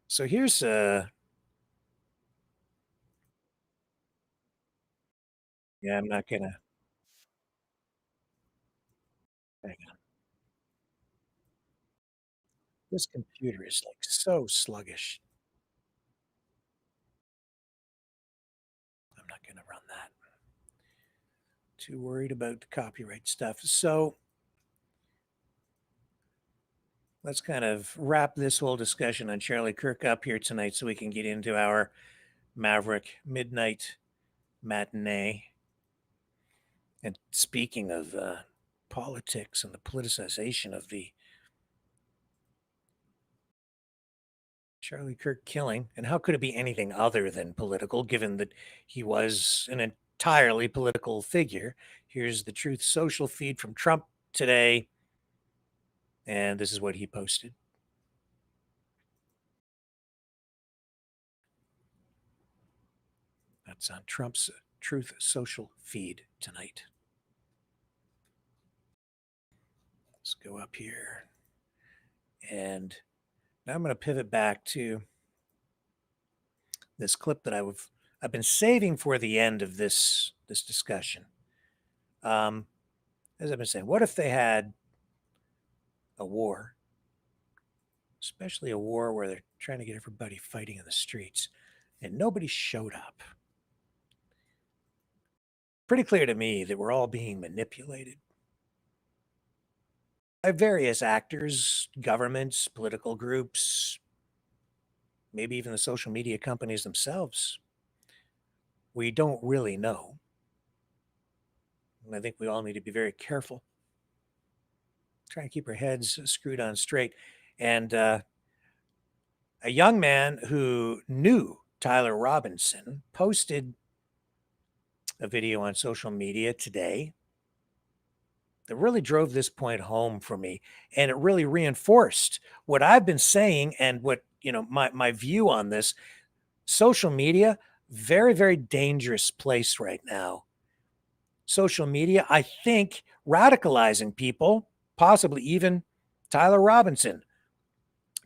So here's yeah, I'm not gonna hang on. This computer is like so sluggish. I'm not gonna run that. Too worried about the copyright stuff. So let's kind of wrap this whole discussion on Charlie Kirk up here tonight so we can get into our Maverick midnight matinee. And speaking of politics and the politicization of the Charlie Kirk killing, and how could it be anything other than political, given that he was an entirely political figure? Here's the Truth Social feed from Trump today, and this is what he posted. That's on Trump's Truth Social feed tonight. Let's go up here. And now I'm going to pivot back to this clip that I've been saving for the end of this discussion. As I've been saying, what if they had a war, especially a war where they're trying to get everybody fighting in the streets, and nobody showed up? Pretty clear to me that we're all being manipulated by various actors, governments, political groups, maybe even the social media companies themselves. We don't really know. And I think we all need to be very careful. Trying to keep our heads screwed on straight. And a young man who knew Tyler Robinson posted a video on social media today that really drove this point home for me. And it really reinforced what I've been saying and what, my view on this. Social media, very, very dangerous place right now. Social media, I think, radicalizing people, possibly even Tyler Robinson,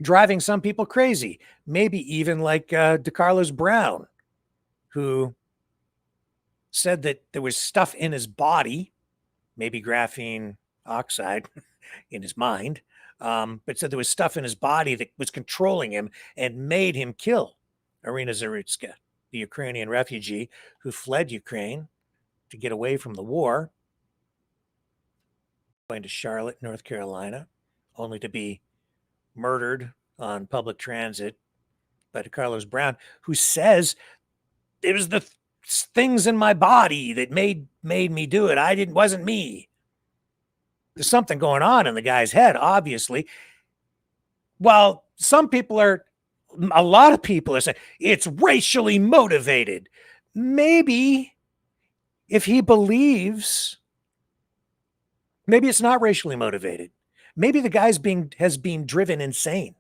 driving some people crazy, maybe even like DeCarlos Brown, who said that there was stuff in his body, maybe graphene oxide in his mind, but said there was stuff in his body that was controlling him and made him kill Irina Zarutska, the Ukrainian refugee who fled Ukraine to get away from the war, going to Charlotte, North Carolina, only to be murdered on public transit by Carlos Brown, who says it was the things in my body that made me do it. Wasn't me. There's something going on in the guy's head, obviously. Well, a lot of people are saying it's racially motivated. Maybe if he believes, maybe it's not racially motivated. Maybe the guy's has been driven insane,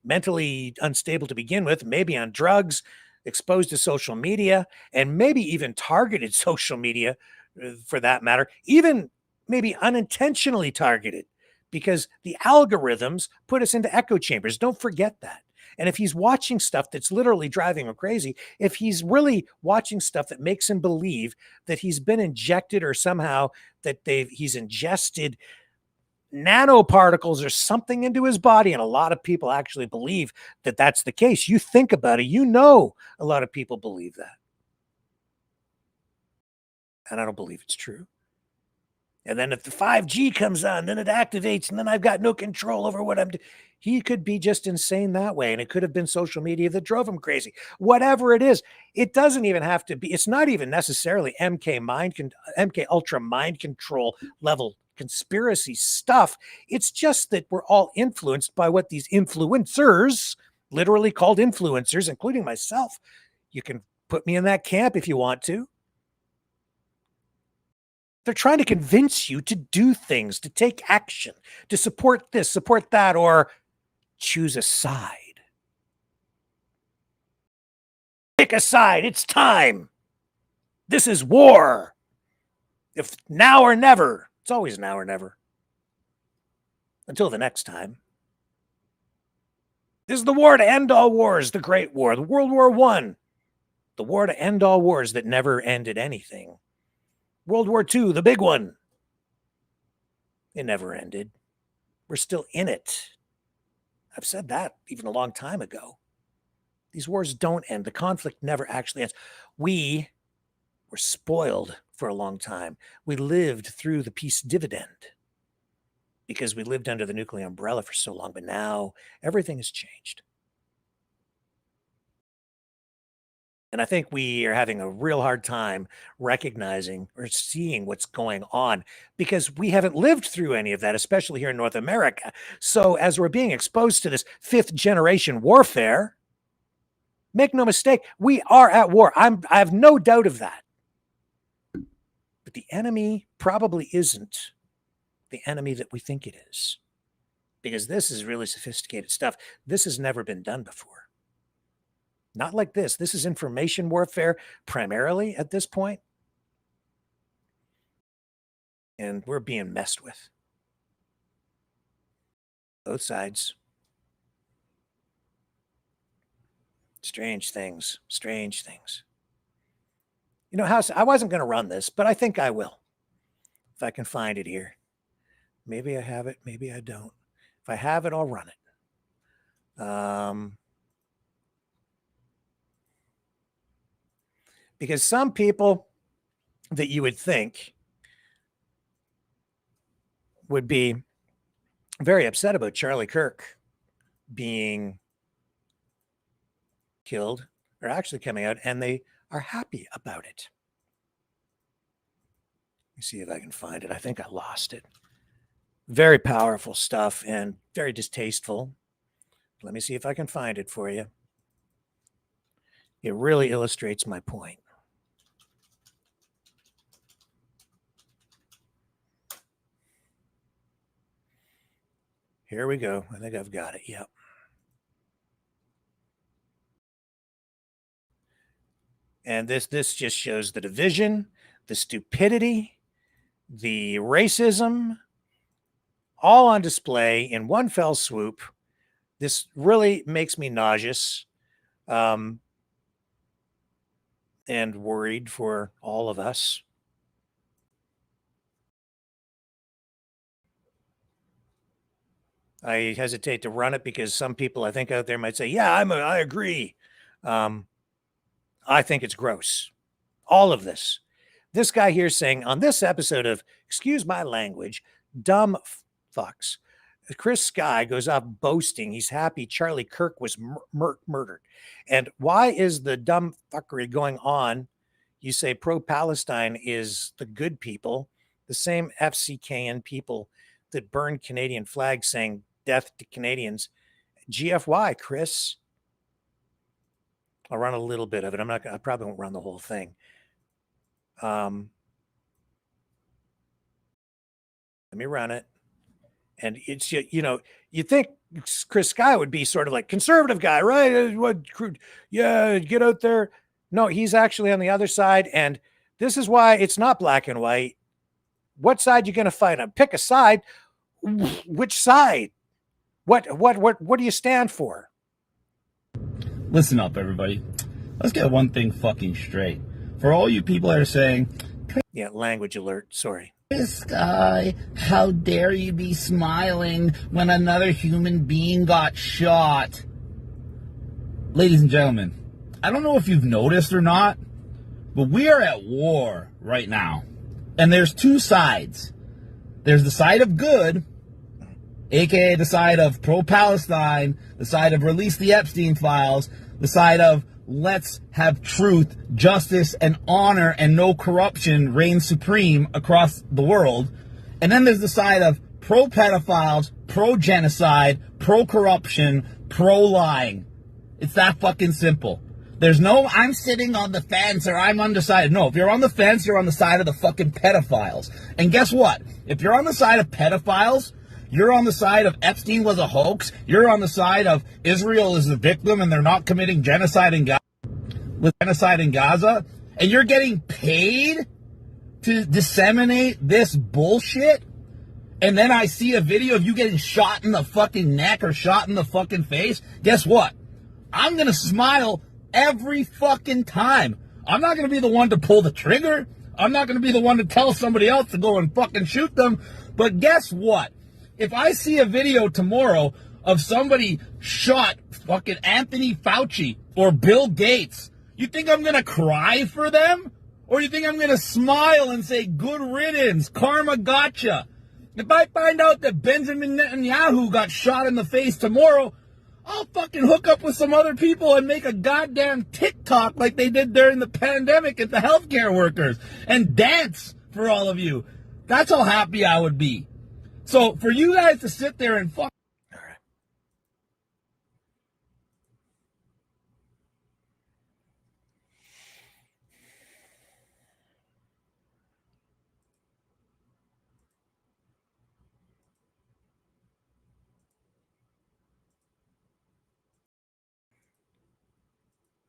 mentally unstable to begin with, maybe on drugs, exposed to social media, and maybe even targeted social media for that matter, even maybe unintentionally targeted, because the algorithms put us into echo chambers. Don't forget that. And if he's watching stuff that's literally driving him crazy, if he's really watching stuff that makes him believe that he's been injected or somehow that he's ingested nanoparticles or something into his body, and a lot of people actually believe that that's the case. You think about it, a lot of people believe that. And I don't believe it's true. And then if the 5G comes on, then it activates, and then I've got no control over what I'm doing. He could be just insane that way, and it could have been social media that drove him crazy. Whatever it is, it doesn't even have to be. It's not even necessarily MK Ultra mind control level conspiracy stuff. It's just that we're all influenced by what these influencers, literally called influencers, including myself. You can put me in that camp if you want to. They're trying to convince you to do things, to take action, to support this, support that, or choose a side. Pick a side. It's time. This is war. If now or never. It's always now or never. Until the next time. This is the war to end all wars, the Great War, the World War I. The war to end all wars that never ended anything. World War II, the big one. It never ended. We're still in it. I've said that even a long time ago. These wars don't end. The conflict never actually ends. We were spoiled for a long time. We lived through the peace dividend because we lived under the nuclear umbrella for so long. But now everything has changed. And I think we are having a real hard time recognizing or seeing what's going on because we haven't lived through any of that, especially here in North America. So as we're being exposed to this 5th generation warfare, make no mistake, we are at war. I have no doubt of that. But the enemy probably isn't the enemy that we think it is, because this is really sophisticated stuff. This has never been done before. Not like this. This is information warfare primarily at this point. And we're being messed with. Both sides. Strange things. Strange things. You know, I wasn't going to run this, but I think I will. If I can find it here. Maybe I have it. Maybe I don't. If I have it, I'll run it. Because some people that you would think would be very upset about Charlie Kirk being killed are actually coming out and they are happy about it. Let me see if I can find it. I think I lost it. Very powerful stuff and very distasteful. Let me see if I can find it for you. It really illustrates my point. Here we go. I think I've got it. Yep. And this just shows the division, the stupidity, the racism, all on display in one fell swoop. This really makes me nauseous and worried for all of us. I hesitate to run it because some people I think out there might say, yeah, I agree. I think it's gross. All of this. This guy here saying on this episode of, excuse my language, dumb fucks, Chris Sky goes off boasting he's happy Charlie Kirk was murdered. And why is the dumb fuckery going on? You say pro-Palestine is the good people, the same FCKN people that burned Canadian flags saying death to Canadians. GFY, Chris. I'll run a little bit of it. I probably won't run the whole thing. Let me run it. And it's, you know, you think Chris Sky would be sort of like conservative guy, right? What, yeah, get out there. No, he's actually on the other side. And this is why it's not black and white. What side you going to fight on? Pick a side. Which side? What do you stand for? Listen up, everybody. Let's get one thing fucking straight. For all you people that are saying, yeah, language alert. Sorry. This guy, how dare you be smiling when another human being got shot? Ladies and gentlemen, I don't know if you've noticed or not, but we are at war right now. And there's two sides. There's the side of good, aka the side of pro-Palestine, the side of release the Epstein files, the side of let's have truth, justice, and honor and no corruption reign supreme across the world. And then there's the side of pro-pedophiles, pro-genocide, pro-corruption, pro-lying. It's that fucking simple. There's no, I'm sitting on the fence or I'm undecided. No, if you're on the fence, you're on the side of the fucking pedophiles. And guess what? If you're on the side of pedophiles, you're on the side of Epstein was a hoax. You're on the side of Israel is the victim and they're not committing genocide in Gaza. And you're getting paid to disseminate this bullshit. And then I see a video of you getting shot in the fucking neck or shot in the fucking face. Guess what? I'm going to smile every fucking time. I'm not going to be the one to pull the trigger. I'm not going to be the one to tell somebody else to go and fucking shoot them. But guess what? If I see a video tomorrow of somebody shot fucking Anthony Fauci or Bill Gates, you think I'm going to cry for them? Or you think I'm going to smile and say, good riddance, karma gotcha? If I find out that Benjamin Netanyahu got shot in the face tomorrow, I'll fucking hook up with some other people and make a goddamn TikTok like they did during the pandemic at the healthcare workers and dance for all of you. That's how happy I would be. So for you guys to sit there and fuck. All right.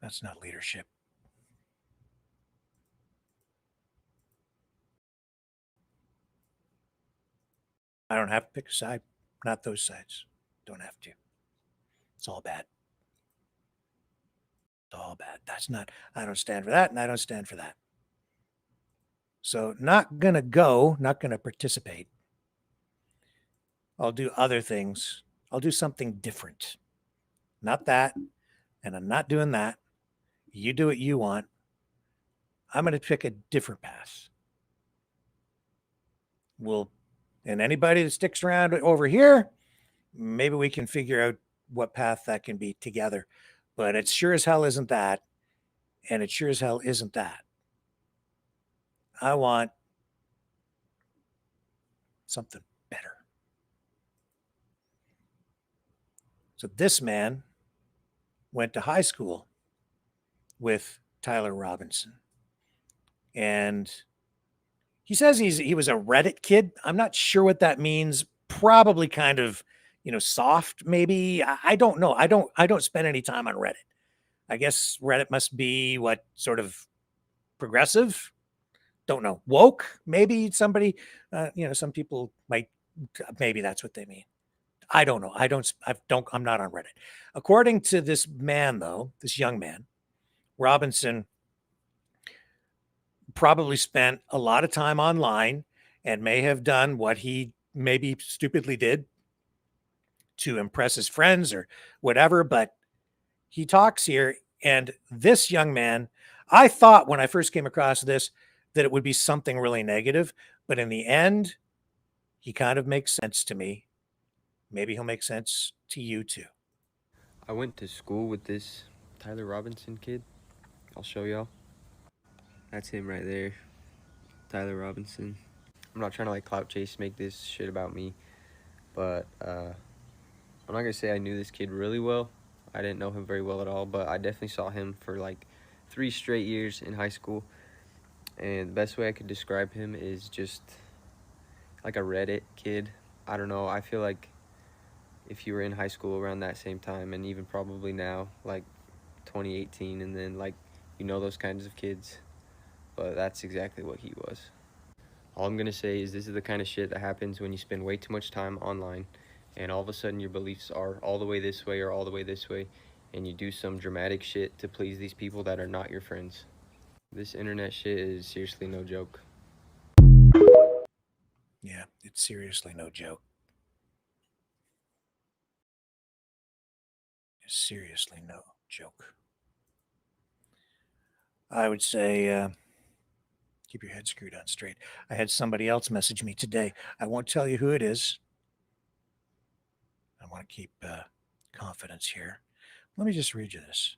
That's not leadership. I don't have to pick a side. Not those sides. Don't have to. It's all bad. It's all bad. That's not, I don't stand for that, and I don't stand for that. So not going to go, not going to participate. I'll do other things. I'll do something different. Not that, and I'm not doing that. You do what you want. I'm going to pick a different path. And anybody that sticks around over here, maybe we can figure out what path that can be together. But it sure as hell isn't that. And it sure as hell isn't that. I want something better. So this man went to high school with Tyler Robinson. And he says he was a Reddit kid. I'm not sure what that means. Probably kind of, soft maybe. I don't know. I don't spend any time on Reddit. I guess Reddit must be what sort of progressive? Don't know. Woke? Maybe somebody, some people might, maybe that's what they mean. I don't know. I'm not on Reddit. According to this man, though, this young man, Robinson probably spent a lot of time online and may have done what he maybe stupidly did to impress his friends or whatever. But he talks here, and this young man, I thought when I first came across this that it would be something really negative, but in the end, he kind of makes sense to me. Maybe he'll make sense to you too. I went to school with this Tyler Robinson kid. I'll show y'all. That's him right there, Tyler Robinson. I'm not trying to like clout chase, make this shit about me, but I'm not gonna say I knew this kid really well. I didn't know him very well at all, but I definitely saw him for like 3 straight years in high school. And the best way I could describe him is just like a Reddit kid. I don't know, I feel like if you were in high school around that same time, and even probably now, like 2018, and then like, those kinds of kids, but that's exactly what he was. All I'm gonna say is this is the kind of shit that happens when you spend way too much time online, and all of a sudden your beliefs are all the way this way or all the way this way, and you do some dramatic shit to please these people that are not your friends. This internet shit is seriously no joke. Yeah, it's seriously no joke. Seriously no joke. I would say keep your head screwed on straight. I had somebody else message me today. I won't tell you who it is. I want to keep confidence here. Let me just read you this.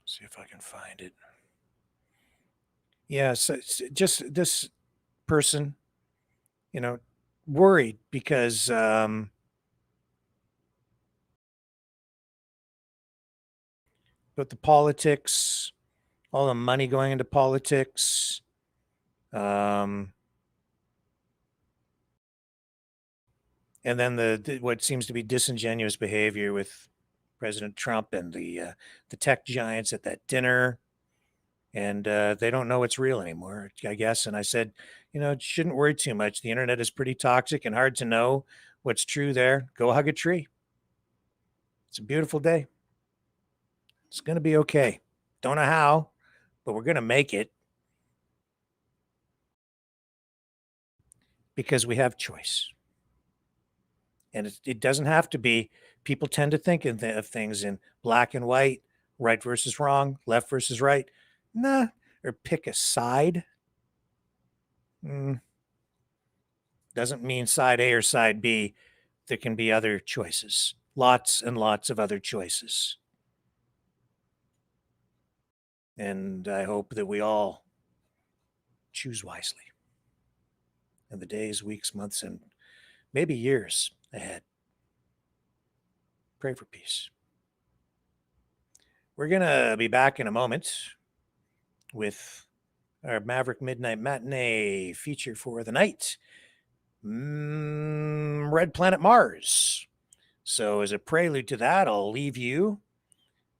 See if I can find it. Yeah, so just this person, worried because but the politics, all the money going into politics, and then the what seems to be disingenuous behavior with President Trump and the tech giants at that dinner. And they don't know what's real anymore, I guess. And I said, shouldn't worry too much. The internet is pretty toxic and hard to know what's true there. Go hug a tree. It's a beautiful day. It's going to be okay. Don't know how, but we're going to make it because we have choice. And it doesn't have to be. People tend to think of things in black and white, right versus wrong, left versus right. Nah, or pick a side. Doesn't mean side A or side B. There can be other choices. Lots and lots of other choices. And I hope that we all choose wisely in the days, weeks, months, and maybe years ahead. Pray for peace. We're going to be back in a moment with our Maverick Midnight Matinee feature for the night, Red Planet Mars. So as a prelude to that, I'll leave you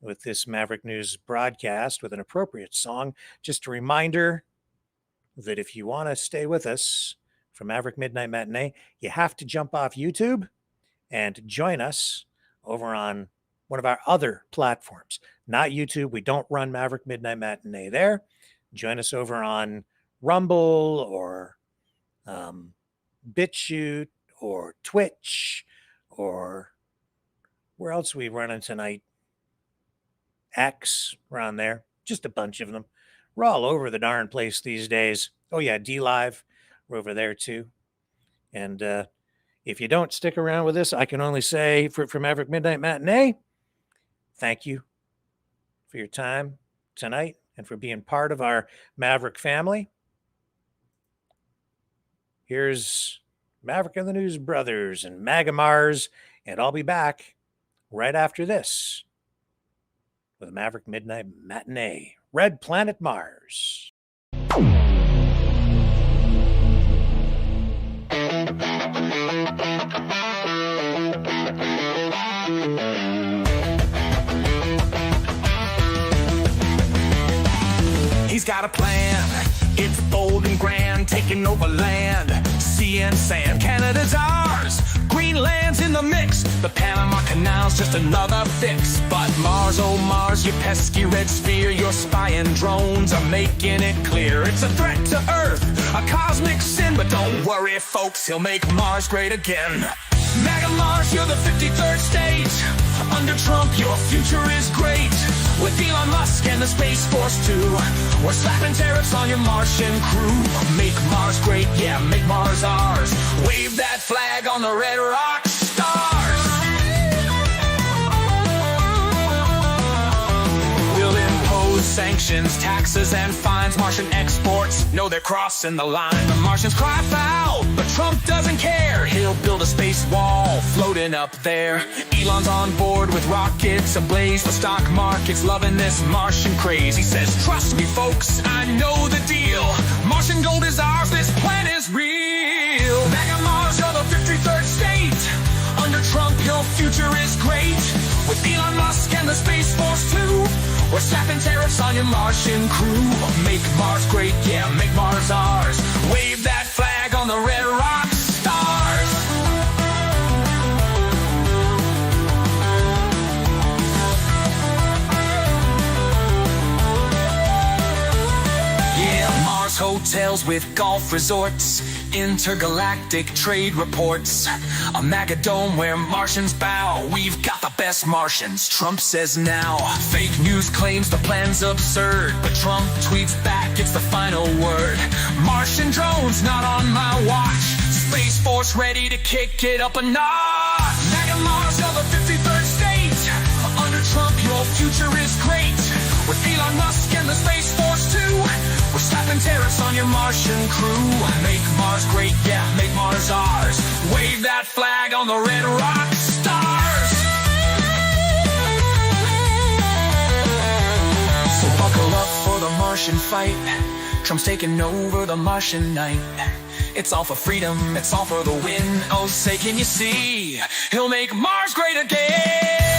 with this Maverick News broadcast with an appropriate song. Just a reminder that if you want to stay with us for Maverick Midnight Matinee, you have to jump off YouTube and join us over on one of our other platforms. Not YouTube. We don't run Maverick Midnight Matinee there. Join us over on Rumble or BitChute or Twitch or where else are we running tonight? X, we're on there. Just a bunch of them. We're all over the darn place these days. Oh yeah, DLive, we're over there too. And if you don't stick around with us, I can only say for Maverick Midnight Matinee, thank you for your time tonight and for being part of our Maverick family. Here's Maverick and the News Brothers and MAGA Mars, and I'll be back right after this with Maverick Midnight Matinee, Red Planet Mars. he's got a plan. It's bold and grand, taking over land. Sea and sand, Canada's ours. Greenland's in the mix. The Panama Canal's just another fix. But Mars, oh Mars, you pesky red sphere, your spying drones are making it clear. It's a threat to Earth, a cosmic sin. But don't worry, folks, he'll make Mars great again. MAGA Mars, you're the 53rd state. Under Trump, your future is great. With Elon Musk and the Space Force too, we're slapping tariffs on your Martian crew. Make Mars great, yeah, make Mars ours. Wave that flag on the red rock stars. We'll impose sanctions, taxes, and fines. Martian exports, know they're crossing the line. The Martians cry foul, but Trump doesn't care. He'll build a space wall floating up there. Elon's on board with rockets ablaze. The stock market's loving this Martian craze. He says, trust me folks, I know the deal. Martian gold is ours, this plan is real. MAGA Mars, you're the 53rd state. Under Trump, your future is great. With Elon Musk and the Space Force too, we're slapping tariffs on your Martian crew. Make Mars great, yeah, make Mars ours. Wave that flag on the red rock stars. Yeah, Mars hotels with golf resorts, intergalactic trade reports, a MAGA dome where Martians bow. We've got the best Martians, Trump says now. Fake news claims the plan's absurd, but Trump tweets back, it's the final word. Martian drones not on my watch. Space Force ready to kick it up a notch. MAGA Mars, you're the 53rd state. Under Trump, your future is great. With Elon Musk and the Space Force too, we're slapping tariffs on your Martian crew. Make Mars great, yeah, make Mars ours. Wave that flag on the red rock stars. So buckle up for the Martian fight. Trump's taking over the Martian night. It's all for freedom, it's all for the win. Oh, say can you see, he'll make Mars great again.